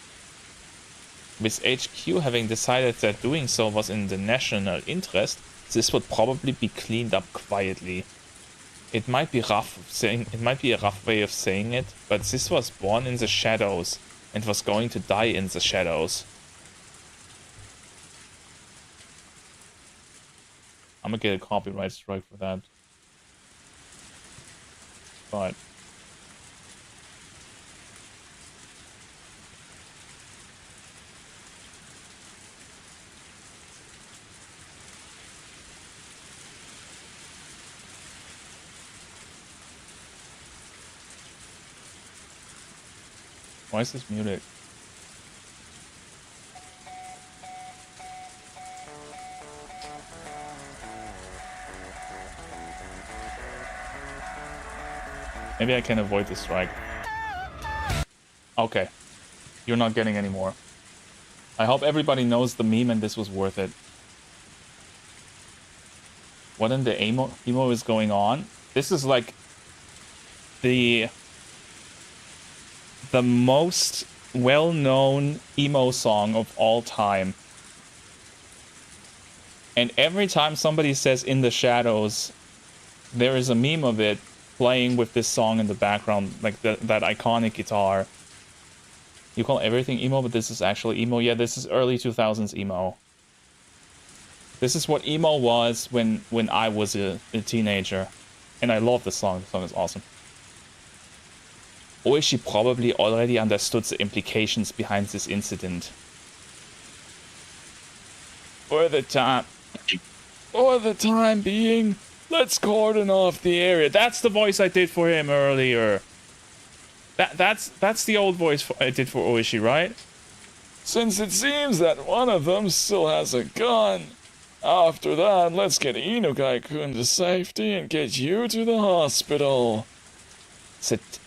With HQ having decided that doing so was in the national interest, this would probably be cleaned up quietly. It might be a rough way of saying it, but this was born in the shadows and was going to die in the shadows. I'm gonna get a copyright strike for that. But why is this muted? Maybe I can avoid the strike. Okay. You're not getting any more. I hope everybody knows the meme and this was worth it. What in the emo is going on? This is like the most well-known emo song of all time. And every time somebody says "In the Shadows," there is a meme of it playing with this song in the background, like that iconic guitar. You call everything emo, but this is actually emo. Yeah, this is early 2000s emo. This is what emo was when I was a teenager. And I love the song. The song is awesome. Oishi probably already understood the implications behind this incident. For the time being, let's cordon off the area. That's the voice I did for him earlier. That's the old voice I did for Oishi, right? Since it seems that one of them still has a gun. After that, let's get Inukai-kun to safety and get you to the hospital.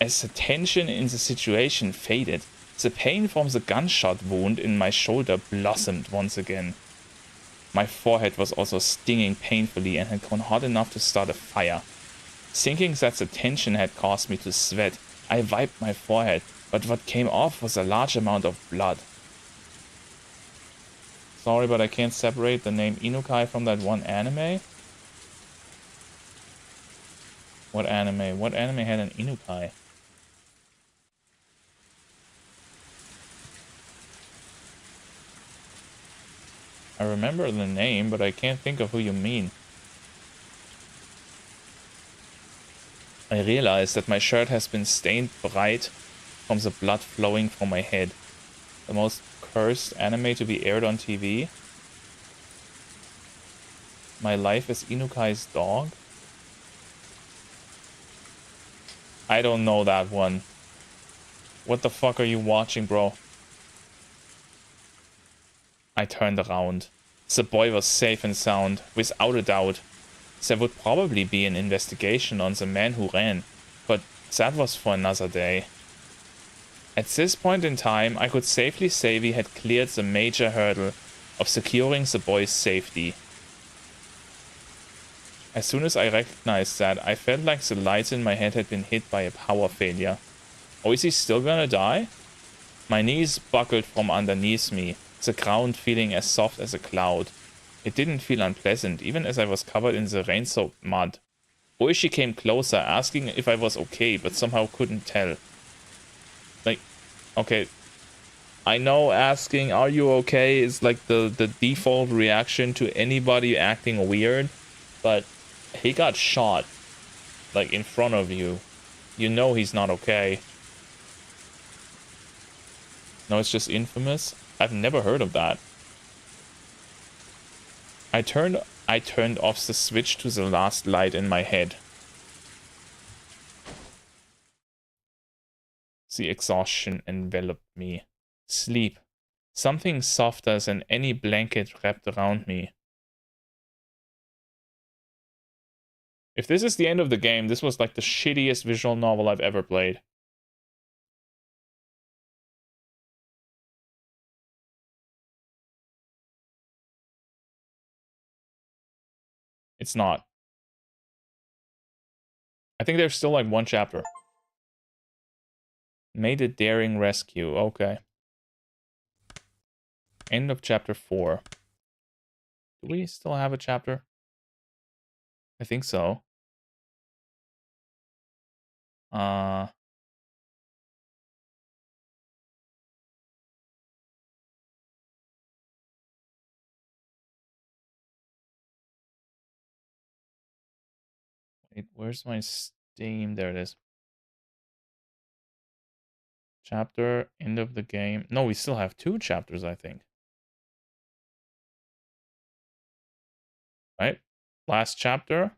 As the tension in the situation faded, the pain from the gunshot wound in my shoulder blossomed once again. My forehead was also stinging painfully and had gone hot enough to start a fire. Thinking that the tension had caused me to sweat, I wiped my forehead, but what came off was a large amount of blood. Sorry, but I can't separate the name Inukai from that one anime. What anime? What anime had an Inukai? I remember the name, but I can't think of who you mean. I realize that my shirt has been stained bright from the blood flowing from my head. The most cursed anime to be aired on TV. My life as Inukai's dog. I don't know that one. What the fuck are you watching, bro? I turned around. The boy was safe and sound, without a doubt. There would probably be an investigation on the man who ran, but that was for another day. At this point in time, I could safely say we had cleared the major hurdle of securing the boy's safety. As soon as I recognized that, I felt like the lights in my head had been hit by a power failure. Oh, is he still gonna die? My knees buckled from underneath me, the ground feeling as soft as a cloud. It didn't feel unpleasant, even as I was covered in the rain-soaked mud. Oishi came closer, asking if I was okay, but somehow couldn't tell. Like, okay, I know asking, are you okay, is like the default reaction to anybody acting weird, but he got shot, like, in front of you. You know he's not okay. No, it's just infamous? I've never heard of that. I turned off the switch to the last light in my head. The exhaustion enveloped me. Sleep. Something softer than any blanket wrapped around me. If this is the end of the game, this was like the shittiest visual novel I've ever played. It's not. I think there's still like one chapter. Made a daring rescue. Okay. End of chapter 4. Do we still have a chapter? I think so. Wait, where's my Steam? There it is. Chapter, end of the game. No, we still have 2 chapters, I think. Right? Last chapter.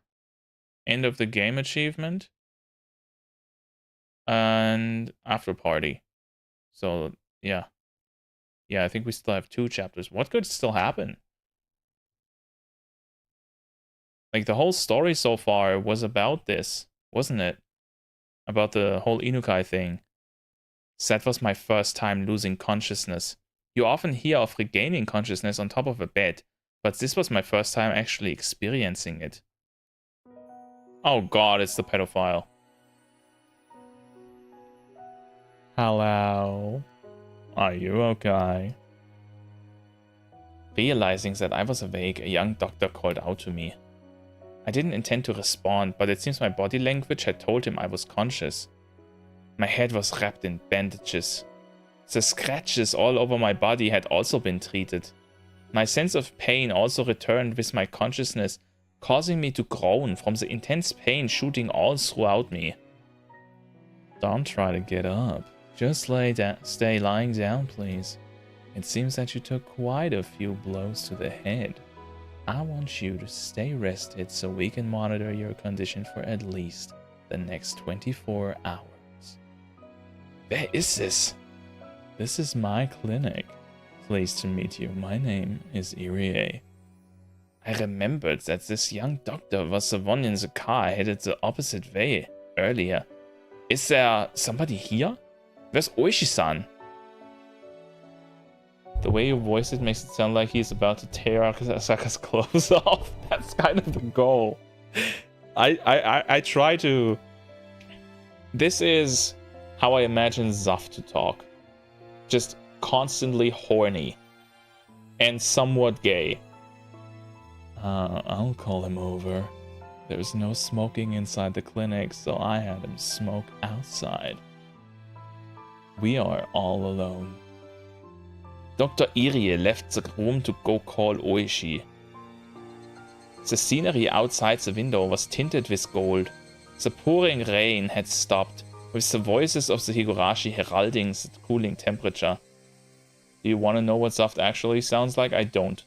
End of the game achievement. And after party. So, yeah. Yeah, I think we still have 2 chapters. What could still happen? Like, the whole story so far was about this, wasn't it? About the whole Inukai thing. That was my first time losing consciousness. You often hear of regaining consciousness on top of a bed, but this was my first time actually experiencing it. Oh god, it's the pedophile. Hello? Are you okay? Realizing that I was awake, a young doctor called out to me. I didn't intend to respond, but it seems my body language had told him I was conscious. My head was wrapped in bandages. The scratches all over my body had also been treated. My sense of pain also returned with my consciousness, causing me to groan from the intense pain shooting all throughout me. Don't try to get up. Just stay lying down, please. It seems that you took quite a few blows to the head. I want you to stay rested so we can monitor your condition for at least the next 24 hours. Where is this? This is my clinic. Pleased to meet you. My name is Irie. I remembered that this young doctor was the one in the car headed the opposite way earlier. Is there somebody here? Where's Oishi-san? The way you voice it makes it sound like he's about to tear Asaka's clothes off. That's kind of the goal. I try to... This is how I imagine Zaf to talk. Just constantly horny. And somewhat gay. I'll call him over. There's no smoking inside the clinic, so I had him smoke outside. We are all alone. Dr. Irie left the room to go call Oishi. The scenery outside the window was tinted with gold. The pouring rain had stopped, with the voices of the Higurashi heralding the cooling temperature. Do you want to know what Zaft actually sounds like? I don't.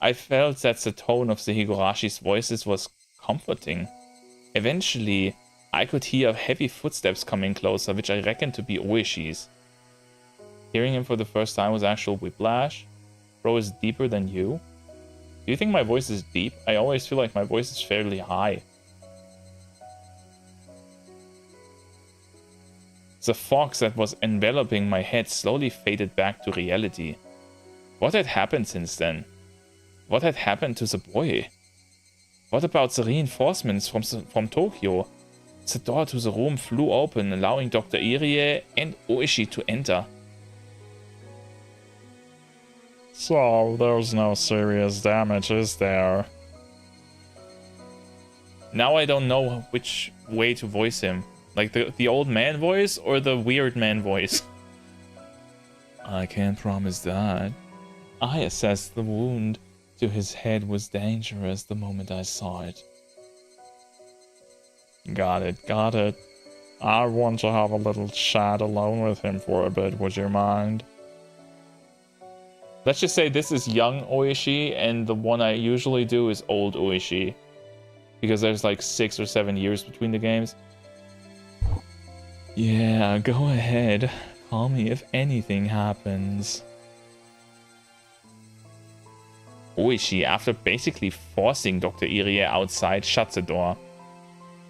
I felt that the tone of the Higurashi's voices was comforting. Eventually, I could hear heavy footsteps coming closer, which I reckoned to be Oishi's. Hearing him for the first time was actual whiplash. Bro is deeper than you. Do you think my voice is deep? I always feel like my voice is fairly high. The fog that was enveloping my head slowly faded back to reality. What had happened since then? What had happened to the boy? What about the reinforcements from Tokyo? The door to the room flew open, allowing Dr. Irie and Oishi to enter. So, there's no serious damage, is there? Now I don't know which way to voice him. Like the old man voice or the weird man voice? I can't promise that. I assessed the wound to his head was dangerous the moment I saw it. Got it, got it. I want to have a little chat alone with him for a bit, would you mind? Let's just say this is young Oishi, and the one I usually do is old Oishi. Because there's like 6 or 7 years between the games. Yeah, go ahead. Call me if anything happens. Oishi, after basically forcing Dr. Irie outside, shuts the door.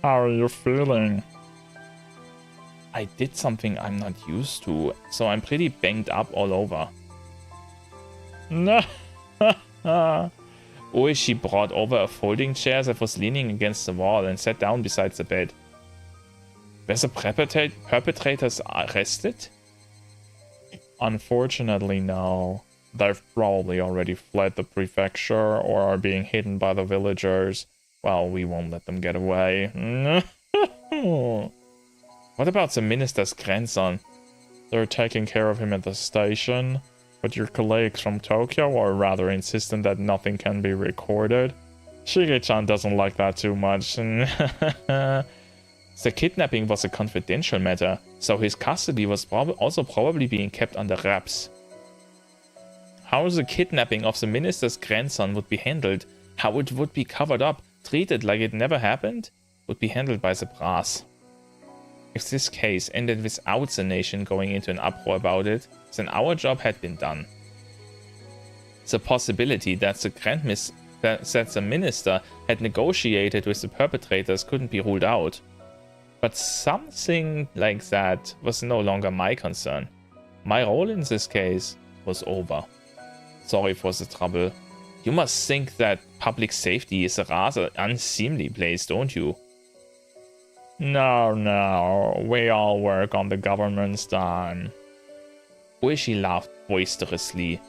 How are you feeling? I did something I'm not used to, so I'm pretty banged up all over. No. Oishi brought over a folding chair that was leaning against the wall and sat down beside the bed. Were the perpetrators arrested? Unfortunately, no. They've probably already fled the prefecture or are being hidden by the villagers. Well, we won't let them get away. What about the minister's grandson? They're taking care of him at the station, but your colleagues from Tokyo are rather insistent that nothing can be recorded. Shige-chan doesn't like that too much. The kidnapping was a confidential matter, so his custody was also probably being kept under wraps. How the kidnapping of the minister's grandson would be handled, how it would be covered up, treated like it never happened, would be handled by the brass. If this case ended without the nation going into an uproar about it, then our job had been done. The possibility that the minister had negotiated with the perpetrators couldn't be ruled out. But something like that was no longer my concern. My role in this case was over. Sorry for the trouble. You must think that public safety is a rather unseemly place, don't you? No, we all work on the government's dime. Oishi laughed boisterously.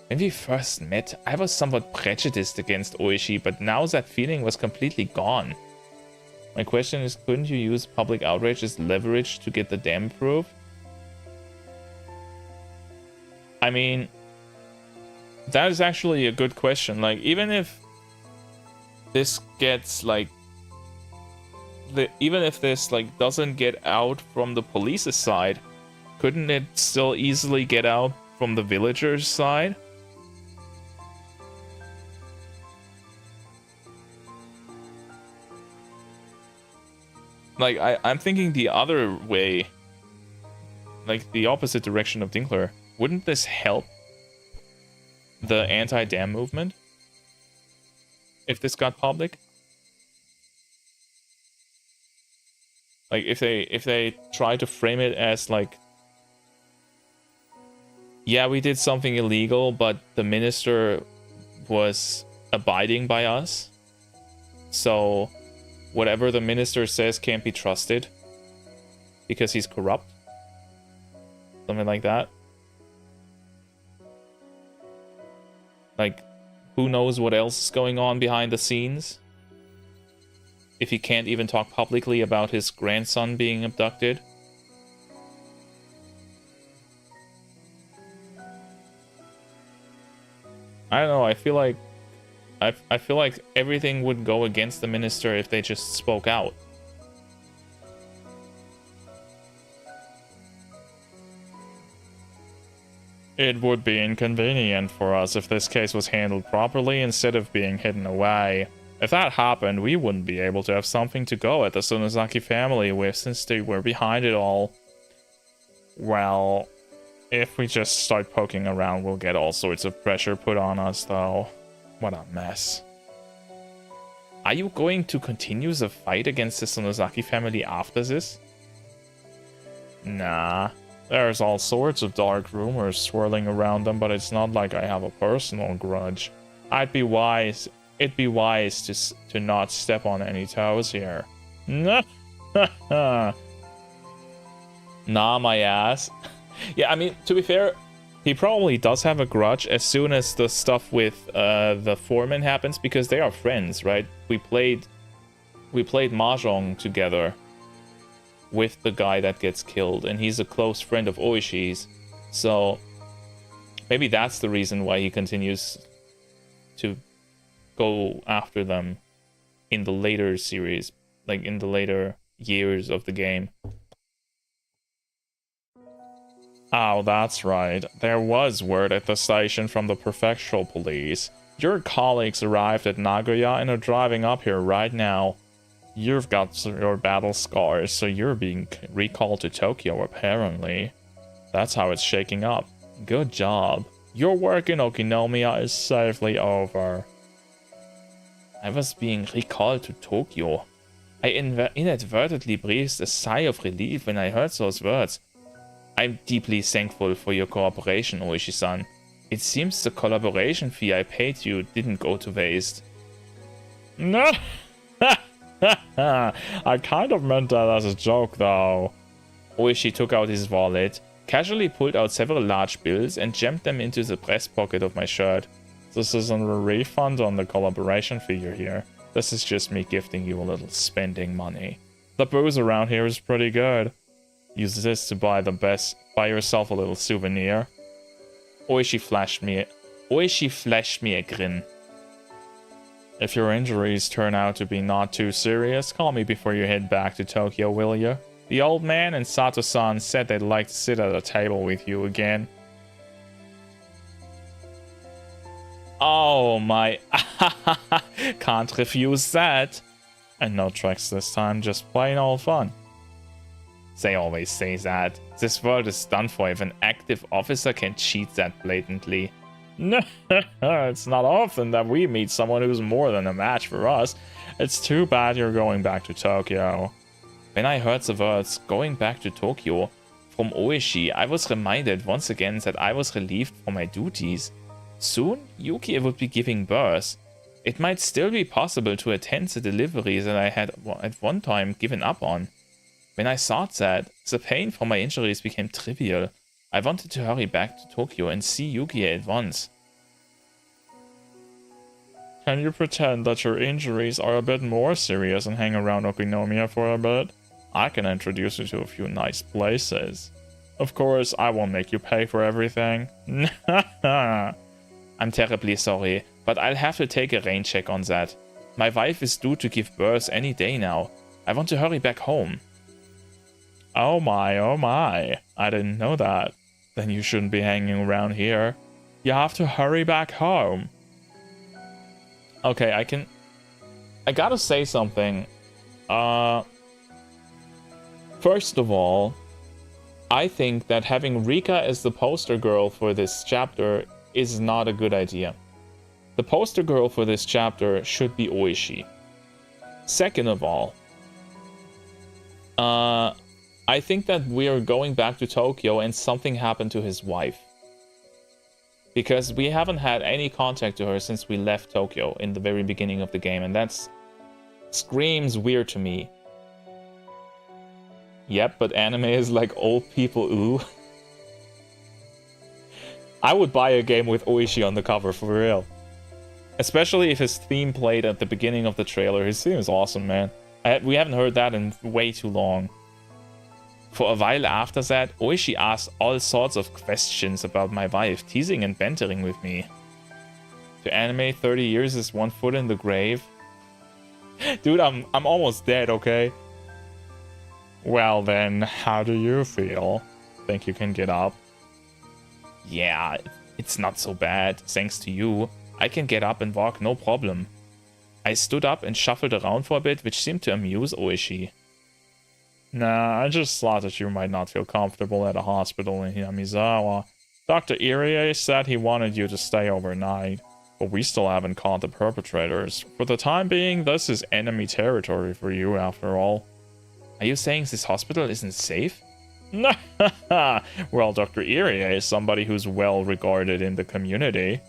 When we first met, I was somewhat prejudiced against Oishi, but now that feeling was completely gone. My question is, couldn't you use public outrage as leverage to get the dam proof? I mean, that is actually a good question. Like, even if this gets, like, even if this, like, doesn't get out from the police's side, couldn't it still easily get out from the villagers' side? Like, I'm thinking the other way. Like, the opposite direction of Dinkler. Wouldn't this help the anti-dam movement? If this got public? Like, if they try to frame it as, like, yeah, we did something illegal, but the minister was abiding by us. So whatever the minister says can't be trusted because he's corrupt. Something like that. Like, who knows what else is going on behind the scenes? If he can't even talk publicly about his grandson being abducted. I don't know, I feel like everything would go against the minister if they just spoke out. It would be inconvenient for us if this case was handled properly instead of being hidden away. If that happened, we wouldn't be able to have something to go at the Sonozaki family with since they were behind it all. Well, if we just start poking around, we'll get all sorts of pressure put on us, though. What a mess. Are you going to continue the fight against the Sonozaki family after this? Nah. There's all sorts of dark rumors swirling around them, but it's not like I have a personal grudge. It'd be wise to not step on any toes here. Nah, my ass. Yeah, I mean, to be fair, He probably does have a grudge as soon as the stuff with the foreman happens, because they are friends, right? We played mahjong together with the guy that gets killed, and he's a close friend of Oishi's. So maybe that's the reason why he continues to go after them in the later series, like in the later years of the game. Oh, that's right. There was word at the station from the prefectural police. Your colleagues arrived at Nagoya and are driving up here right now. You've got your battle scars, so you're being recalled to Tokyo, apparently. That's how it's shaking up. Good job. Your work in Okinomiya is safely over. I was being recalled to Tokyo. I inadvertently breathed a sigh of relief when I heard those words. I'm deeply thankful for your cooperation, Oishi-san. It seems the collaboration fee I paid you didn't go to waste. No! I kind of meant that as a joke, though. Oishi took out his wallet, casually pulled out several large bills, and jammed them into the breast pocket of my shirt. This isn't a refund on the collaboration fee you hear. This is just me gifting you a little spending money. The booze around here is pretty good. Use this to buy yourself a little souvenir. Oishi flashed me a grin. If your injuries turn out to be not too serious, call me before you head back to Tokyo, will you? The old man and Sato-san said they'd like to sit at a table with you again. Oh my... Can't refuse that. And no tricks this time, just plain old fun. They always say that. This world is done for if an active officer can cheat that blatantly. No, it's not often that we meet someone who's more than a match for us. It's too bad you're going back to Tokyo. When I heard the words, going back to Tokyo, from Oishi, I was reminded once again that I was relieved from my duties. Soon, Yuki would be giving birth. It might still be possible to attend the delivery that I had at one time given up on. When I thought that, the pain from my injuries became trivial. I wanted to hurry back to Tokyo and see Yuki at once. Can you pretend that your injuries are a bit more serious and hang around Okinomiya for a bit? I can introduce you to a few nice places. Of course, I won't make you pay for everything. I'm terribly sorry, but I'll have to take a rain check on that. My wife is due to give birth any day now. I want to hurry back home. Oh my, I didn't know that. Then you shouldn't be hanging around here. You have to hurry back home. Okay, I gotta say something. First of all, I think that having Rika as the poster girl for this chapter is not a good idea. The poster girl for this chapter should be Oishi. Second of all, I think that we are going back to Tokyo and something happened to his wife. Because we haven't had any contact to her since we left Tokyo in the very beginning of the game, and that screams weird to me. Yep, but anime is like old people, ooh. I would buy a game with Oishi on the cover, for real. Especially if his theme played at the beginning of the trailer. His theme is awesome, man. We haven't heard that in way too long. For a while after that, Oishi asked all sorts of questions about my wife, teasing and bantering with me. To anime, 30 years is 1 foot in the grave. Dude, I'm almost dead, okay? Well then, how do you feel? Think you can get up? Yeah, it's not so bad, thanks to you. I can get up and walk, no problem. I stood up and shuffled around for a bit, which seemed to amuse Oishi. Nah, I just thought that you might not feel comfortable at a hospital in Hinamizawa. Dr. Irie said he wanted you to stay overnight, but we still haven't caught the perpetrators. For the time being, this is enemy territory for you, after all. Are you saying this hospital isn't safe? Well, Dr. Irie is somebody who's well regarded in the community.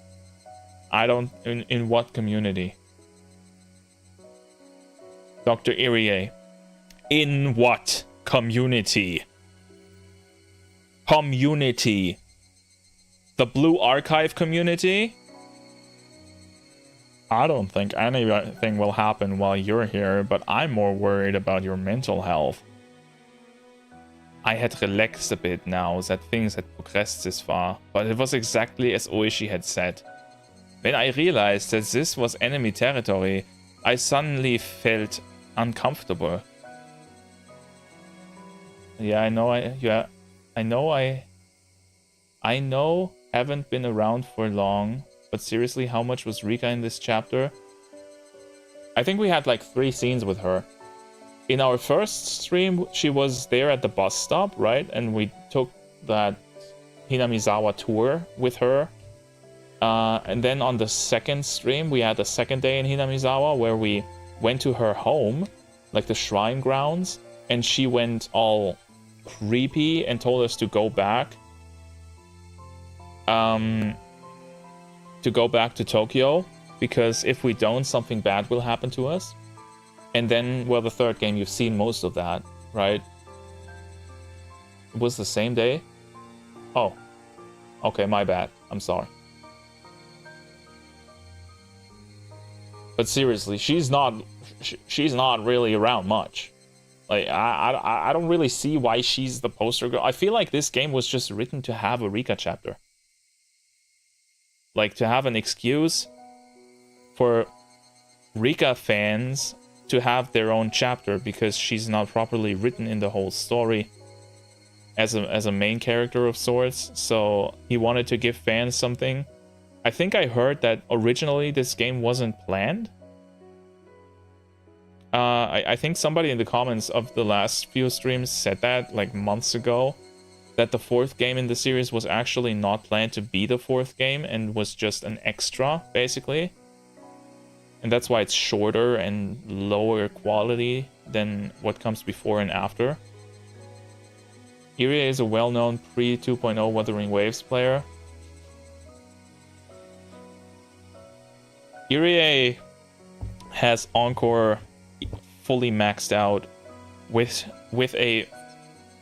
I don't... In what community? Dr. Irie. In what community? Community. The Blue Archive community? I don't think anything will happen while you're here, but I'm more worried about your mental health. I had relaxed a bit now that things had progressed this far, but it was exactly as Oishi had said. When I realized that this was enemy territory, I suddenly felt uncomfortable. Yeah, I know haven't been around for long, but seriously, how much was Rika in this chapter? I think we had like 3 scenes with her. In our first stream, she was there at the bus stop, right? And we took that Hinamizawa tour with her. And then on the second stream, we had the second day in Hinamizawa where we went to her home, like the shrine grounds, and she went all creepy and told us to go back. To go back to Tokyo, because if we don't, something bad will happen to us. And then, well, the third game, you've seen most of that, right? It was the same day? Oh. Okay, my bad. I'm sorry. But seriously, she's not really around much. Like, I don't really see why she's the poster girl. I feel like this game was just written to have a Rika chapter. Like, to have an excuse for Rika fans to have their own chapter because she's not properly written in the whole story as a main character of sorts. So he wanted to give fans something. I think I heard that originally this game wasn't planned. I think somebody in the comments of the last few streams said that like months ago, that the 4th game in the series was actually not planned to be the 4th game and was just an extra, basically. And that's why it's shorter and lower quality than what comes before and after. Irie is a well-known pre-2.0 Wuthering Waves player. Irie has Encore fully maxed out with a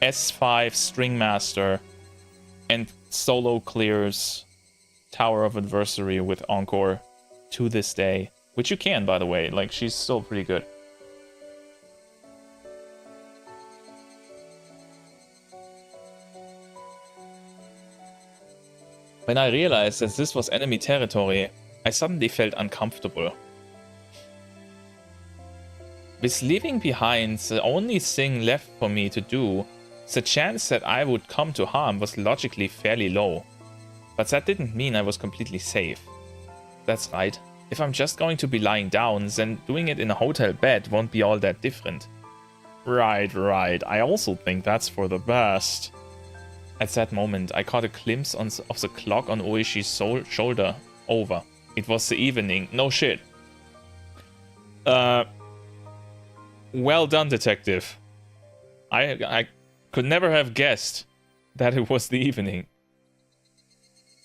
S5 String Master and solo clears Tower of Adversary with Encore to this day. Which you can, by the way. Like, she's still pretty good. When I realized that this was enemy territory, I suddenly felt uncomfortable. With leaving behind the only thing left for me to do, the chance that I would come to harm was logically fairly low. But that didn't mean I was completely safe. That's right. If I'm just going to be lying down, then doing it in a hotel bed won't be all that different. Right. I also think that's for the best. At that moment, I caught a glimpse of the clock on Oishi's shoulder. Over. It was the evening. No shit. Well done, detective. I could never have guessed that it was the evening.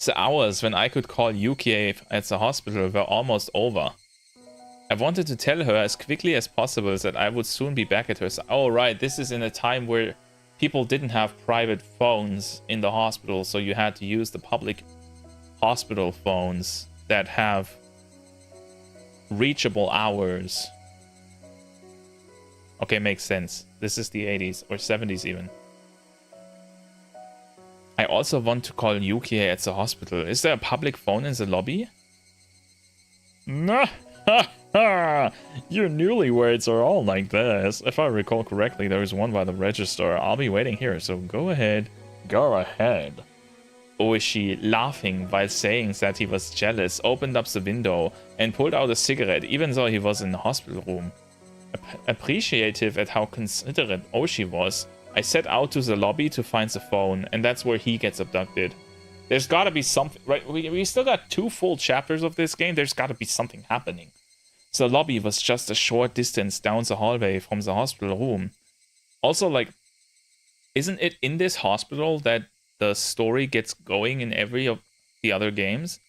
The hours when I could call Yukie at the hospital were almost over. I wanted to tell her as quickly as possible that I would soon be back at her side. Oh right, this is in a time where people didn't have private phones in the hospital, so you had to use the public hospital phones that have reachable hours. Okay, makes sense. This is the 80s or 70s even. I also want to call Yukie at the hospital. Is there a public phone in the lobby? Nah, ha ha! Your newlyweds are all like this. If I recall correctly, there is one by the register. I'll be waiting here, so go ahead. Go ahead. Oishi, laughing while saying that he was jealous, opened up the window and pulled out a cigarette, even though he was in the hospital room. Appreciative at how considerate Oishi was, I set out to the lobby to find the phone, and that's where he gets abducted. There's gotta be something, right? We still got 2 full chapters of this game. There's gotta be something happening. The lobby was just a short distance down the hallway from the hospital room. Also, like, isn't it in this hospital that the story gets going in every of the other games?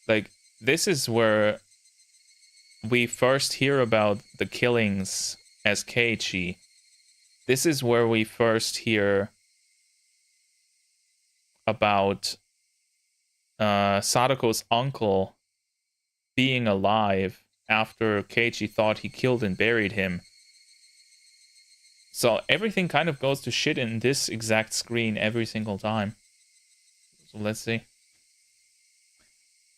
Like, this is where we first hear about the killings as Keiichi. This is where we first hear about Sadako's uncle being alive after Keiichi thought he killed and buried him. So everything kind of goes to shit in this exact screen every single time. So let's see.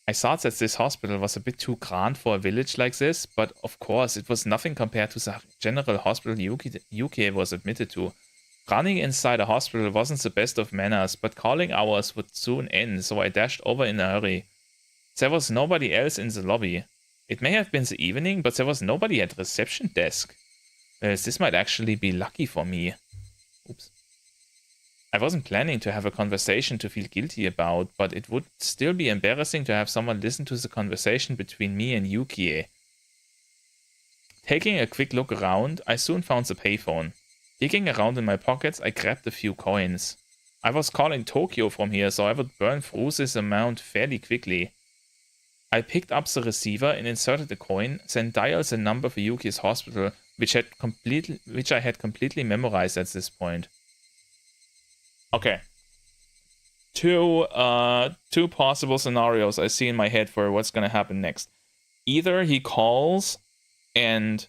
I thought that this hospital was a bit too grand for a village like this, but of course it was nothing compared to the general hospital Yuki was admitted to. Running inside a hospital wasn't the best of manners, but calling hours would soon end, so I dashed over in a hurry. There was nobody else in the lobby. It may have been the evening, but there was nobody at the reception desk. This might actually be lucky for me. Oops. I wasn't planning to have a conversation to feel guilty about, but it would still be embarrassing to have someone listen to the conversation between me and Yukie. Taking a quick look around, I soon found the payphone. Digging around in my pockets, I grabbed a few coins. I was calling Tokyo from here, so I would burn through this amount fairly quickly. I picked up the receiver and inserted the coin, then dialed the number for Yuki's hospital, which I had completely memorized at this point. Okay. Two possible scenarios I see in my head for what's gonna happen next. Either he calls and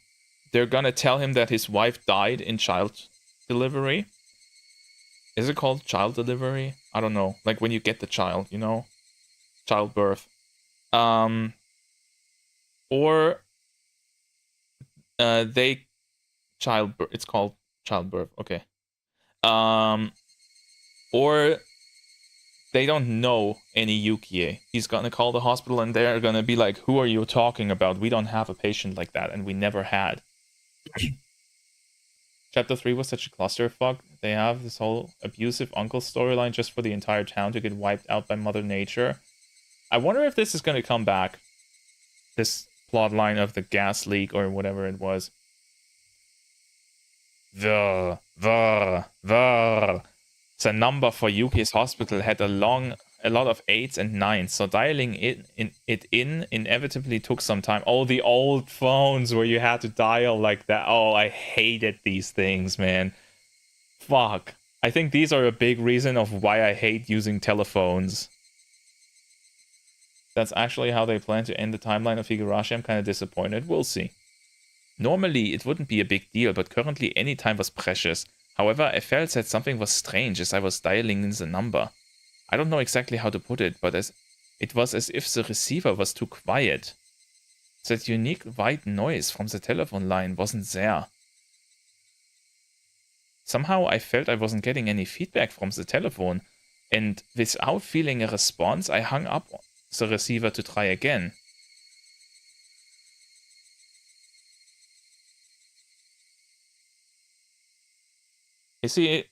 they're gonna tell him that his wife died in child delivery. Is it called child delivery? I don't know. Like when you get the child, you know? Childbirth. Or childbirth. It's called childbirth. Okay. Or they don't know any Yukie. He's gonna call the hospital and they're gonna be like, who are you talking about? We don't have a patient like that, and we never had. Chapter 3 was such a clusterfuck. They have this whole abusive uncle storyline just for the entire town to get wiped out by Mother Nature. I wonder if this is gonna come back. This plotline of the gas leak or whatever it was. The number for Yuki's hospital had a lot of 8s and 9s, so dialing it in inevitably took some time. Oh, the old phones where you had to dial like that. Oh, I hated these things, man. Fuck. I think these are a big reason of why I hate using telephones. That's actually how they plan to end the timeline of Higurashi. I'm kind of disappointed. We'll see. Normally, it wouldn't be a big deal, but currently any time was precious. However, I felt that something was strange as I was dialing in the number. I don't know exactly how to put it, but it was as if the receiver was too quiet. That unique white noise from the telephone line wasn't there. Somehow I felt I wasn't getting any feedback from the telephone, and without feeling a response, I hung up the receiver to try again. Is he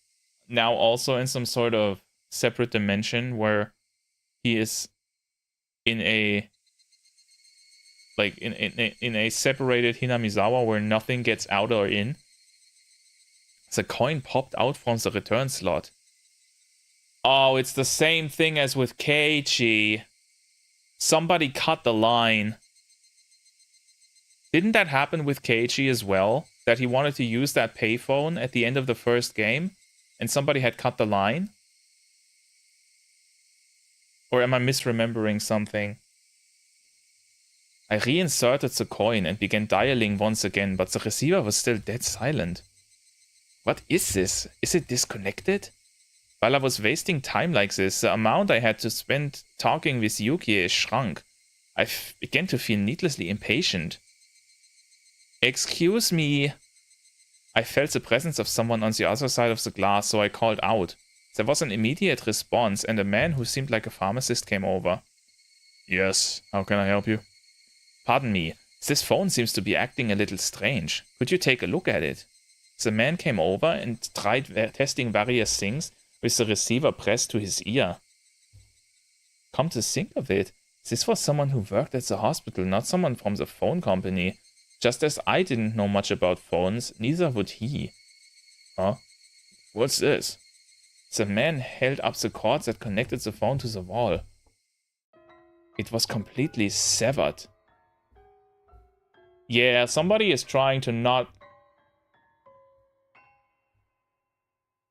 now also in some sort of separate dimension where he is in a in a separated Hinamizawa where nothing gets out or in? The coin popped out from the return slot. Oh, it's the same thing as with Keiichi. Somebody cut the line. Didn't that happen with Keiichi as well? That he wanted to use that payphone at the end of the first game, and somebody had cut the line? Or am I misremembering something? I reinserted the coin and began dialing once again, but the receiver was still dead silent. What is this? Is it disconnected? While I was wasting time like this, the amount I had to spend talking with Yukie shrunk. I began to feel needlessly impatient. Excuse me. I felt the presence of someone on the other side of the glass, so I called out. There was an immediate response, and a man who seemed like a pharmacist came over. Yes, how can I help you? Pardon me, this phone seems to be acting a little strange. Could you take a look at it? The man came over and tried testing various things with the receiver pressed to his ear. Come to think of it, this was someone who worked at the hospital, not someone from the phone company. Just as I didn't know much about phones, neither would he. Huh? What's this? The man held up the cord that connected the phone to the wall. It was completely severed. Yeah, somebody is trying to not...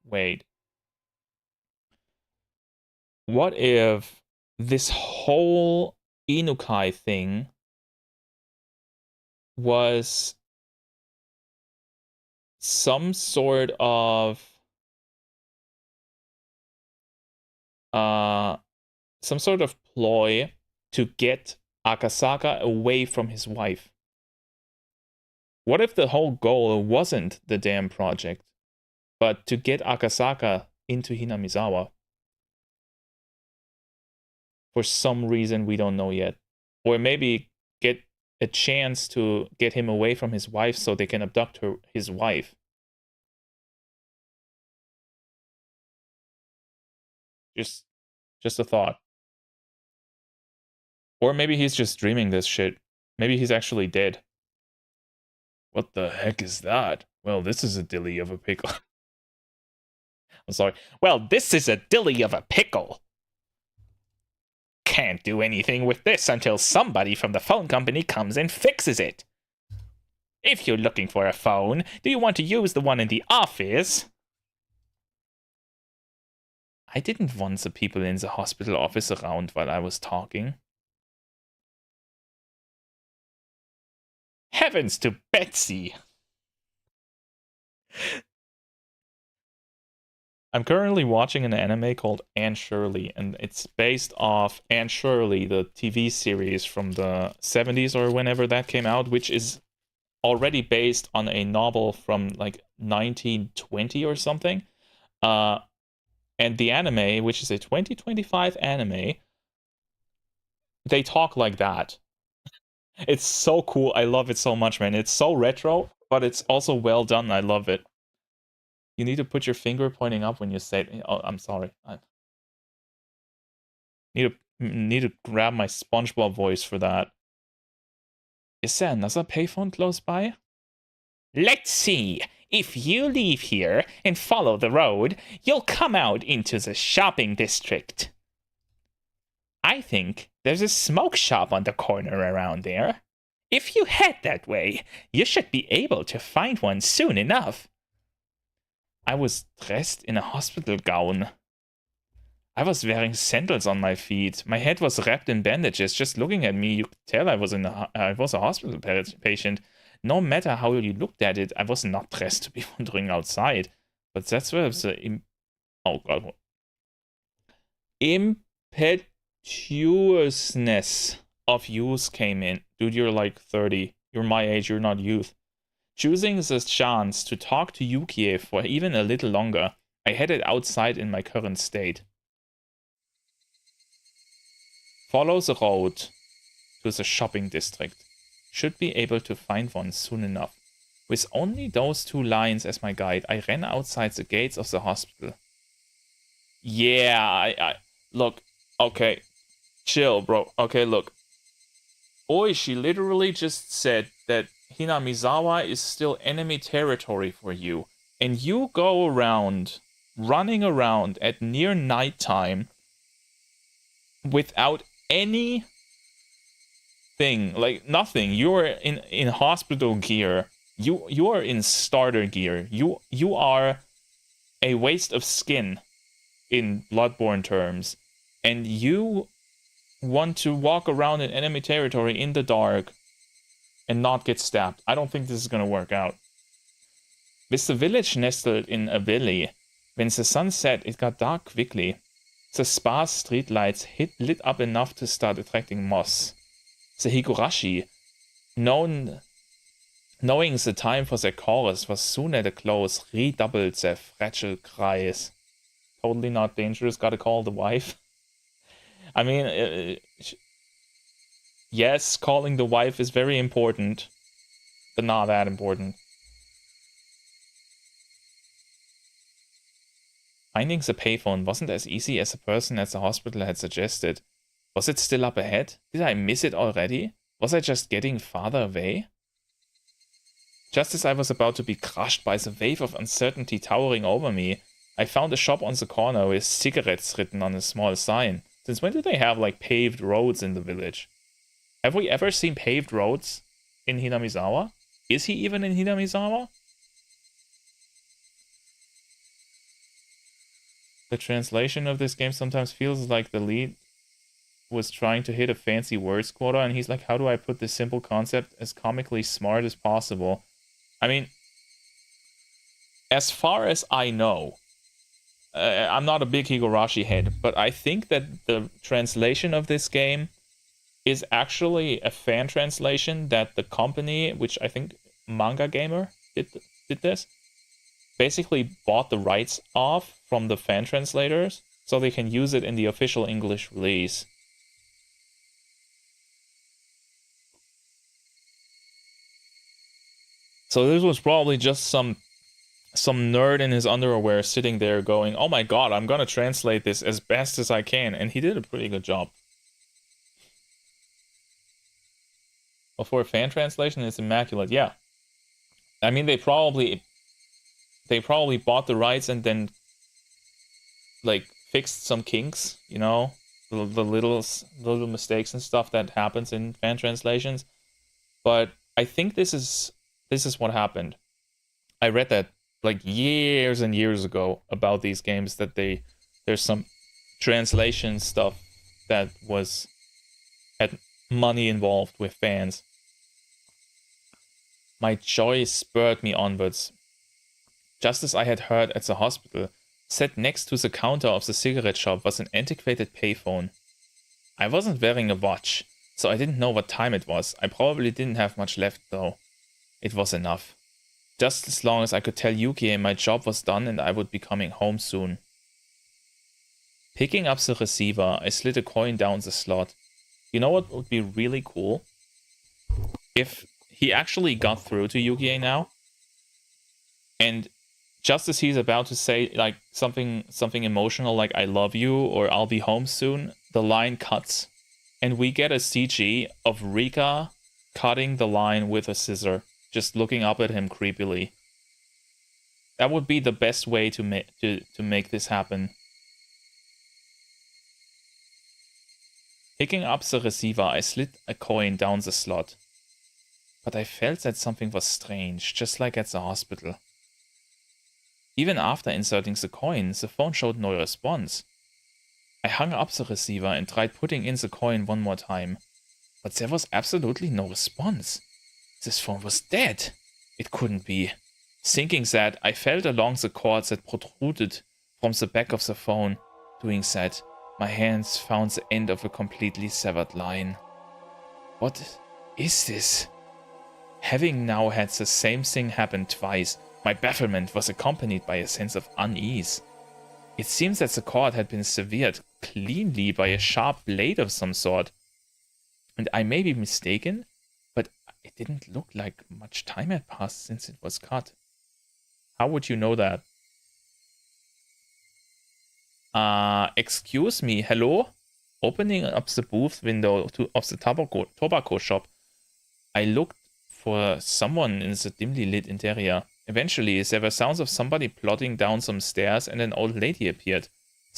Wait. What if this whole Inukai thing was some sort of ploy to get Akasaka away from his wife? What if the whole goal wasn't the damn project, but to get Akasaka into Hinamizawa? For some reason we don't know yet. Or maybe get a chance to get him away from his wife so they can abduct his wife. Just a thought. Or maybe he's just dreaming this shit. Maybe he's actually dead. What the heck is that? Well, this is a dilly of a pickle. I'm sorry. Well, this is a dilly of a pickle. Can't do anything with this until somebody from the phone company comes and fixes it. If you're looking for a phone, do you want to use the one in the office? I didn't want the people in the hospital office around while I was talking. Heavens to Betsy! I'm currently watching an anime called Anne Shirley, and it's based off Anne Shirley, the TV series from the 70s or whenever that came out, which is already based on a novel from like 1920 or something. And the anime, which is a 2025 anime, they talk like that. It's so cool. I love it so much, man. It's so retro, but it's also well done. I love it. You need to put your finger pointing up when you say it. Oh, I'm sorry. I need to grab my SpongeBob voice for that. Is there another payphone close by? Let's see. If you leave here and follow the road, you'll come out into the shopping district. I think there's a smoke shop on the corner around there. If you head that way, you should be able to find one soon enough. I was dressed in a hospital gown. I was wearing sandals on my feet. My head was wrapped in bandages. Just looking at me, you could tell I was a hospital patient. No matter how you looked at it, I was not dressed to be wandering outside. But that's where the impetuousness of youth came in. Dude, you're like 30. You're my age, you're not youth. Choosing the chance to talk to Yukie for even a little longer, I headed outside in my current state. Follow the road to the shopping district. Should be able to find one soon enough. With only those 2 lines as my guide, I ran outside the gates of the hospital. Yeah, I look, okay, chill, bro. Okay, look. She literally just said that Hinamizawa is still enemy territory for you, and you go around, running around at near nighttime without any thing, like nothing. You're in hospital gear. You are in starter gear. You are a waste of skin in Bloodborne terms, and you want to walk around in enemy territory in the dark and not get stabbed. I don't think this is gonna work out. With the village nestled in a valley, when the sun set, it got dark quickly. The sparse streetlights lit up enough to start attracting moths. The Higurashi, knowing the time for their chorus was soon at a close, redoubled their fragile cries. Totally not dangerous, gotta call the wife. I mean, yes, calling the wife is very important, but not that important. Finding the payphone wasn't as easy as the person at the hospital had suggested. Was it still up ahead? Did I miss it already? Was I just getting farther away? Just as I was about to be crushed by the wave of uncertainty towering over me, I found a shop on the corner with cigarettes written on a small sign. Since when do they have, like, paved roads in the village? Have we ever seen paved roads in Hinamizawa? Is he even in Hinamizawa? The translation of this game sometimes feels like the lead was trying to hit a fancy words quota, and he's like, how do I put this simple concept as comically smart as possible? I mean, as far as I know, I'm not a big Higurashi head, but I think that the translation of this game is actually a fan translation that the company, which I think Manga Gamer did this, basically bought the rights off from the fan translators so they can use it in the official English release. So this was probably just some nerd in his underwear sitting there going, oh my god, I'm gonna translate this as best as I can, and he did a pretty good job. Well, for a fan translation, it's immaculate, yeah. I mean, they probably bought the rights and then like fixed some kinks, you know, the little mistakes and stuff that happens in fan translations. But I think this is what happened. I read that like years and years ago about these games, that there's some translation stuff that had money involved with fans. My joy spurred me onwards. Just as I had heard at the hospital, sat next to the counter of the cigarette shop was an antiquated payphone. I wasn't wearing a watch, so I didn't know what time it was. I probably didn't have much left though. It was enough. Just as long as I could tell Yuki my job was done and I would be coming home soon. Picking up the receiver, I slid a coin down the slot. You know what would be really cool? If he actually got through to Yuki now, and just as he's about to say like something emotional like I love you or I'll be home soon, the line cuts. And we get a CG of Rika cutting the line with a scissor, just looking up at him creepily. That would be the best way to make this happen. Picking up the receiver, I slid a coin down the slot. But I felt that something was strange, just like at the hospital. Even after inserting the coin, the phone showed no response. I hung up the receiver and tried putting in the coin one more time. But there was absolutely no response. This phone was dead. It couldn't be. Thinking that, I felt along the cords that protruded from the back of the phone. Doing that, my hands found the end of a completely severed line. What is this? Having now had the same thing happen twice, my bafflement was accompanied by a sense of unease. It seems that the cord had been severed cleanly by a sharp blade of some sort. And I may be mistaken, but it didn't look like much time had passed since it was cut. How would you know that? Excuse me, hello? Opening up the booth window of the tobacco shop, I looked for someone in the dimly lit interior. Eventually, there were sounds of somebody plodding down some stairs and an old lady appeared.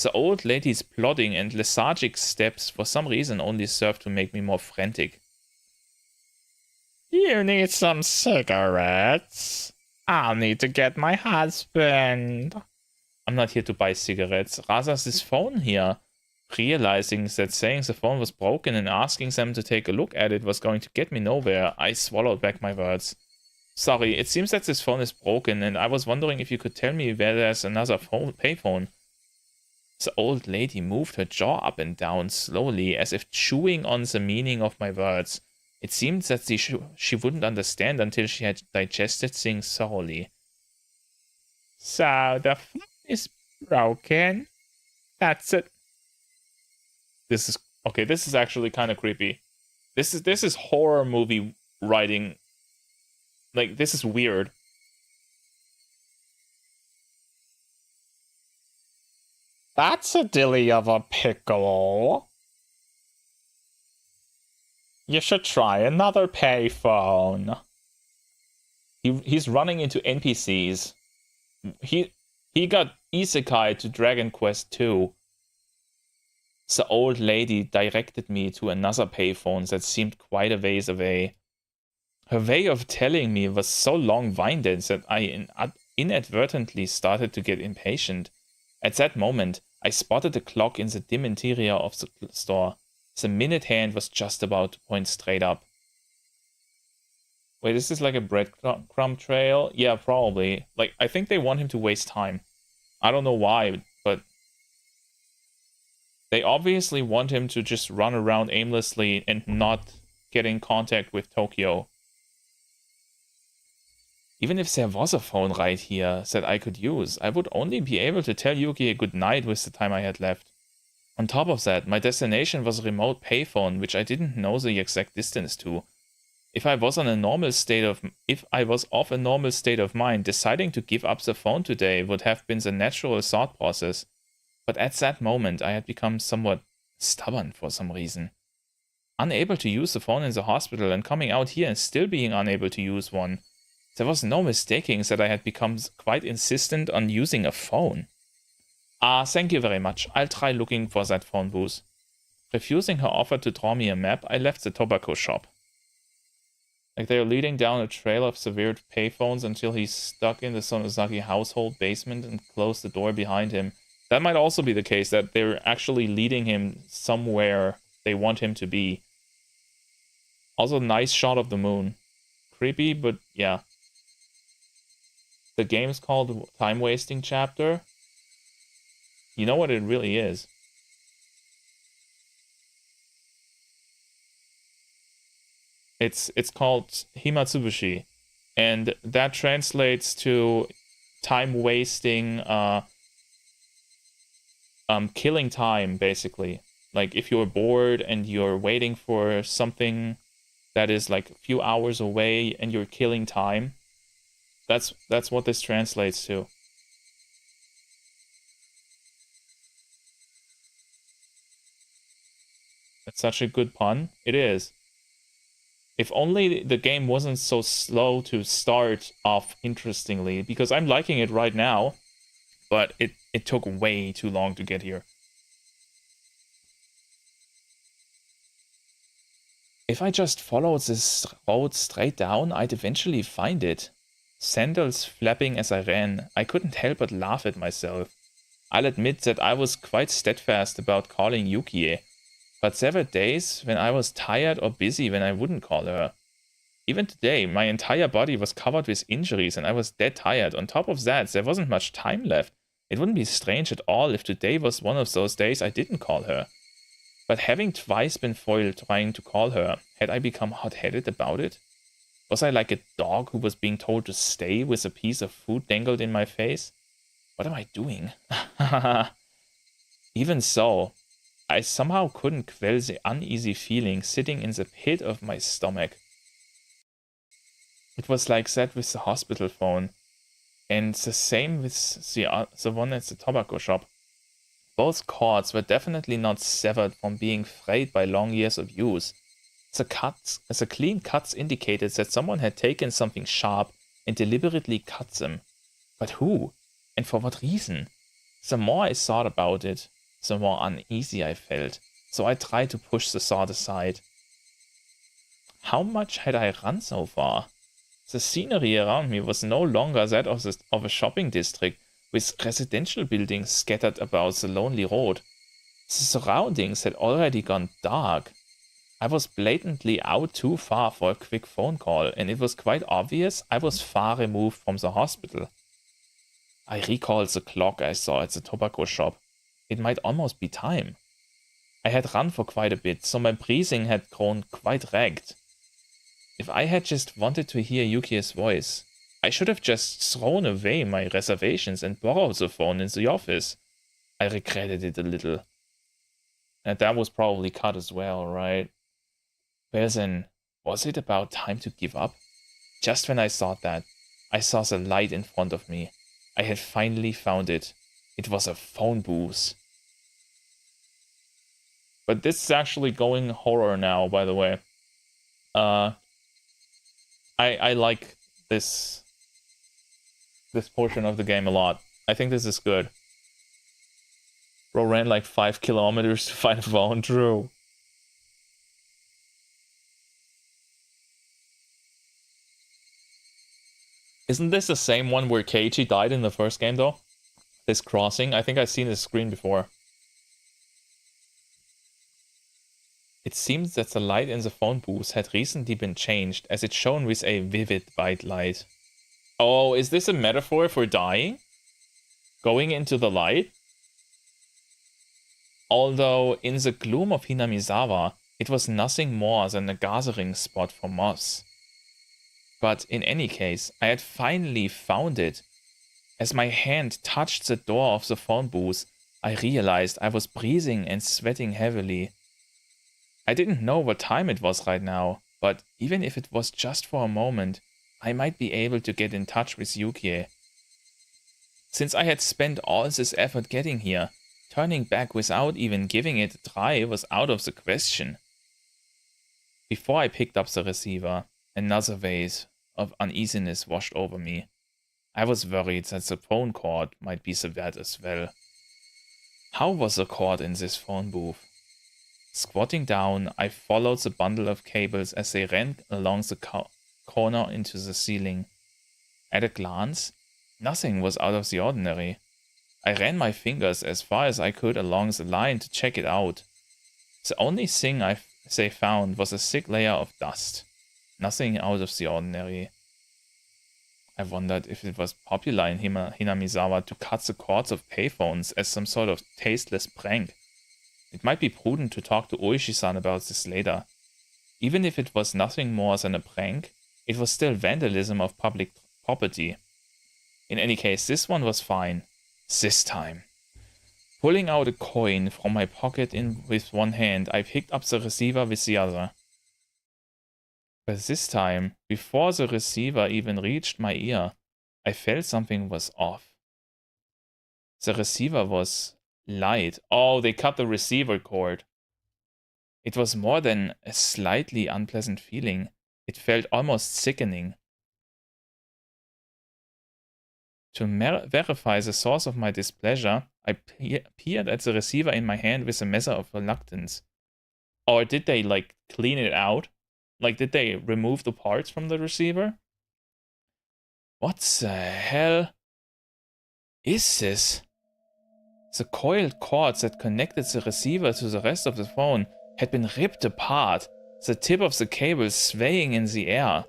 The old lady's plodding and lethargic steps for some reason only served to make me more frantic. You need some cigarettes? I'll need to get my husband. I'm not here to buy cigarettes, rather this phone here. Realizing that saying the phone was broken and asking them to take a look at it was going to get me nowhere, I swallowed back my words. Sorry, it seems that this phone is broken, and I was wondering if you could tell me where there's another payphone. The old lady moved her jaw up and down slowly, as if chewing on the meaning of my words. It seemed that she wouldn't understand until she had digested things thoroughly. So the phone is broken? That's it. This is actually kind of creepy. This is horror movie writing. Like, this is weird. That's a dilly of a pickle. You should try another payphone. He's running into NPCs. He got isekai to Dragon Quest II. The old lady directed me to another payphone that seemed quite a ways away. Her way of telling me was so long-winded that I inadvertently started to get impatient. At that moment, I spotted the clock in the dim interior of the store. The minute hand was just about to point straight up. Wait, is this like a breadcrumb trail? Yeah, probably. Like, I think they want him to waste time. I don't know why, but they obviously want him to just run around aimlessly and not get in contact with Tokyo. Even if there was a phone right here that I could use, I would only be able to tell Yuki a good night with the time I had left. On top of that, my destination was a remote payphone, which I didn't know the exact distance to. If I was of a normal state of mind, deciding to give up the phone today would have been the natural thought process. But at that moment, I had become somewhat stubborn for some reason. Unable to use the phone in the hospital and coming out here and still being unable to use one. There was no mistaking that I had become quite insistent on using a phone. Thank you very much. I'll try looking for that phone booth. Refusing her offer to draw me a map, I left the tobacco shop. Like, they're leading down a trail of severed payphones until he's stuck in the Sonozaki household basement and closed the door behind him. That might also be the case, that they're actually leading him somewhere they want him to be. Also, nice shot of the moon. Creepy, but yeah. The game's called Time Wasting Chapter. You know what it really is. It's called Himatsubushi, and that translates to time wasting, killing time, basically. Like, if you're bored and you're waiting for something that is like a few hours away and you're killing time, that's what this translates to. That's such a good pun. It is. If only the game wasn't so slow to start off interestingly, because I'm liking it right now, but it took way too long to get here. If I just followed this road straight down, I'd eventually find it. Sandals flapping as I ran, I couldn't help but laugh at myself. I'll admit that I was quite steadfast about calling Yukie, but there were days when I was tired or busy when I wouldn't call her. Even today, my entire body was covered with injuries and I was dead tired. On top of that, there wasn't much time left. It wouldn't be strange at all if today was one of those days I didn't call her. But having twice been foiled trying to call her, had I become hot-headed about it? Was I like a dog who was being told to stay with a piece of food dangled in my face? What am I doing? Even so, I somehow couldn't quell the uneasy feeling sitting in the pit of my stomach. It was like that with the hospital phone, and the same with the one at the tobacco shop. Both cords were definitely not severed from being frayed by long years of use. The clean cuts indicated that someone had taken something sharp and deliberately cut them. But who? And for what reason? The more I thought about it, the more uneasy I felt, so I tried to push the thought aside. How much had I run so far? The scenery around me was no longer that of a shopping district, with residential buildings scattered about the lonely road. The surroundings had already gone dark. I was blatantly out too far for a quick phone call, and it was quite obvious I was far removed from the hospital. I recalled the clock I saw at the tobacco shop. It might almost be time. I had run for quite a bit, so my breathing had grown quite ragged. If I had just wanted to hear Yukie's voice, I should have just thrown away my reservations and borrowed the phone in the office. I regretted it a little. And that was probably cut as well, right? Well then, was it about time to give up? Just when I thought that, I saw the light in front of me. I had finally found it. It was a phone booth. But this is actually going horror now, by the way. I like this portion of the game a lot. I think this is good. Bro ran like 5 kilometers to find a phone. True. Isn't this the same one where Keiichi died in the first game, though? This crossing, I think I've seen this screen before. It seems that the light in the phone booth had recently been changed, as it shone with a vivid white light. Oh, is this a metaphor for dying? Going into the light? Although, in the gloom of Hinamizawa, it was nothing more than a gathering spot for moths. But in any case, I had finally found it. As my hand touched the door of the phone booth, I realized I was breathing and sweating heavily. I didn't know what time it was right now, but even if it was just for a moment, I might be able to get in touch with Yukie. Since I had spent all this effort getting here, turning back without even giving it a try was out of the question. Before I picked up the receiver, another wave of uneasiness washed over me. I was worried that the phone cord might be severed as well. How was the cord in this phone booth? Squatting down, I followed the bundle of cables as they ran along the corner into the ceiling. At a glance, nothing was out of the ordinary. I ran my fingers as far as I could along the line to check it out. The only thing they found was a thick layer of dust. Nothing out of the ordinary. I wondered if it was popular in Hinamizawa to cut the cords of payphones as some sort of tasteless prank. It might be prudent to talk to Oishi-san about this later. Even if it was nothing more than a prank, it was still vandalism of public property. In any case, this one was fine. This time. Pulling out a coin from my pocket with one hand, I picked up the receiver with the other. But this time, before the receiver even reached my ear, I felt something was off. The receiver was light. Oh, they cut the receiver cord. It was more than a slightly unpleasant feeling. It felt almost sickening. To verify the source of my displeasure, I peered at the receiver in my hand with a measure of reluctance. Or did they, like, clean it out? Like, did they remove the parts from the receiver? What the hell is this? The coiled cords that connected the receiver to the rest of the phone had been ripped apart, the tip of the cable swaying in the air.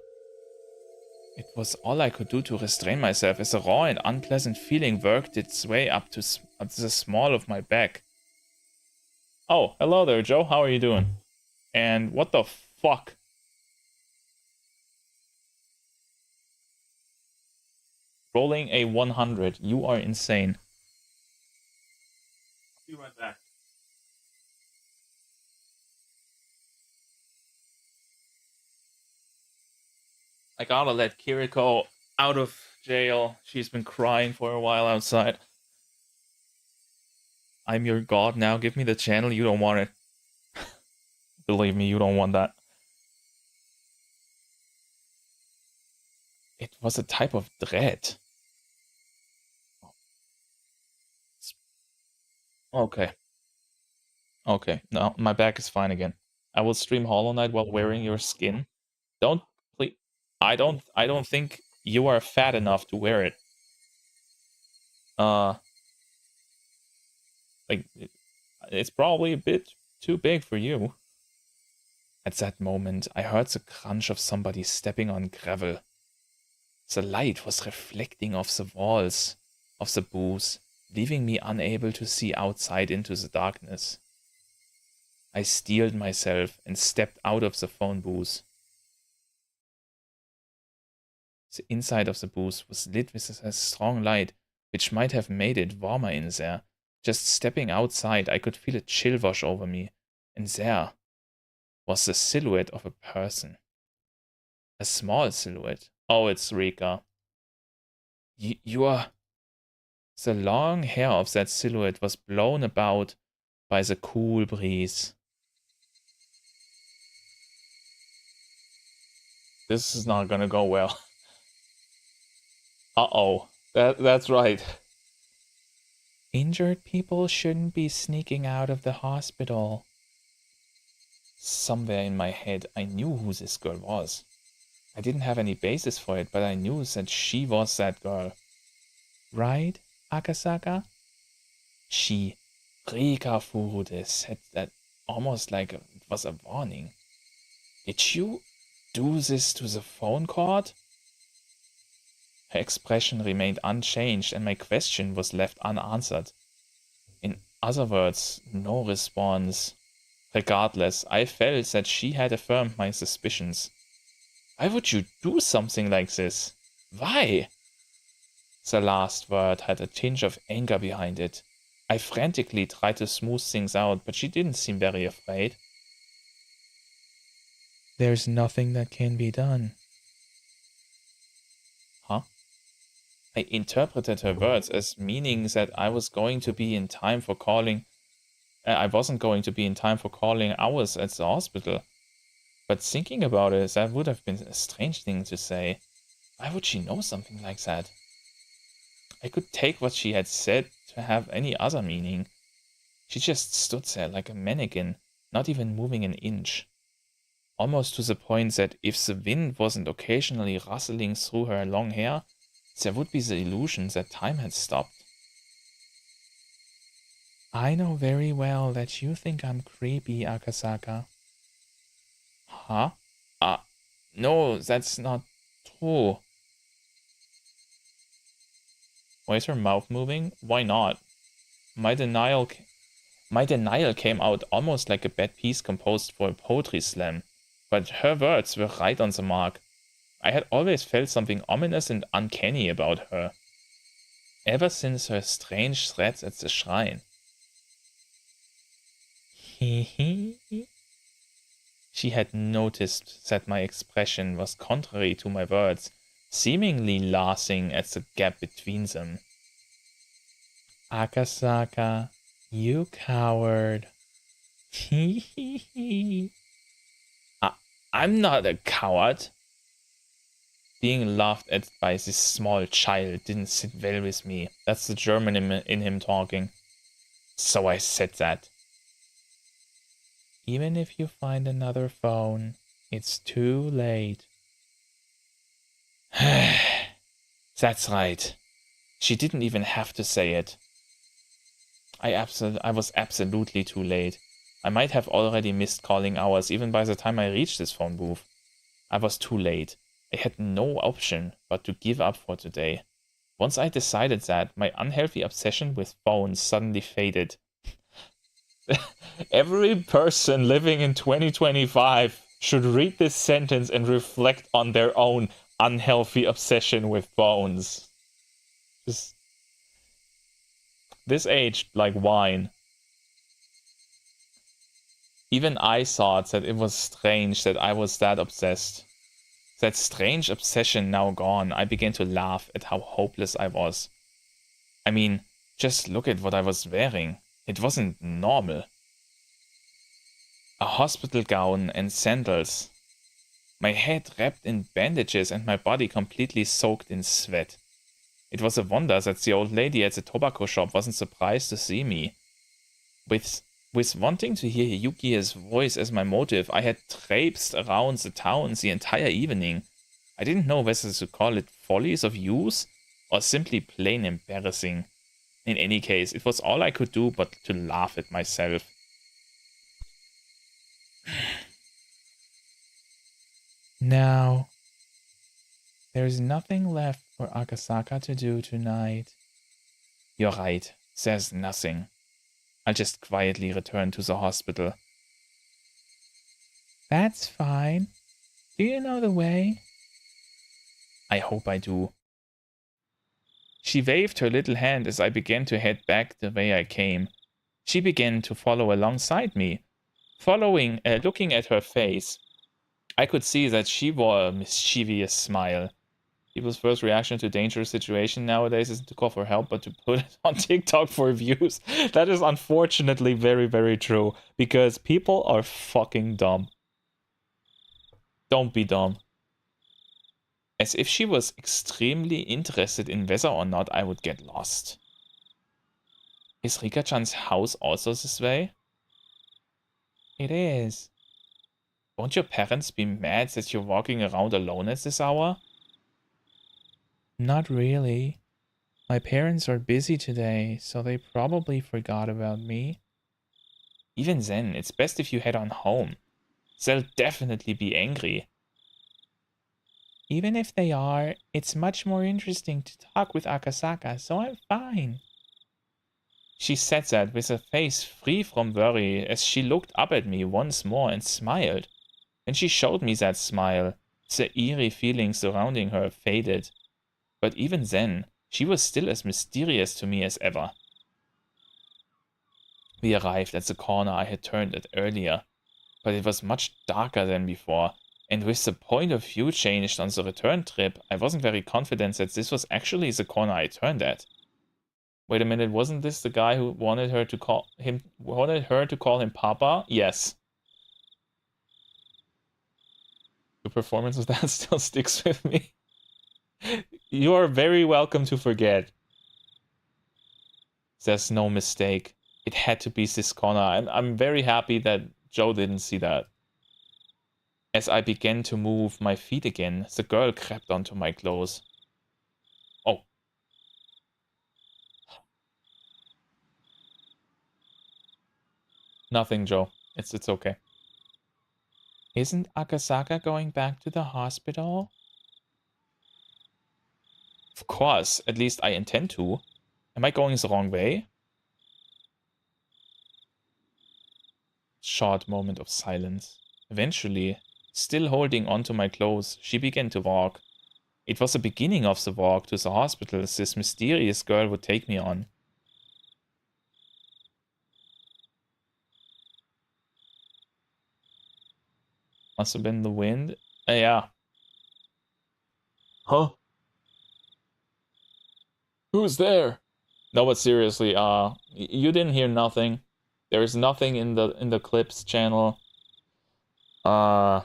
It was all I could do to restrain myself as a raw and unpleasant feeling worked its way up to the small of my back. Oh, hello there, Joe. How are you doing? And what the fuck? Rolling a 100. You are insane. I'll be right back. I gotta let Kiriko out of jail. She's been crying for a while outside. I'm your god now. Give me the channel. You don't want it. Believe me, you don't want that. It was a type of dread. Okay. Okay, now my back is fine again. I will stream Hollow Knight while wearing your skin. Don't please. I don't think you are fat enough to wear it. Like it's probably a bit too big for you. At that moment, I heard the crunch of somebody stepping on gravel. The light was reflecting off the walls of the booth, leaving me unable to see outside into the darkness. I steeled myself and stepped out of the phone booth. The inside of the booth was lit with a strong light, which might have made it warmer in there. Just stepping outside, I could feel a chill wash over me, and there was the silhouette of a person. A small silhouette. Oh, it's Rika. You are... The long hair of that silhouette was blown about by the cool breeze. This is not gonna go well. Uh-oh. That's right. Injured people shouldn't be sneaking out of the hospital. Somewhere in my head, I knew who this girl was. I didn't have any basis for it, but I knew that she was that girl. Right? Akasaka? She, Rika Furude, said that almost like it was a warning. Did you do this to the phone cord? Her expression remained unchanged and my question was left unanswered. In other words, no response. Regardless, I felt that she had affirmed my suspicions. Why would you do something like this? Why? The last word had a tinge of anger behind it. I frantically tried to smooth things out, but she didn't seem very afraid. There's nothing that can be done. Huh? I interpreted her words as meaning that I wasn't going to be in time for calling hours at the hospital. But thinking about it, that would have been a strange thing to say. Why would she know something like that? I could take what she had said to have any other meaning. She just stood there like a mannequin, not even moving an inch. Almost to the point that if the wind wasn't occasionally rustling through her long hair, there would be the illusion that time had stopped. I know very well that you think I'm creepy, Akasaka. Huh? No, that's not true. Why is her mouth moving? Why not? My denial came out almost like a bad piece composed for a poetry slam, but her words were right on the mark. I had always felt something ominous and uncanny about her, ever since her strange threats at the shrine. She had noticed that my expression was contrary to my words, seemingly laughing at the gap between them. Akasaka, you coward. I'm not a coward. Being laughed at by this small child didn't sit well with me. That's the German in him talking. So I said that. Even if you find another phone, it's too late. That's right. She didn't even have to say it. I was absolutely too late. I might have already missed calling hours even by the time I reached this phone booth. I was too late. I had no option but to give up for today. Once I decided that, my unhealthy obsession with phones suddenly faded. Every person living in 2025 should read this sentence and reflect on their own unhealthy obsession with phones. This aged like wine. Even I thought that it was strange that I was that obsessed. That strange obsession now gone, I began to laugh at how hopeless I was. I mean, just look at what I was wearing. It wasn't normal. A hospital gown and sandals. My head wrapped in bandages and my body completely soaked in sweat. It was a wonder that the old lady at the tobacco shop wasn't surprised to see me. With wanting to hear Yuki's voice as my motive, I had traipsed around the town the entire evening. I didn't know whether to call it follies of youth or simply plain embarrassing. In any case, it was all I could do but to laugh at myself. Now, there's nothing left for Akasaka to do tonight. You're right, there's nothing. I'll just quietly return to the hospital. That's fine. Do you know the way? I hope I do. She waved her little hand as I began to head back the way I came. She began to follow alongside me. Looking at her face, I could see that she wore a mischievous smile. People's first reaction to dangerous situation nowadays isn't to call for help, but to put it on TikTok for views. That is unfortunately very, very true, because people are fucking dumb. Don't be dumb. As if she was extremely interested in whether or not I would get lost. Is Rika-chan's house also this way? It is. Won't your parents be mad that you're walking around alone at this hour? Not really. My parents are busy today, so they probably forgot about me. Even then, it's best if you head on home. They'll definitely be angry. Even if they are, it's much more interesting to talk with Akasaka, so I'm fine. She said that with a face free from worry as she looked up at me once more and smiled. When she showed me that smile, the eerie feeling surrounding her faded. But even then, she was still as mysterious to me as ever. We arrived at the corner I had turned at earlier, but it was much darker than before, and with the point of view changed on the return trip, I wasn't very confident that this was actually the corner I turned at. Wait a minute, wasn't this the guy who wanted her to call him Papa? Yes. The performance of that still sticks with me. You are very welcome to forget. There's no mistake. It had to be this corner. I'm very happy that Joe didn't see that. As I began to move my feet again, the girl crept onto my clothes. Oh. Nothing, Joe. It's okay. Isn't Akasaka going back to the hospital? Of course, at least I intend to. Am I going the wrong way? Short moment of silence. Eventually, still holding onto my clothes, she began to walk. It was the beginning of the walk to the hospital this mysterious girl would take me on. Must have been the wind. Yeah. Huh? Who's there? No, but seriously, you didn't hear nothing. There is nothing in the clips channel. I'm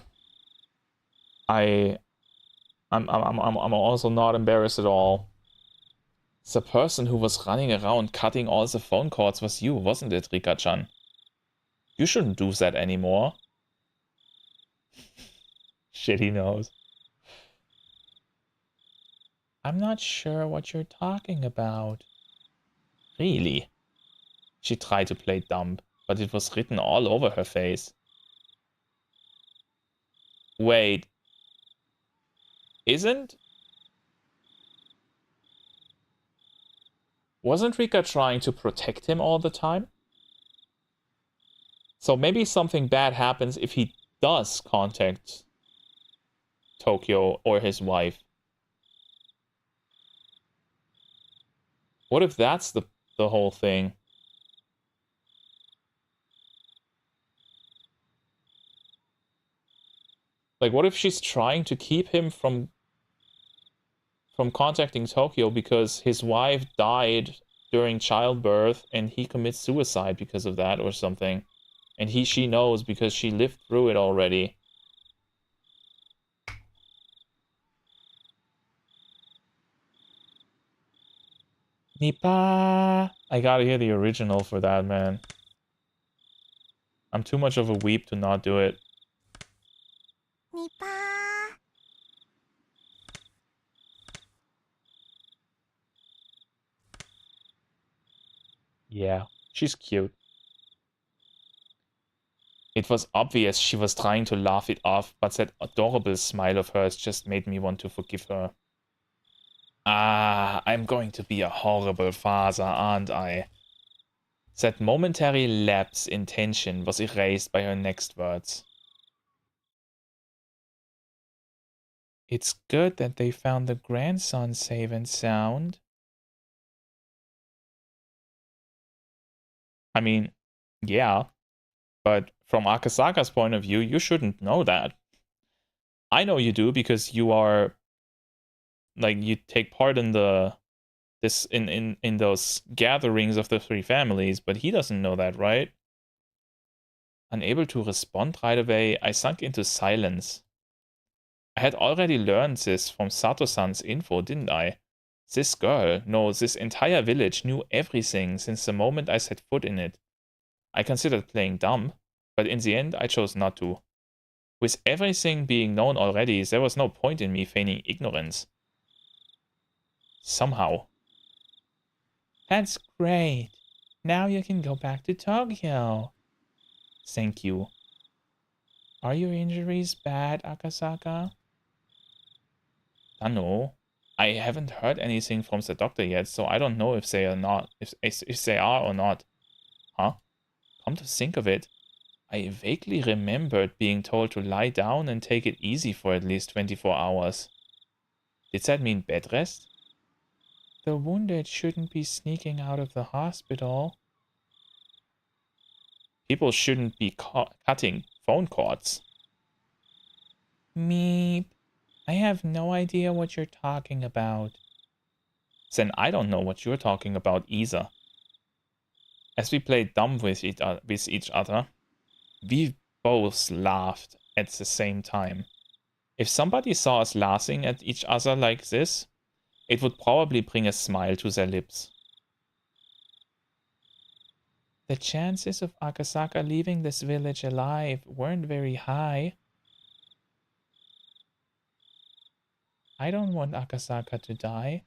also not embarrassed at all. The person who was running around cutting all the phone cords was you, wasn't it, Rika-chan? You shouldn't do that anymore. Shit, he knows. I'm not sure what you're talking about. Really? She tried to play dumb, but it was written all over her face. Wait. Wasn't Rika trying to protect him all the time? So maybe something bad happens if he does contact Tokyo or his wife. What if that's the whole thing? Like, what if she's trying to keep him from contacting Tokyo because his wife died during childbirth and he commits suicide because of that or something? And she knows because she lived through it already. Nipa. I gotta hear the original for that, man. I'm too much of a weep to not do it. Nipa. Yeah, she's cute. It was obvious she was trying to laugh it off, but that adorable smile of hers just made me want to forgive her. Ah, I'm going to be a horrible father, aren't I? That momentary lapse in tension was erased by her next words. It's good that they found the grandson safe and sound. I mean, yeah, but from Akasaka's point of view, you shouldn't know that. I know you do because you are, like, you take part in in those gatherings of the three families, but he doesn't know that, right? Unable to respond right away, I sunk into silence. I had already learned this from Sato-san's info, didn't I? This girl, no, this entire village knew everything since the moment I set foot in it. I considered playing dumb, but in the end I chose not to. With everything being known already, there was no point in me feigning ignorance. Somehow. That's great. Now you can go back to Tokyo. Thank you. Are your injuries bad, Akasaka? I don't know. I haven't heard anything from the doctor yet, so I don't know if they are not, if they are or not. Huh? Come to think of it, I vaguely remembered being told to lie down and take it easy for at least 24 hours. Did that mean bed rest? The wounded shouldn't be sneaking out of the hospital. People shouldn't be cutting phone cords. Meep. I have no idea what you're talking about. Then I don't know what you're talking about either. As we played dumb with each other, we both laughed at the same time. If somebody saw us laughing at each other like this, it would probably bring a smile to their lips. The chances of Akasaka leaving this village alive weren't very high. I don't want Akasaka to die,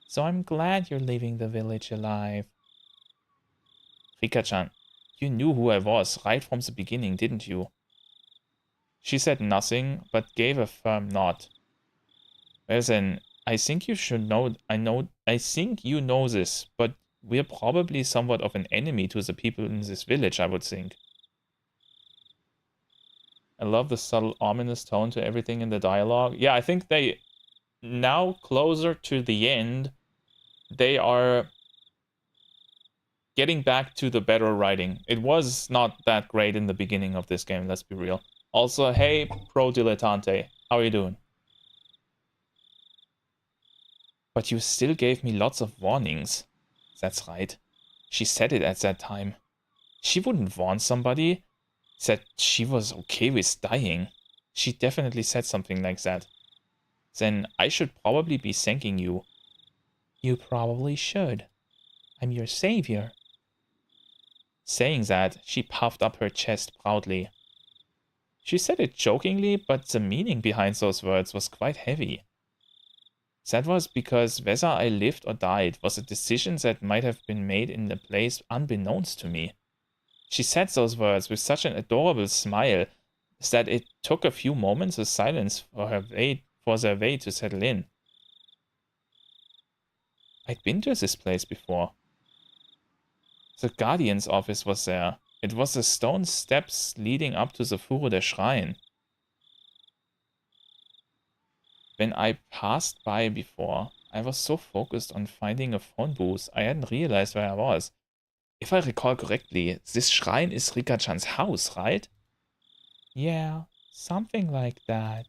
so I'm glad you're leaving the village alive. Rika-chan, you knew who I was right from the beginning, didn't you? She said nothing, but gave a firm nod. Well then, I think you should know, I think you know this, but we're probably somewhat of an enemy to the people in this village, I would think. I love the subtle, ominous tone to everything in the dialogue. Yeah, I think they, now closer to the end, they are getting back to the better writing. It was not that great in the beginning of this game, let's be real. Also, hey, Pro Dilettante, how are you doing? But you still gave me lots of warnings. That's right. She said it at that time. She wouldn't warn somebody that she was okay with dying. She definitely said something like that. Then I should probably be thanking you. You probably should. I'm your savior. Saying that, she puffed up her chest proudly. She said it jokingly, but the meaning behind those words was quite heavy. That was because whether I lived or died was a decision that might have been made in a place unbeknownst to me. She said those words with such an adorable smile that it took a few moments of silence for their way to settle in. I'd been to this place before. The Guardian's office was there. It was the stone steps leading up to the Furude shrine. When I passed by before, I was so focused on finding a phone booth, I hadn't realized where I was. If I recall correctly, this shrine is Rika-chan's house, right? Yeah, something like that.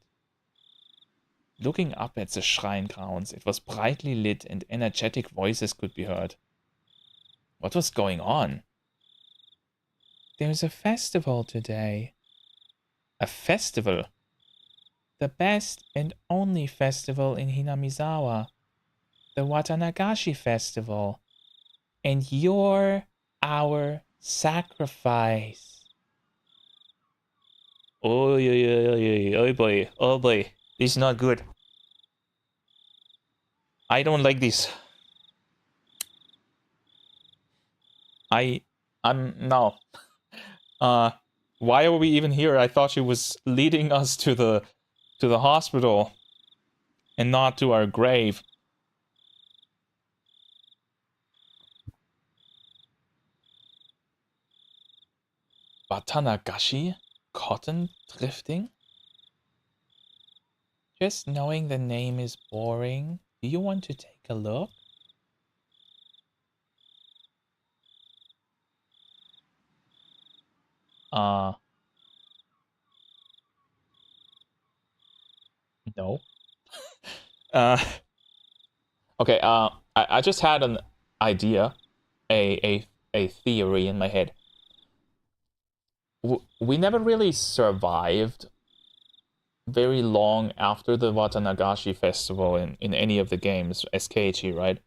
Looking up at the shrine grounds, it was brightly lit and energetic voices could be heard. What was going on? There's a festival today. A festival? The best and only festival in Hinamizawa. The Watanagashi festival. And you're our sacrifice. Oh, oh boy. This is not good. I don't like this. I'm no. Why are we even here? I thought she was leading us to the hospital and not to our grave. Watanagashi? Cotton thrifting? Just knowing the name is boring. Do you want to take a look? No. Okay, I just had an idea, a theory in my head. We never really survived very long after the Watanagashi festival in any of the games as Keiichi, right?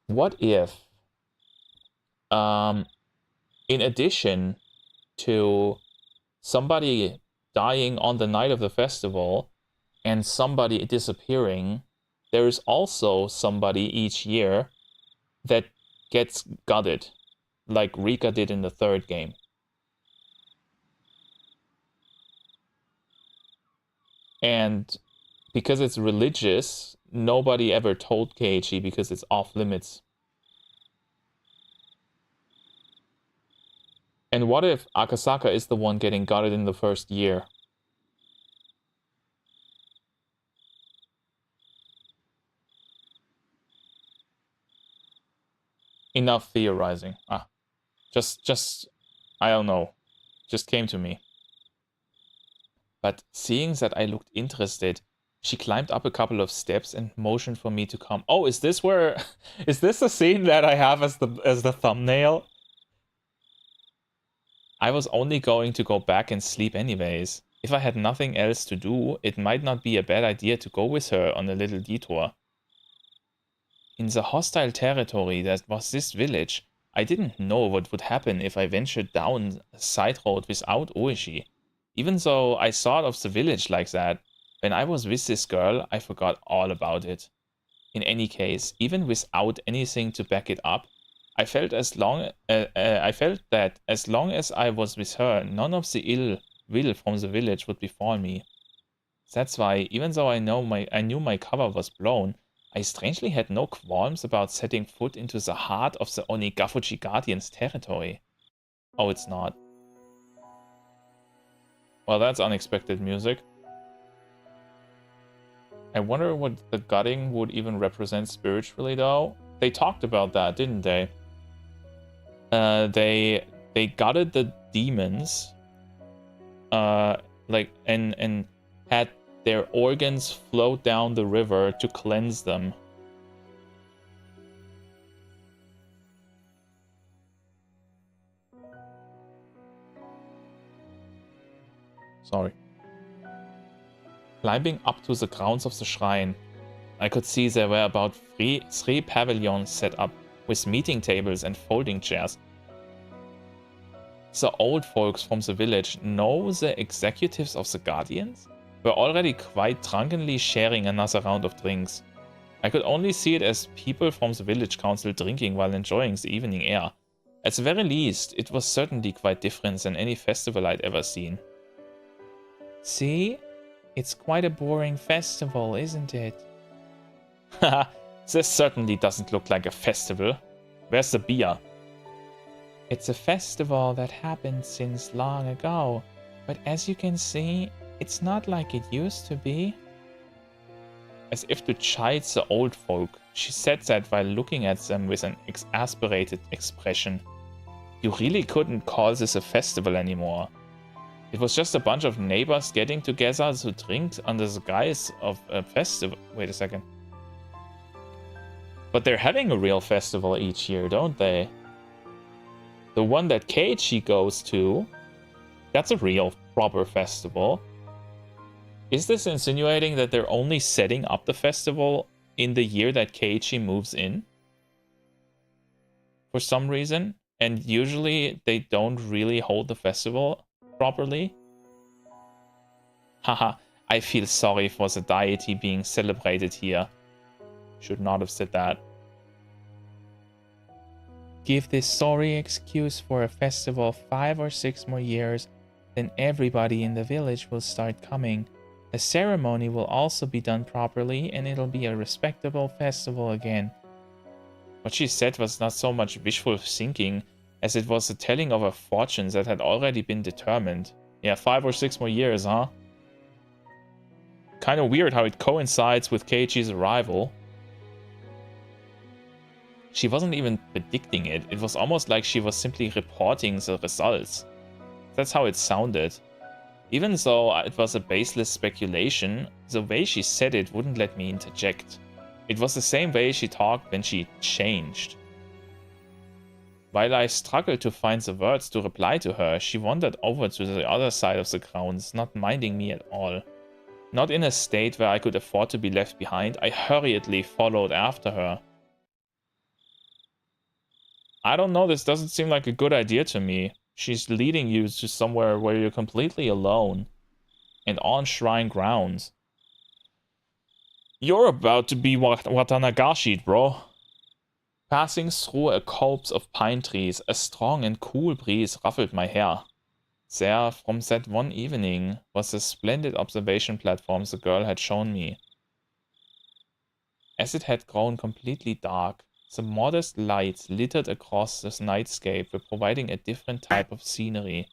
What if, in addition to somebody dying on the night of the festival and somebody disappearing, there is also somebody each year that gets gutted, like Rika did in the third game. And because it's religious, nobody ever told Keiichi because it's off limits. And what if Akasaka is the one getting gutted in the first year? Enough theorizing. Just, I don't know. Just came to me. But seeing that I looked interested, she climbed up a couple of steps and motioned for me to come. Oh, is this where... Is this the scene that I have as the thumbnail? I was only going to go back and sleep anyways. If I had nothing else to do, it might not be a bad idea to go with her on a little detour. In the hostile territory that was this village, I didn't know what would happen if I ventured down a side road without Oishi. Even though I thought of the village like that, when I was with this girl, I forgot all about it. In any case, even without anything to back it up, I felt that as long as I was with her, none of the ill will from the village would befall me. That's why, even though I knew my cover was blown, I strangely had no qualms about setting foot into the heart of the Onigafuchi Guardian's territory. Oh, it's not. Well, that's unexpected music. I wonder what the gutting would even represent spiritually, though. They talked about that, didn't they? They gutted the demons, like and had their organs float down the river to cleanse them. Sorry. Climbing up to the grounds of the shrine, I could see there were about three pavilions set up, with meeting tables and folding chairs. The old folks from the village know the executives of the Guardians were already quite drunkenly sharing another round of drinks. I could only see it as people from the village council drinking while enjoying the evening air. At the very least, it was certainly quite different than any festival I'd ever seen. See? It's quite a boring festival, isn't it? Haha, this certainly doesn't look like a festival. Where's the beer? It's a festival that happened since long ago, but as you can see, it's not like it used to be. As if to chide the old folk, she said that while looking at them with an exasperated expression. You really couldn't call this a festival anymore. It was just a bunch of neighbors getting together to drink under the guise of a festival. Wait a second. But they're having a real festival each year, don't they? The one that Keiichi goes to, that's a real, proper festival. Is this insinuating that they're only setting up the festival in the year that Keiichi moves in? For some reason? And usually they don't really hold the festival properly? Haha, I feel sorry for the deity being celebrated here. Should not have said that. Give this sorry excuse for a festival 5 or 6 more years, then everybody in the village will start coming. The ceremony will also be done properly, and it'll be a respectable festival again. What she said was not so much wishful thinking, as it was the telling of a fortune that had already been determined. Yeah, 5 or 6 more years, huh? Kinda weird how it coincides with Keiichi's arrival. She wasn't even predicting it. It was almost like she was simply reporting the results. That's how it sounded. Even though it was a baseless speculation, the way she said it wouldn't let me interject. It was the same way she talked when she changed. While I struggled to find the words to reply to her, she wandered over to the other side of the grounds, not minding me at all. Not in a state where I could afford to be left behind, I hurriedly followed after her. I don't know, this doesn't seem like a good idea to me. She's leading you to somewhere where you're completely alone. And on shrine grounds. You're about to be Watanagashi, bro. Passing through a copse of pine trees, a strong and cool breeze ruffled my hair. There, from that one evening, was the splendid observation platform the girl had shown me. As it had grown completely dark, the modest lights littered across the nightscape were providing a different type of scenery.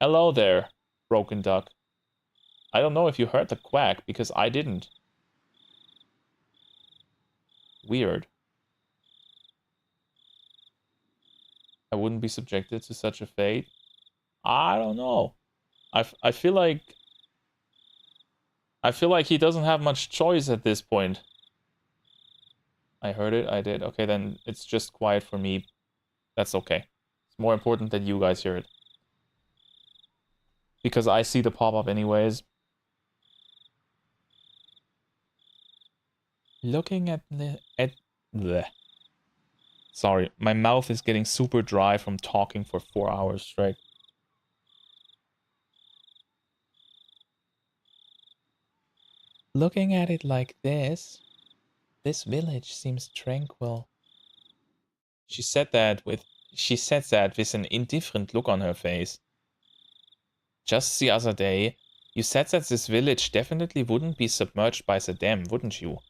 Hello there, Broken Duck. I don't know if you heard the quack, because I didn't. Weird. I wouldn't be subjected to such a fate. I don't know. I feel like he doesn't have much choice at this point. I heard it, I did. Okay, then it's just quiet for me. That's okay. It's more important that you guys hear it. Because I see the pop-up anyways. Looking at the... Sorry, my mouth is getting super dry from talking for 4 hours straight. Looking at it like this village seems tranquil. She said that with an indifferent look on her face. Just the other day, you said that this village definitely wouldn't be submerged by the dam, wouldn't you?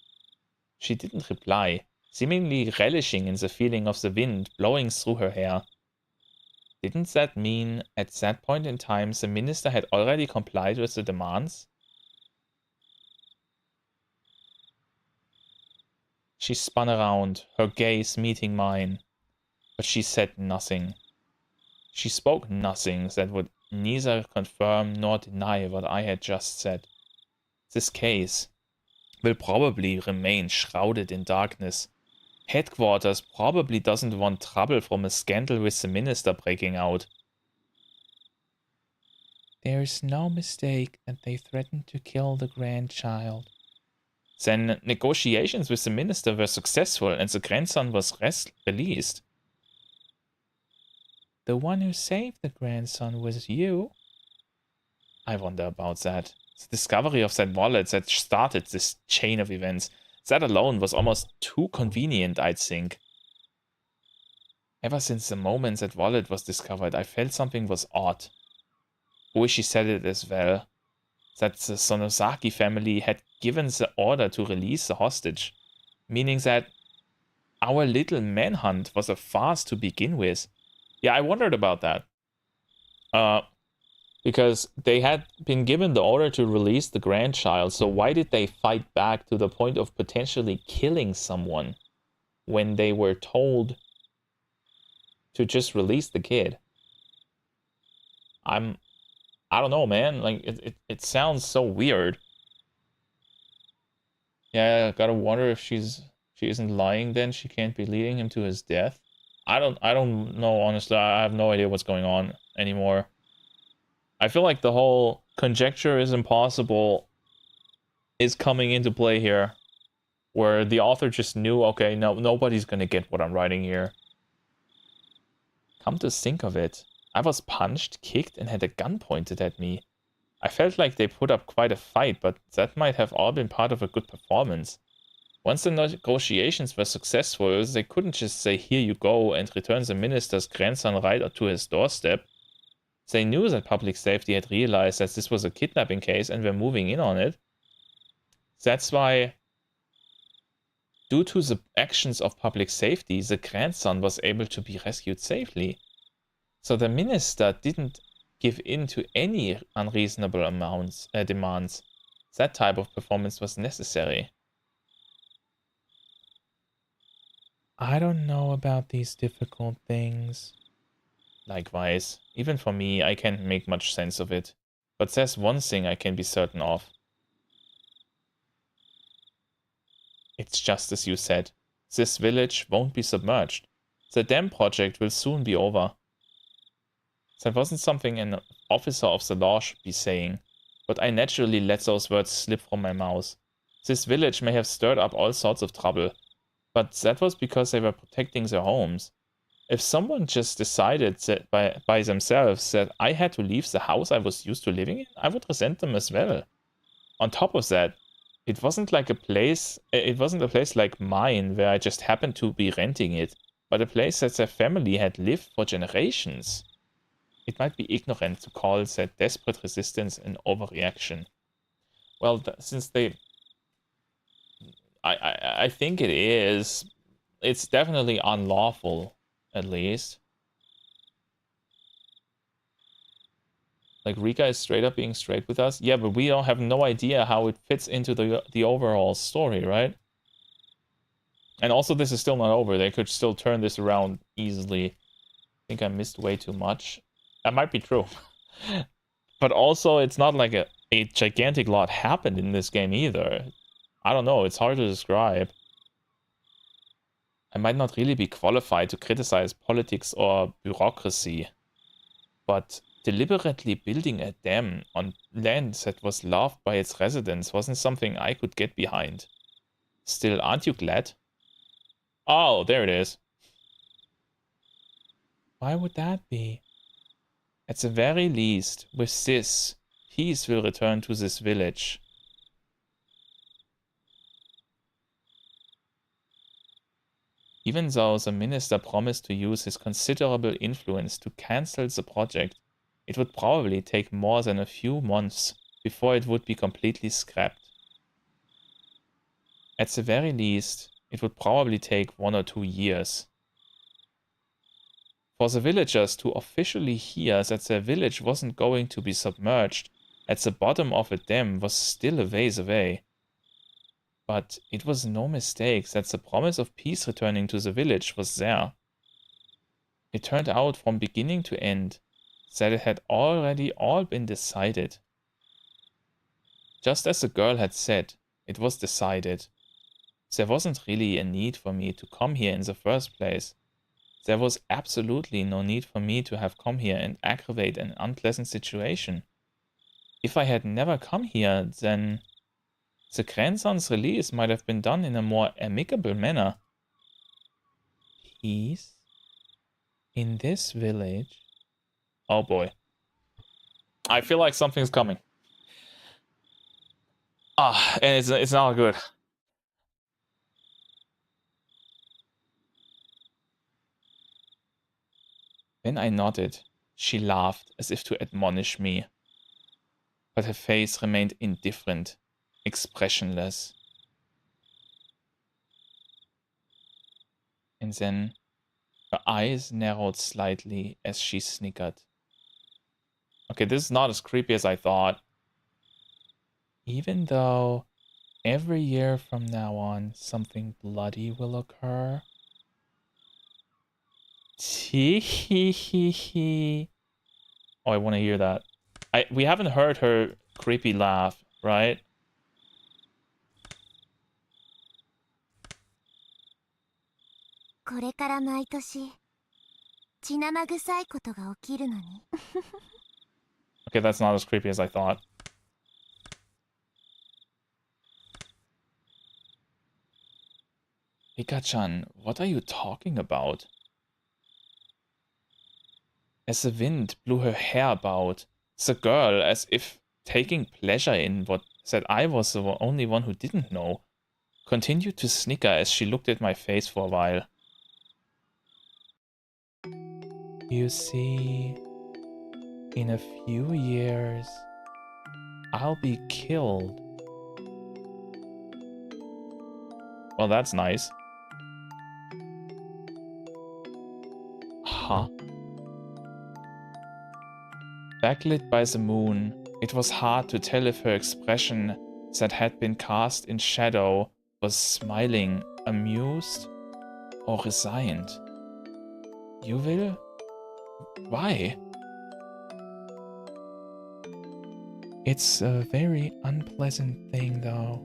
She didn't reply, seemingly relishing in the feeling of the wind blowing through her hair. Didn't that mean, at that point in time, the minister had already complied with the demands? She spun around, her gaze meeting mine, but she said nothing. She spoke nothing that would neither confirm nor deny what I had just said. This case will probably remain shrouded in darkness. Headquarters probably doesn't want trouble from a scandal with the minister breaking out. There is no mistake that they threatened to kill the grandchild. Then negotiations with the minister were successful and the grandson was released. The one who saved the grandson was you? I wonder about that. The discovery of that wallet that started this chain of events, that alone was almost too convenient, I'd think. Ever since the moment that wallet was discovered, I felt something was odd. Oishi said it as well, that the Sonosaki family had given the order to release the hostage, meaning that our little manhunt was a farce to begin with. Yeah, I wondered about that. Because they had been given the order to release the grandchild, so why did they fight back to the point of potentially killing someone when they were told to just release the kid? I don't know, man. Like, it sounds so weird. Yeah, I gotta wonder if she isn't lying then. She can't be leading him to his death. I don't know, honestly. I have no idea what's going on anymore. I feel like the whole conjecture is impossible is coming into play here. Where the author just knew, okay, no, nobody's gonna get what I'm writing here. Come to think of it, I was punched, kicked, and had a gun pointed at me. I felt like they put up quite a fight, but that might have all been part of a good performance. Once the negotiations were successful, they couldn't just say, here you go, and return the minister's grandson right to his doorstep. They knew that public safety had realized that this was a kidnapping case and were moving in on it. That's why, due to the actions of public safety, the grandson was able to be rescued safely. So the minister didn't give in to any unreasonable demands. That type of performance was necessary. I don't know about these difficult things. Likewise, even for me, I can't make much sense of it. But there's one thing I can be certain of. It's just as you said. This village won't be submerged. The dam project will soon be over. That wasn't something an officer of the law should be saying, but I naturally let those words slip from my mouth. This village may have stirred up all sorts of trouble, but that was because they were protecting their homes. If someone just decided that by themselves that I had to leave the house I was used to living in, I would resent them as well. On top of that, It wasn't like a place. It wasn't a place like mine where I just happened to be renting it, but a place that their family had lived for generations. It might be ignorant to call that desperate resistance an overreaction. Well, since they... I think it is. It's definitely unlawful, at least. Like, Rika is straight up being straight with us. Yeah, but we don't have no idea how it fits into the overall story, right? And also, this is still not over. They could still turn this around easily. I think I missed way too much. That might be true. But also, it's not like a gigantic lot happened in this game either. I don't know. It's hard to describe. I might not really be qualified to criticize politics or bureaucracy, but deliberately building a dam on land that was loved by its residents wasn't something I could get behind. Still, aren't you glad? Oh, there it is. Why would that be? At the very least, with this, peace will return to this village. Even though the minister promised to use his considerable influence to cancel the project, it would probably take more than a few months before it would be completely scrapped. At the very least, it would probably take 1 or 2 years. For the villagers to officially hear that their village wasn't going to be submerged at the bottom of a dam was still a ways away. But it was no mistake that the promise of peace returning to the village was there. It turned out from beginning to end that it had already all been decided. Just as the girl had said, it was decided. There wasn't really a need for me to come here in the first place. There was absolutely no need for me to have come here and aggravate an unpleasant situation. If I had never come here, then the grandson's release might have been done in a more amicable manner. Peace? In this village? Oh boy. I feel like something's coming. Ah, and it's not good. When I nodded, she laughed as if to admonish me. But her face remained indifferent, expressionless. And then her eyes narrowed slightly as she snickered. Okay, this is not as creepy as I thought. Even though every year from now on something bloody will occur. Tee hee hee hee. Oh, I want to hear that. We haven't heard her creepy laugh, right? Okay, that's not as creepy as I thought. Rika-chan, what are you talking about? As the wind blew her hair about, the girl, as if taking pleasure in what that I was the only one who didn't know, continued to snicker as she looked at my face for a while. You see, in a few years, I'll be killed. Well, that's nice. Huh? Backlit by the moon, it was hard to tell if her expression that had been cast in shadow was smiling, amused, or resigned. You will? Why? It's a very unpleasant thing, though.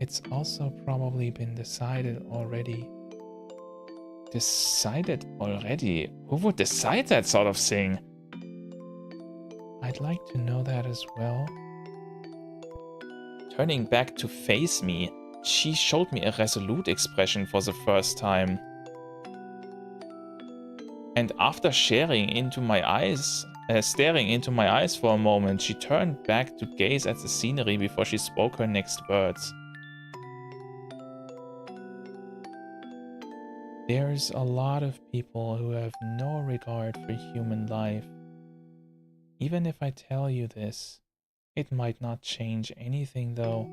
It's also probably been decided already. Decided already? Who would decide that sort of thing? I'd like to know that as well. Turning back to face me, she showed me a resolute expression for the first time. And after staring into my eyes Staring into my eyes for a moment, she turned back to gaze at the scenery before she spoke her next words. There's a lot of people who have no regard for human life. Even if I tell you this, it might not change anything though.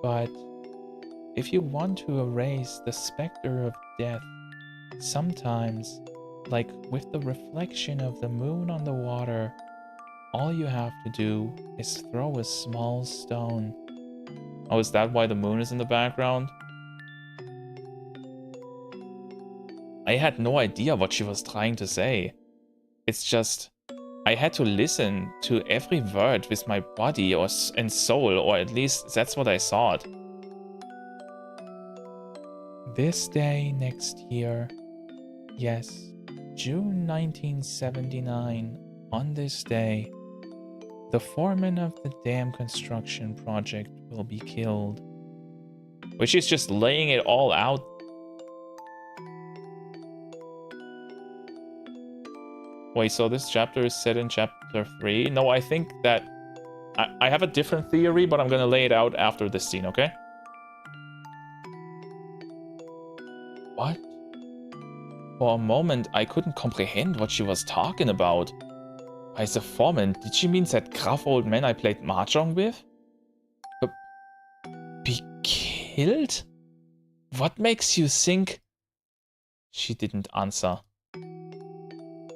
But if you want to erase the specter of death, sometimes, like with the reflection of the moon on the water, all you have to do is throw a small stone. Oh, is that why the moon is in the background? I had no idea what she was trying to say. It's just, I had to listen to every word with my body and soul, or at least that's what I thought. This day next year, yes, June 1979, on this day, the foreman of the dam construction project will be killed. Which is just laying it all out. Wait, so this chapter is set in chapter 3? No, I think that... I have a different theory, but I'm gonna lay it out after this scene, okay? What? For a moment, I couldn't comprehend what she was talking about. By the foreman, did she mean that gruff old man I played mahjong with? Be killed? What makes you think... She didn't answer.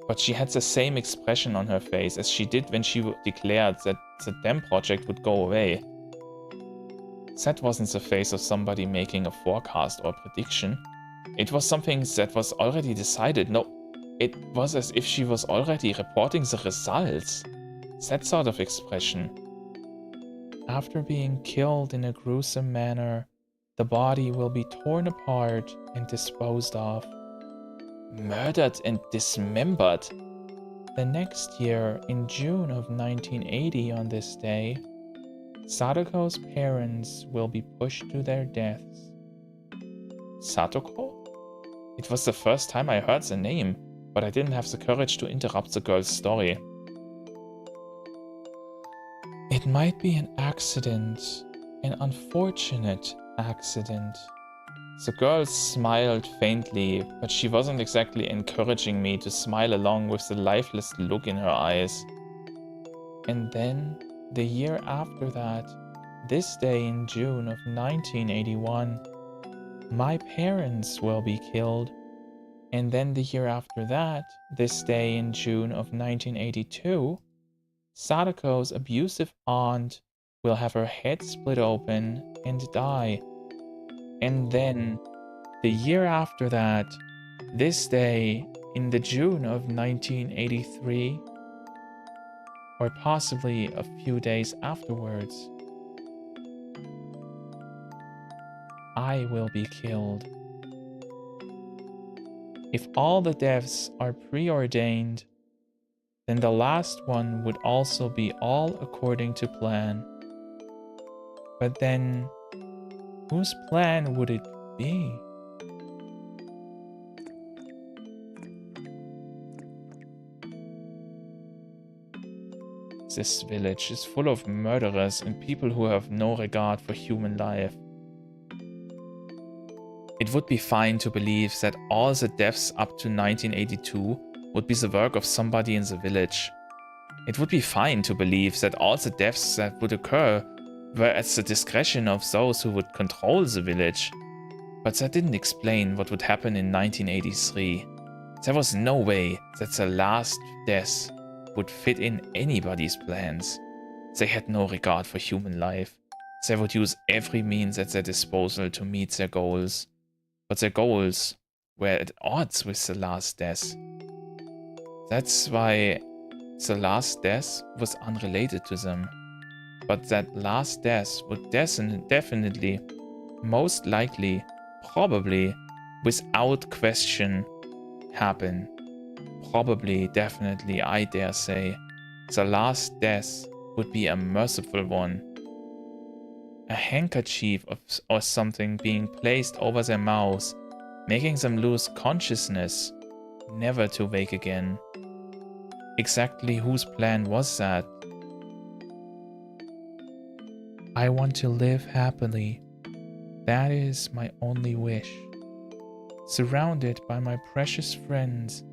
But she had the same expression on her face as she did when she declared that the dam project would go away. That wasn't the face of somebody making a forecast or prediction. It was something that was already decided. No, it was as if she was already reporting the results. That sort of expression. After being killed in a gruesome manner, the body will be torn apart and disposed of. Murdered and dismembered. The next year, in June of 1980 on this day, Sadako's parents will be pushed to their deaths. Sadako? It was the first time I heard the name, but I didn't have the courage to interrupt the girl's story. It might be an accident, an unfortunate accident. The girl smiled faintly, but she wasn't exactly encouraging me to smile along with the lifeless look in her eyes. And then, the year after that, this day in June of 1981, my parents will be killed. And then the year after that, this day in June of 1982, Sadako's abusive aunt will have her head split open and die. And then, the year after that, this day in the June of 1983, or possibly a few days afterwards, I will be killed. If all the deaths are preordained, then the last one would also be all according to plan. But then, whose plan would it be? This village is full of murderers and people who have no regard for human life. It would be fine to believe that all the deaths up to 1982 would be the work of somebody in the village. It would be fine to believe that all the deaths that would occur were at the discretion of those who would control the village. But that didn't explain what would happen in 1983. There was no way that the last death would fit in anybody's plans. They had no regard for human life. They would use every means at their disposal to meet their goals. But their goals were at odds with the last death. That's why the last death was unrelated to them. But that last death would definitely, most likely, probably, without question, happen. Probably, definitely, I dare say, the last death would be a merciful one. A handkerchief or something being placed over their mouths, making them lose consciousness, never to wake again. exactly whose plan was that? I want to live happily. That is my only wish. Surrounded by my precious friends,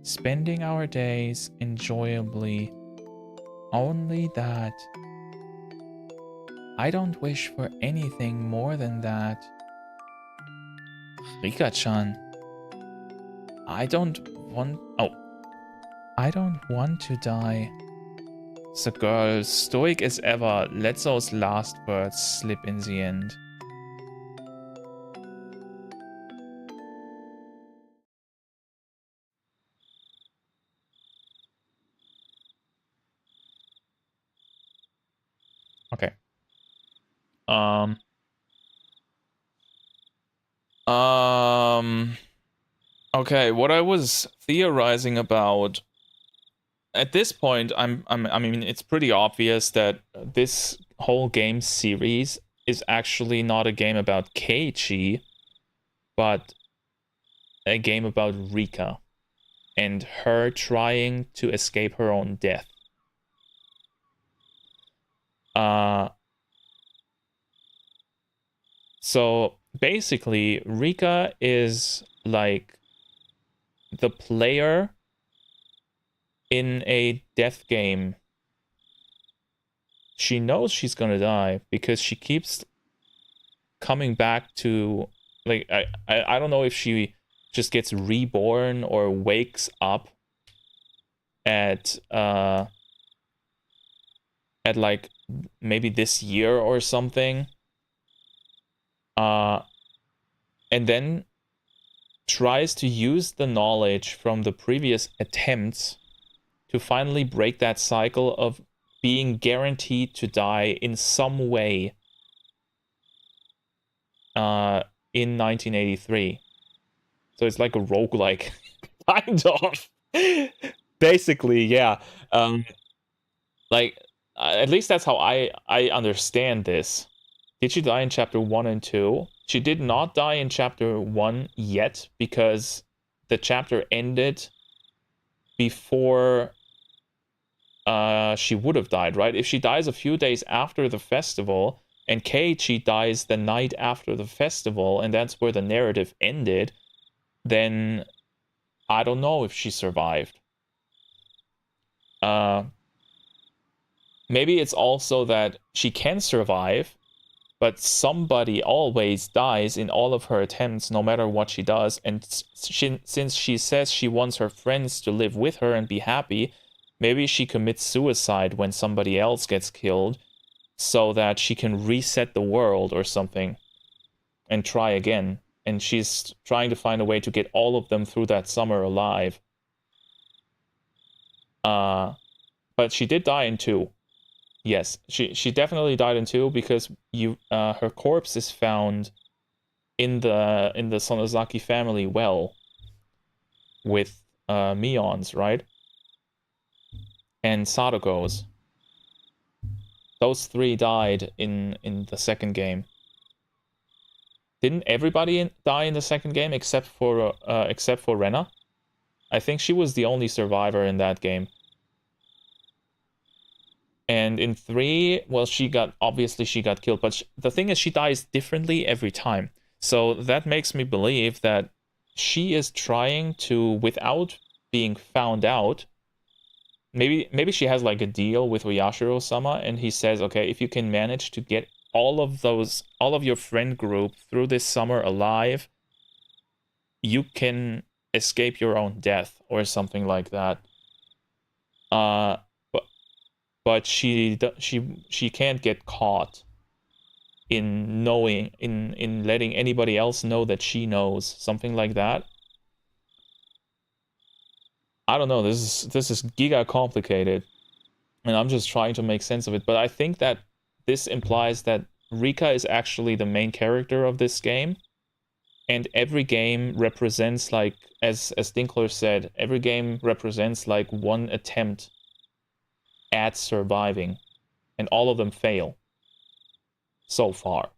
spending our days enjoyably. Only that. I don't wish for anything more than that. Rika-chan, I don't want... Oh. I don't want to die. The girl, stoic as ever, let those last words slip in the end. Okay. Okay, what I was theorizing about at this point, I mean, it's pretty obvious that this whole game series is actually not a game about Keiichi, but a game about Rika and her trying to escape her own death. So basically, Rika is like the player in a death game. She knows she's gonna die because she keeps coming back to, like, I don't know if she just gets reborn or wakes up at like maybe this year or something, and then tries to use the knowledge from the previous attempts to finally break that cycle of being guaranteed to die in some way in 1983. So it's like a roguelike, kind of. Basically, yeah. Like, at least that's how I understand this. Did she die in chapter 1 and 2? She did not die in chapter 1 yet, because the chapter ended before she would have died, right? If she dies a few days after the festival, and Keiichi dies the night after the festival, and that's where the narrative ended, then I don't know if she survived. Maybe it's also that she can survive, but somebody always dies in all of her attempts, no matter what she does. And since she says she wants her friends to live with her and be happy, maybe she commits suicide when somebody else gets killed so that she can reset the world or something and try again. And she's trying to find a way to get all of them through that summer alive. But she did die in 2. Yes, she definitely died in 2 because her corpse is found in the Sonozaki family well with Mion's, right? And Sadako's. Those 3 died in the second game. Didn't everybody die in the second game except for Rena? I think she was the only survivor in that game. And in 3, well, obviously she got killed, but the thing is, she dies differently every time. So that makes me believe that she is trying to, without being found out, maybe she has like a deal with Oyashiro-Sama, and he says, okay, if you can manage to get all of your friend group through this summer alive, you can escape your own death or something like that. But she can't get caught in knowing, in letting anybody else know that she knows, something like that. I don't know, this is giga complicated, and I'm just trying to make sense of it, but I think that this implies that Rika is actually the main character of this game, and every game represents, like, as Dinkler said, every game represents like one attempt at surviving, and all of them fail so far.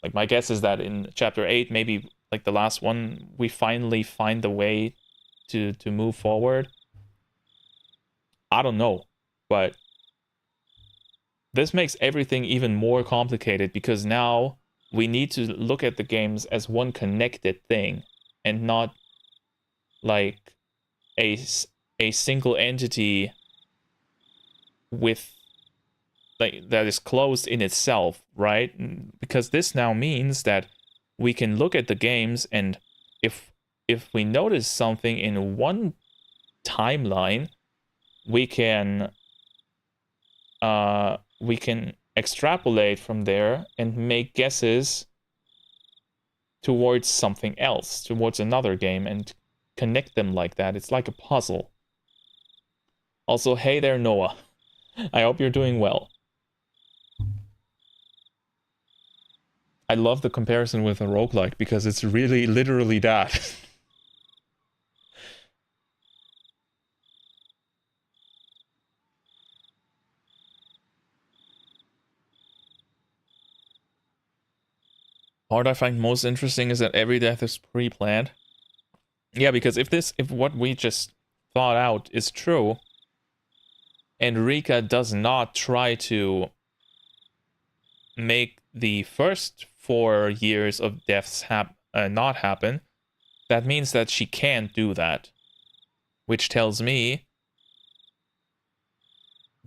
Like, my guess is that in chapter 8, maybe like the last one, we finally find the way to move forward. I don't know. But this makes everything even more complicated because now we need to look at the games as one connected thing and not like a single entity with like that is closed in itself, right? Because this now means that we can look at the games, and if we notice something in one timeline, we can extrapolate from there and make guesses towards something else, towards another game, and connect them like that. It's like a puzzle. Also, hey there, Noah. I hope you're doing well. I love the comparison with a roguelike because it's really literally that. Part I find most interesting is that every death is pre-planned. Yeah, because if what we just thought out is true, and Rika does not try to make the first 4 years of deaths not happen, that means that she can't do that. Which tells me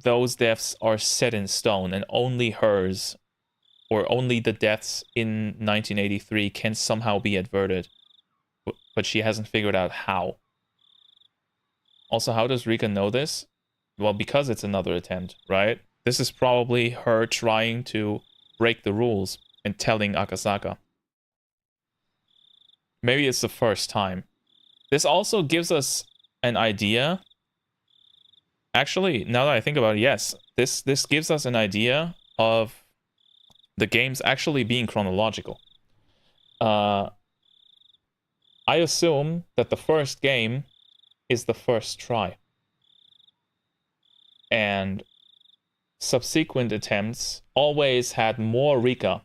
those deaths are set in stone and only hers, or only the deaths in 1983 can somehow be averted. But she hasn't figured out how. Also, how does Rika know this? Well, because it's another attempt, right? This is probably her trying to break the rules and telling Akasaka. Maybe it's the first time. This also gives us an idea. Actually, now that I think about it, yes. This gives us an idea of the games actually being chronological. I assume that the first game is the first try. And subsequent attempts always had more Rika.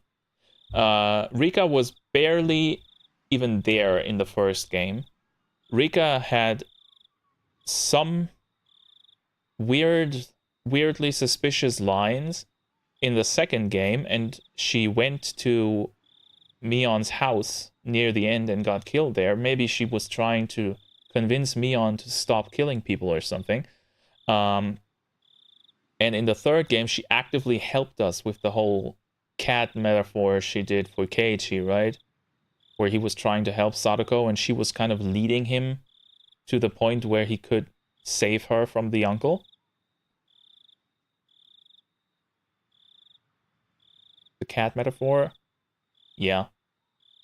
Rika was barely even there in the first game. Rika had some weirdly suspicious lines in the second game, and she went to Mion's house near the end and got killed there. Maybe she was trying to convince Mion to stop killing people or something. And in the third game, she actively helped us with the whole cat metaphor she did for Keiichi, right? Where he was trying to help Sadako, and she was kind of leading him to the point where he could save her from the uncle. The cat metaphor? Yeah.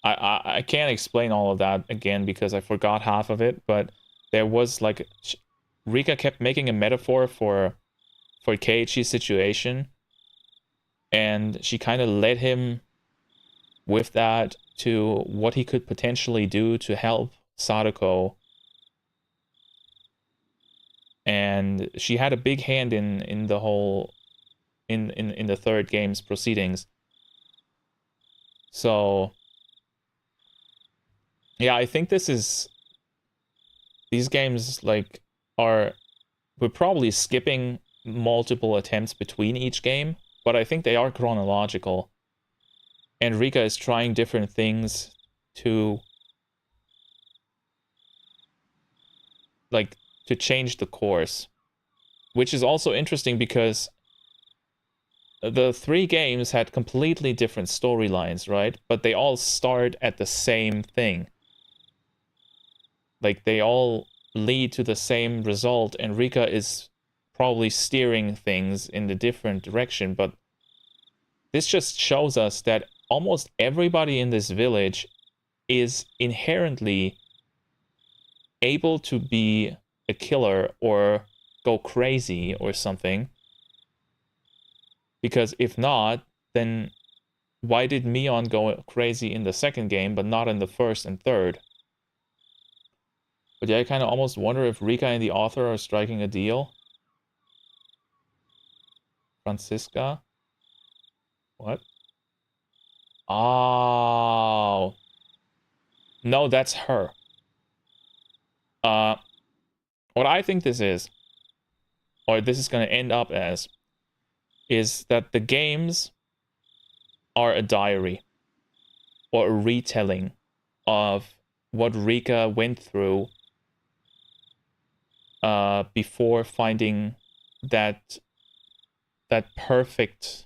I can't explain all of that again because I forgot half of it, but there was like... Rika kept making a metaphor for Keiichi's situation, and she kind of led him with that to what he could potentially do to help Sadako. And she had a big hand in the whole in the third game's proceedings. So yeah, I think these games like we're probably skipping multiple attempts between each game, but I think they are chronological. And Rika is trying different things to change the course, which is also interesting because the 3 games had completely different storylines, right? But they all start at the same thing. Like, they all lead to the same result, and Rika is probably steering things in the different direction, but this just shows us that almost everybody in this village is inherently able to be a killer or go crazy or something. Because if not, then why did Mion go crazy in the second game but not in the first and third? But yeah, I kind of almost wonder if Rika and the author are striking a deal. Francisca? What? Oh. No, that's her. What I think this is... or this is going to end up as, is that the games are a diary or a retelling of what Rika went through before finding that perfect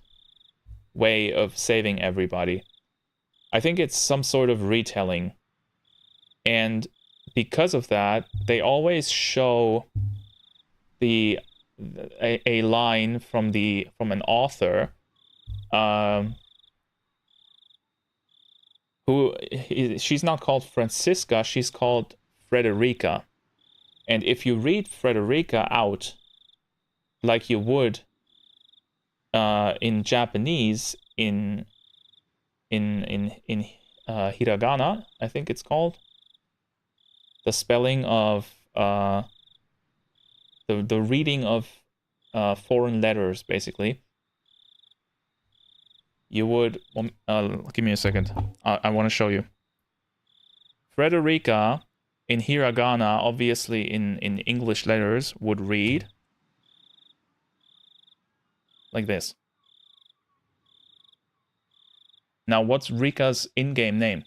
way of saving everybody. I think it's some sort of retelling, and because of that, they always show a line from an author she's not called Francisca, she's called Frederica. And if you read Frederica out like you would in Japanese, in hiragana, I think it's called, the spelling of the reading of foreign letters, basically, you would give me a second. I want to show you. Frederica in hiragana, obviously in English letters, would read like this. Now, what's Rika's in-game name?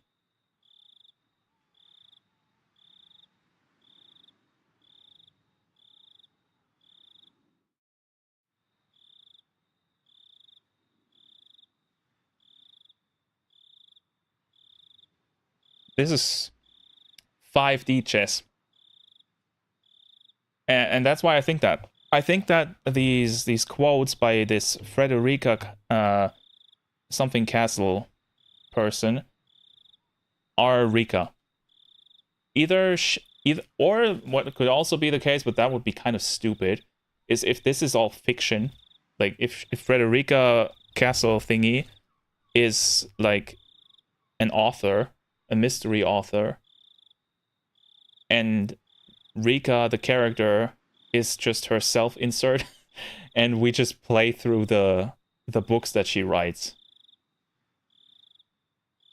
This is 5D chess. And that's why I think that. I think that these quotes by this Frederica something castle person are Rika. Either or what could also be the case, but that would be kind of stupid, is if this is all fiction, like if Frederica Castle thingy is like an author, a mystery author, and Rika, the character, is just her self-insert, and we just play through the books that she writes.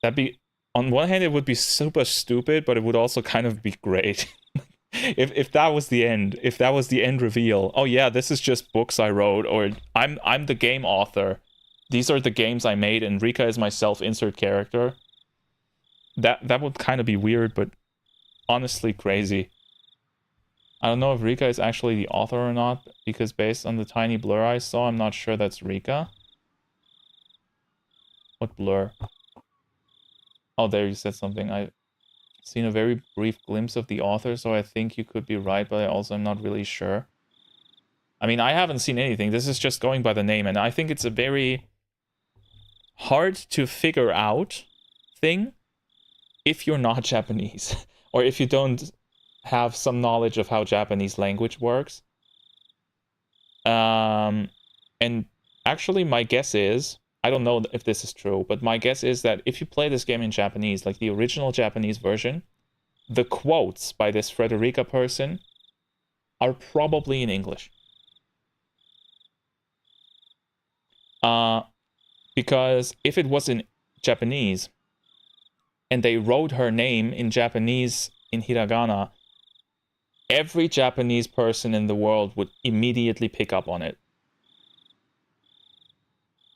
That'd be, on one hand, it would be super stupid, but it would also kind of be great. if that was the end, if that was the end reveal. Oh yeah, this is just books I wrote, or I'm the game author. These are the games I made, and Rika is my self-insert character. That would kind of be weird, but honestly crazy. I don't know if Rika is actually the author or not, because based on the tiny blur I saw, I'm not sure that's Rika. What blur? Oh, there you said something. I've seen a very brief glimpse of the author, so I think you could be right, but I also am not really sure. I mean, I haven't seen anything. This is just going by the name, and I think it's a very hard to figure out thing if you're not Japanese, or if you don't have some knowledge of how Japanese language works. And actually, my guess is, I don't know if this is true, but my guess is that if you play this game in Japanese, like the original Japanese version, the quotes by this Frederica person are probably in English. Because if it was in Japanese, and they wrote her name in Japanese in hiragana, every Japanese person in the world would immediately pick up on it.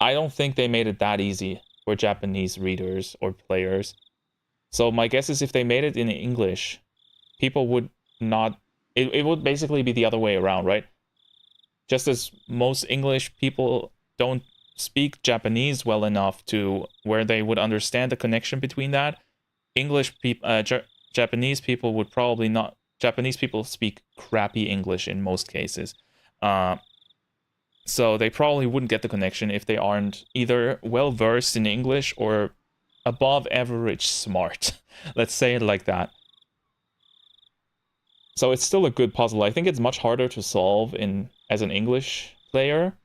I don't think they made it that easy for Japanese readers or players. So my guess is if they made it in English, people would not... It would basically be the other way around, right? Just as most English people don't speak Japanese well enough to where they would understand the connection between that, Japanese people would probably not... Japanese people speak crappy English in most cases. So they probably wouldn't get the connection if they aren't either well-versed in English or above average smart. Let's say it like that. So it's still a good puzzle. I think it's much harder to solve as an English player.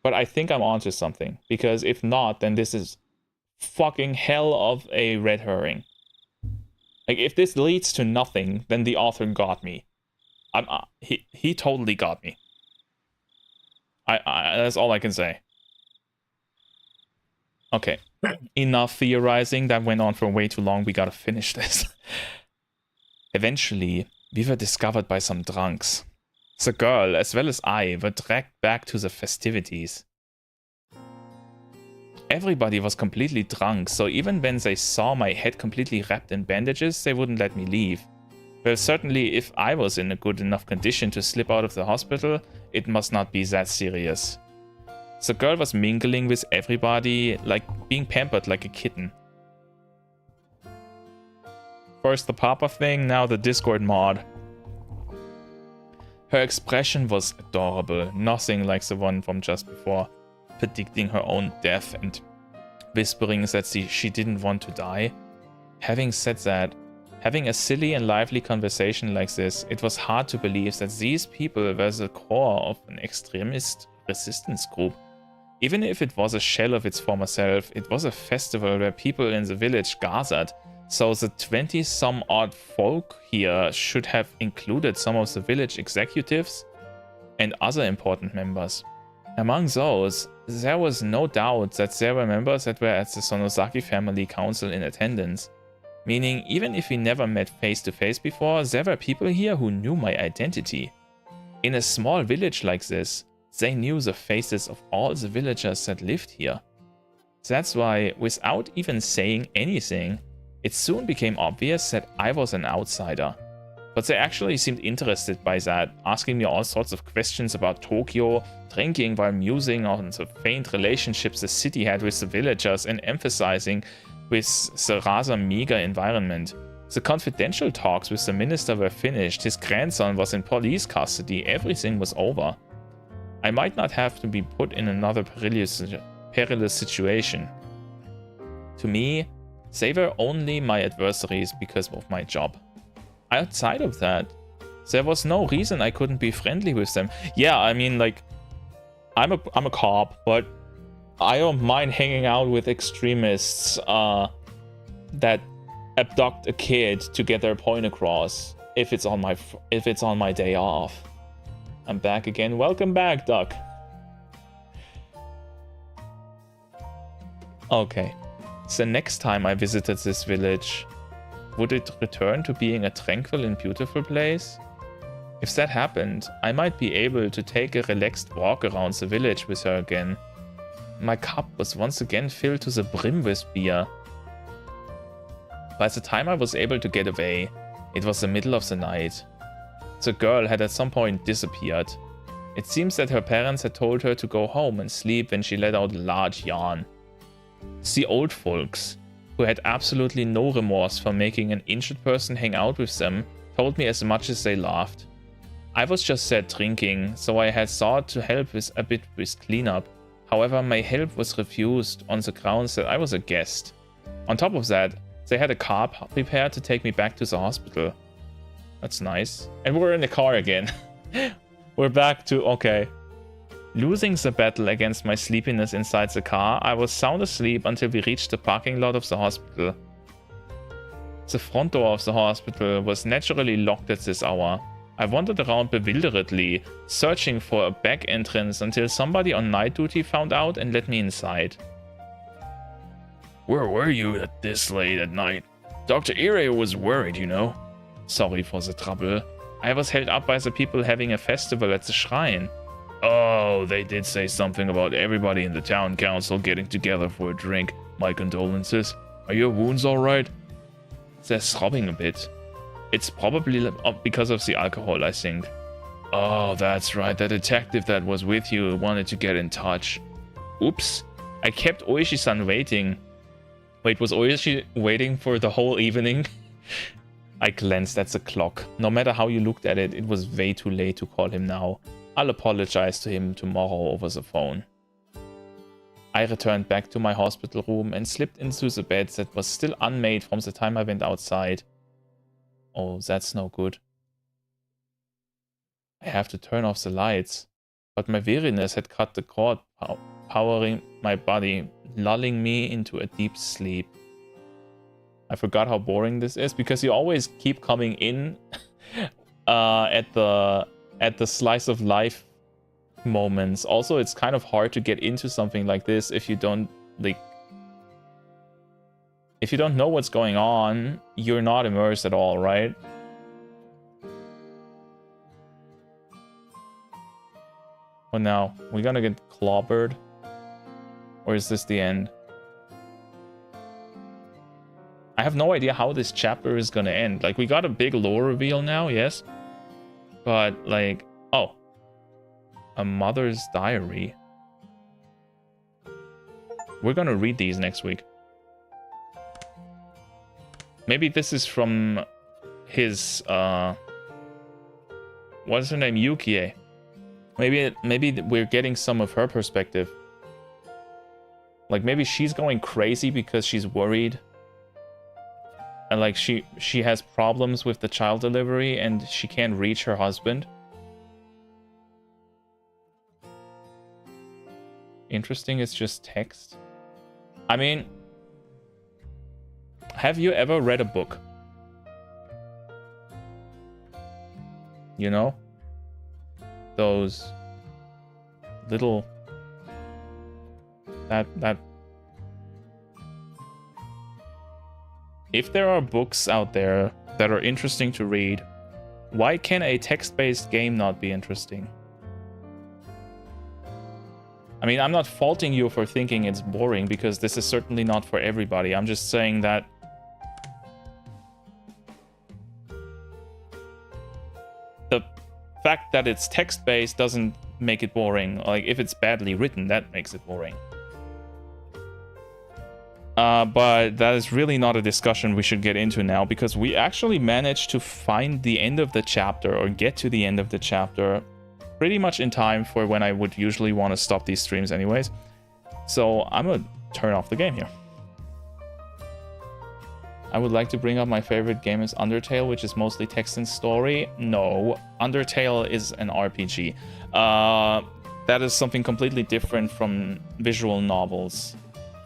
But I think I'm onto something. Because if not, then this is fucking hell of a red herring. Like, if this leads to nothing, then the author got me. He totally got me. That's all I can say. Okay. Enough theorizing. That went on for way too long. We gotta finish this. Eventually, we were discovered by some drunks. The girl, as well as I, were dragged back to the festivities. Everybody was completely drunk, so even when they saw my head completely wrapped in bandages, they wouldn't let me leave. Well, certainly if I was in a good enough condition to slip out of the hospital, it must not be that serious. The girl was mingling with everybody, like being pampered like a kitten. First the Papa thing, now the Discord mod. Her expression was adorable, nothing like the one from just before, predicting her own death and whispering that she didn't want to die. Having said that, having a silly and lively conversation like this, it was hard to believe that these people were the core of an extremist resistance group. Even if it was a shell of its former self, it was a festival where people in the village gathered, so the 20-some-odd folk here should have included some of the village executives and other important members. Among those, there was no doubt that there were members that were at the Sonosaki family council in attendance, meaning even if we never met face to face before, there were people here who knew my identity. In a small village like this, they knew the faces of all the villagers that lived here. That's why, without even saying anything, it soon became obvious that I was an outsider. But they actually seemed interested by that, asking me all sorts of questions about Tokyo, drinking while musing on the faint relationships the city had with the villagers, and emphasizing with the rather meager environment. The confidential talks with the minister were finished, his grandson was in police custody, everything was over. I might not have to be put in another perilous situation. To me, they were only my adversaries because of my job. Outside of that, there was no reason I couldn't be friendly with them. Yeah, I mean, like, I'm a cop, but I don't mind hanging out with extremists that abduct a kid to get their point across if it's on my day off. I'm back again. Welcome back, Duck. Okay. So next time I visited this village, would it return to being a tranquil and beautiful place? If that happened, I might be able to take a relaxed walk around the village with her again. My cup was once again filled to the brim with beer. By the time I was able to get away, it was the middle of the night. The girl had at some point disappeared. It seems that her parents had told her to go home and sleep when she let out a large yawn. The old folks, who had absolutely no remorse for making an injured person hang out with them, told me as much as they laughed. I was just sad drinking, so I had thought to help a bit with cleanup. However, my help was refused on the grounds that I was a guest. On top of that, they had a car prepared to take me back to the hospital. That's nice. And we're in the car again. We're back to... okay. Losing the battle against my sleepiness inside the car, I was sound asleep until we reached the parking lot of the hospital. The front door of the hospital was naturally locked at this hour. I wandered around bewilderedly, searching for a back entrance until somebody on night duty found out and let me inside. Where were you at this late at night? Dr. Ire was worried, you know. Sorry for the trouble. I was held up by the people having a festival at the shrine. Oh, they did say something about everybody in the town council getting together for a drink. My condolences. Are your wounds alright? They're throbbing a bit. It's probably because of the alcohol, I think. Oh, that's right. The detective that was with you wanted to get in touch. Oops. I kept Oishi-san waiting. Wait, was Oishi waiting for the whole evening? I glanced at the clock. No matter how you looked at it, it was way too late to call him now. I'll apologize to him tomorrow over the phone. I returned back to my hospital room and slipped into the bed that was still unmade from the time I went outside. Oh, that's no good. I have to turn off the lights. But my weariness had cut the cord, powering my body, lulling me into a deep sleep. I forgot how boring this is because you always keep coming in at the slice of life moments. Also, it's kind of hard to get into something like this if you don't know what's going on. You're not immersed at all, right? What now? We gonna get clobbered? Or is this the end? I have no idea how this chapter is gonna end. Like, we got a big lore reveal now, yes? But, like... Oh. A mother's diary. We're gonna read these next week. Maybe this is from his, what's her name? Yukie. Maybe we're getting some of her perspective. Like, maybe she's going crazy because she's worried. And, like, she has problems with the child delivery and she can't reach her husband. Interesting, it's just text. I mean, have you ever read a book? You know? Those little... That... If there are books out there that are interesting to read, why can a text-based game not be interesting? I mean, I'm not faulting you for thinking it's boring, because this is certainly not for everybody. I'm just saying that the fact that it's text-based doesn't make it boring. Like, if it's badly written, that makes it boring. But that is really not a discussion we should get into now, because we actually managed to find the end of the chapter, or get to the end of the chapter, pretty much in time for when I would usually want to stop these streams anyways. So I'm gonna turn off the game here. I would like to bring up my favorite game is Undertale, which is mostly text and story. No, Undertale is an RPG. That is something completely different from visual novels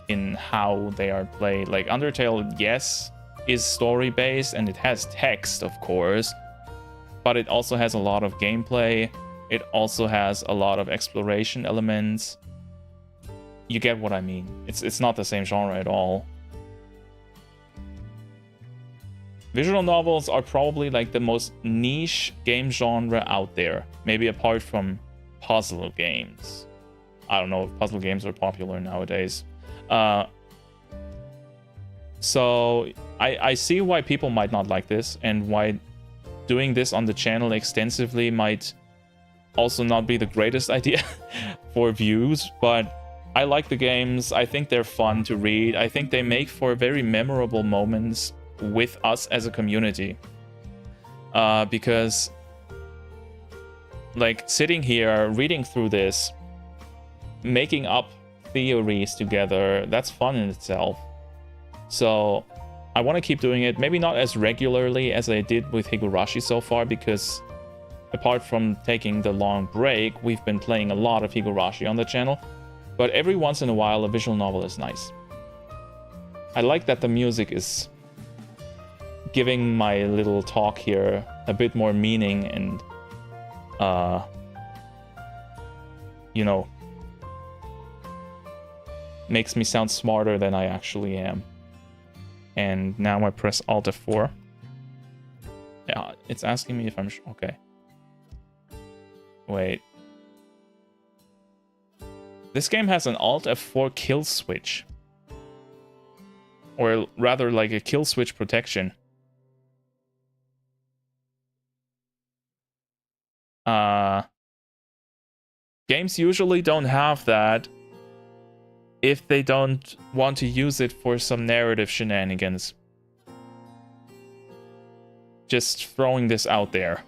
in how they are played. Like, Undertale, yes, is story-based, and it has text, of course, but it also has a lot of gameplay. It also has a lot of exploration elements. You get what I mean. It's not the same genre at all. Visual novels are probably like the most niche game genre out there. Maybe apart from puzzle games. I don't know if puzzle games are popular nowadays. So I see why people might not like this, and why doing this on the channel extensively might also not be the greatest idea for views, but I like the games. I think they're fun to read. I think they make for very memorable moments with us as a community. Because, like, sitting here, reading through this, making up theories together, that's fun in itself. So I want to keep doing it, maybe not as regularly as I did with Higurashi so far, because apart from taking the long break, we've been playing a lot of Higurashi on the channel. But every once in a while, a visual novel is nice. I like that the music is giving my little talk here a bit more meaning and, you know, makes me sound smarter than I actually am. And now I press Alt F4. Yeah, it's asking me if I'm okay. Wait. This game has an Alt F4 kill switch. Or rather, like a kill switch protection. Games usually don't have that if they don't want to use it for some narrative shenanigans. Just throwing this out there.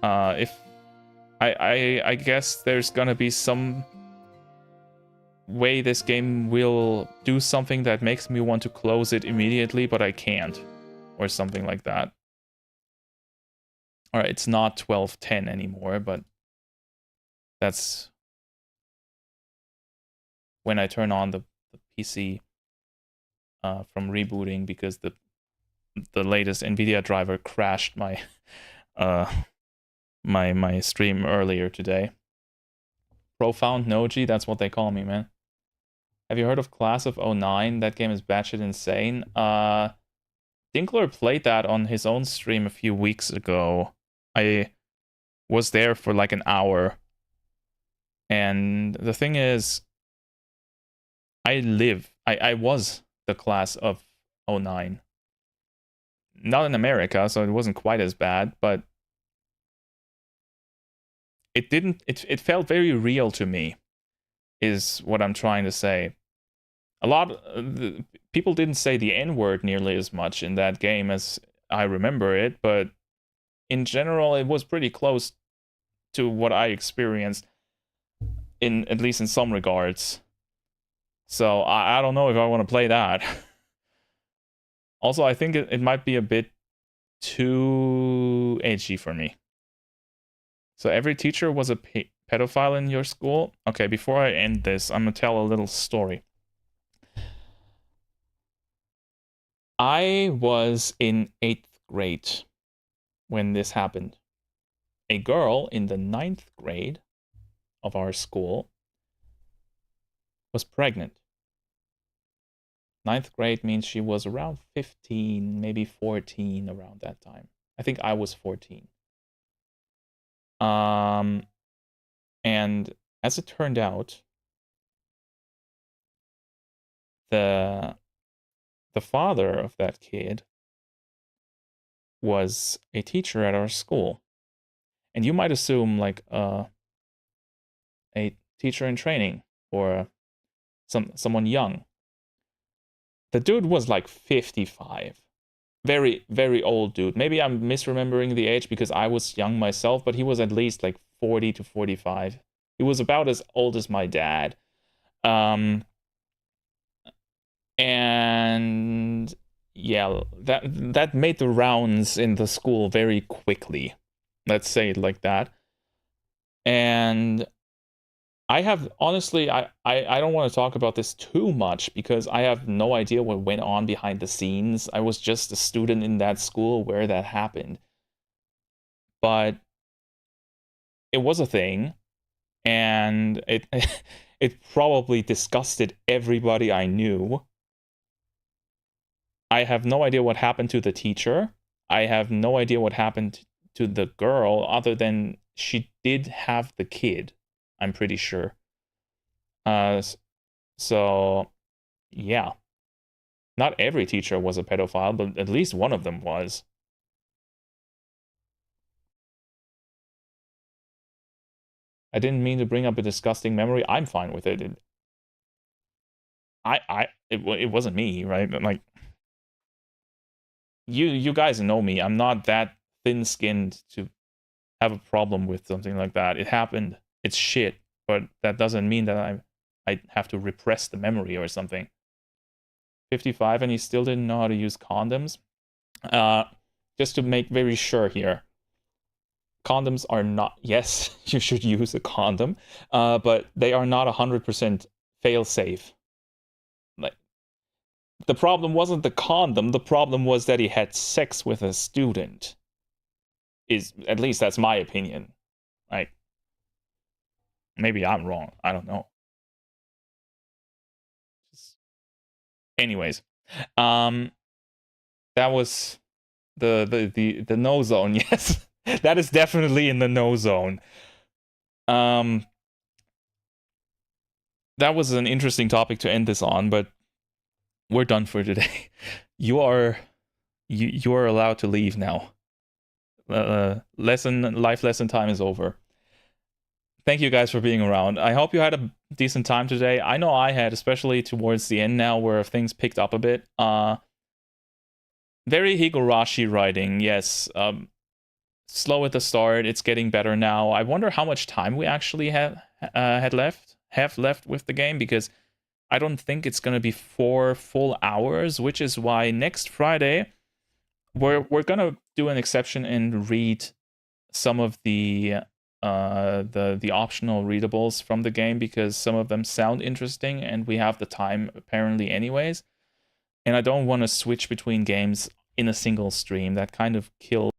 If I guess there's gonna be some way this game will do something that makes me want to close it immediately, but I can't, or something like that. All right, it's not 12:10 anymore, but that's when I turn on the PC from rebooting, because the latest NVIDIA driver crashed my my stream earlier today. Profound Noji, that's what they call me, man. Have you heard of Class of '09? That game is batshit insane. Dinkler played that on his own stream a few weeks ago. was there for like an hour. And the thing is, I was the class of 09. Not in America, so it wasn't quite as bad, but it felt very real to me, is what I'm trying to say. A lot of people didn't say the N-word nearly as much in that game as I remember it, but in general, it was pretty close to what I experienced, at least in some regards. So I don't know if I want to play that. Also, I think it might be a bit too edgy for me. So every teacher was a pedophile in your school? Okay, before I end this, I'm gonna tell a little story. I was in 8th grade when this happened. A girl in the 9th grade of our school was pregnant. 9th grade means she was around 15, maybe 14 around that time. I think I was 14. And as it turned out, the father of that kid was a teacher at our school. And you might assume like a teacher in training or someone young. The dude was like 55. Very, very old dude. Maybe I'm misremembering the age because I was young myself, but he was at least like 40 to 45. He was about as old as my dad. And yeah, that made the rounds in the school very quickly. Let's say it like that. And I have, honestly, I don't want to talk about this too much because I have no idea what went on behind the scenes. I was just a student in that school where that happened. But it was a thing, and it probably disgusted everybody I knew. I have no idea what happened to the teacher. I have no idea what happened to the girl other than she did have the kid. I'm pretty sure. So, yeah. Not every teacher was a pedophile, but at least one of them was. I didn't mean to bring up a disgusting memory. I'm fine with it. It wasn't me, right? Like, you guys know me. I'm not that thin-skinned to have a problem with something like that. It happened. It's shit, but that doesn't mean that I have to repress the memory or something. 55 and he still didn't know how to use condoms. Just to make very sure here, condoms are not, yes, you should use a condom, but they are not 100% fail-safe. Like, the problem wasn't the condom, the problem was that he had sex with a student. At least that's my opinion. Like, maybe I'm wrong. I don't know. Anyways, that was the no zone. Yes, that is definitely in the no zone. That was an interesting topic to end this on, but we're done for today. You are allowed to leave now. Life lesson time is over. Thank you guys for being around. I hope you had a decent time today. I know I had, especially towards the end now where things picked up a bit. Very Higurashi writing, yes. Slow at the start, it's getting better now. I wonder how much time we actually have left with the game, because I don't think it's going to be 4 full hours, which is why next Friday we're going to do an exception and read some of the optional readables from the game, because some of them sound interesting and we have the time apparently anyways. And I don't want to switch between games in a single stream. That kind of kills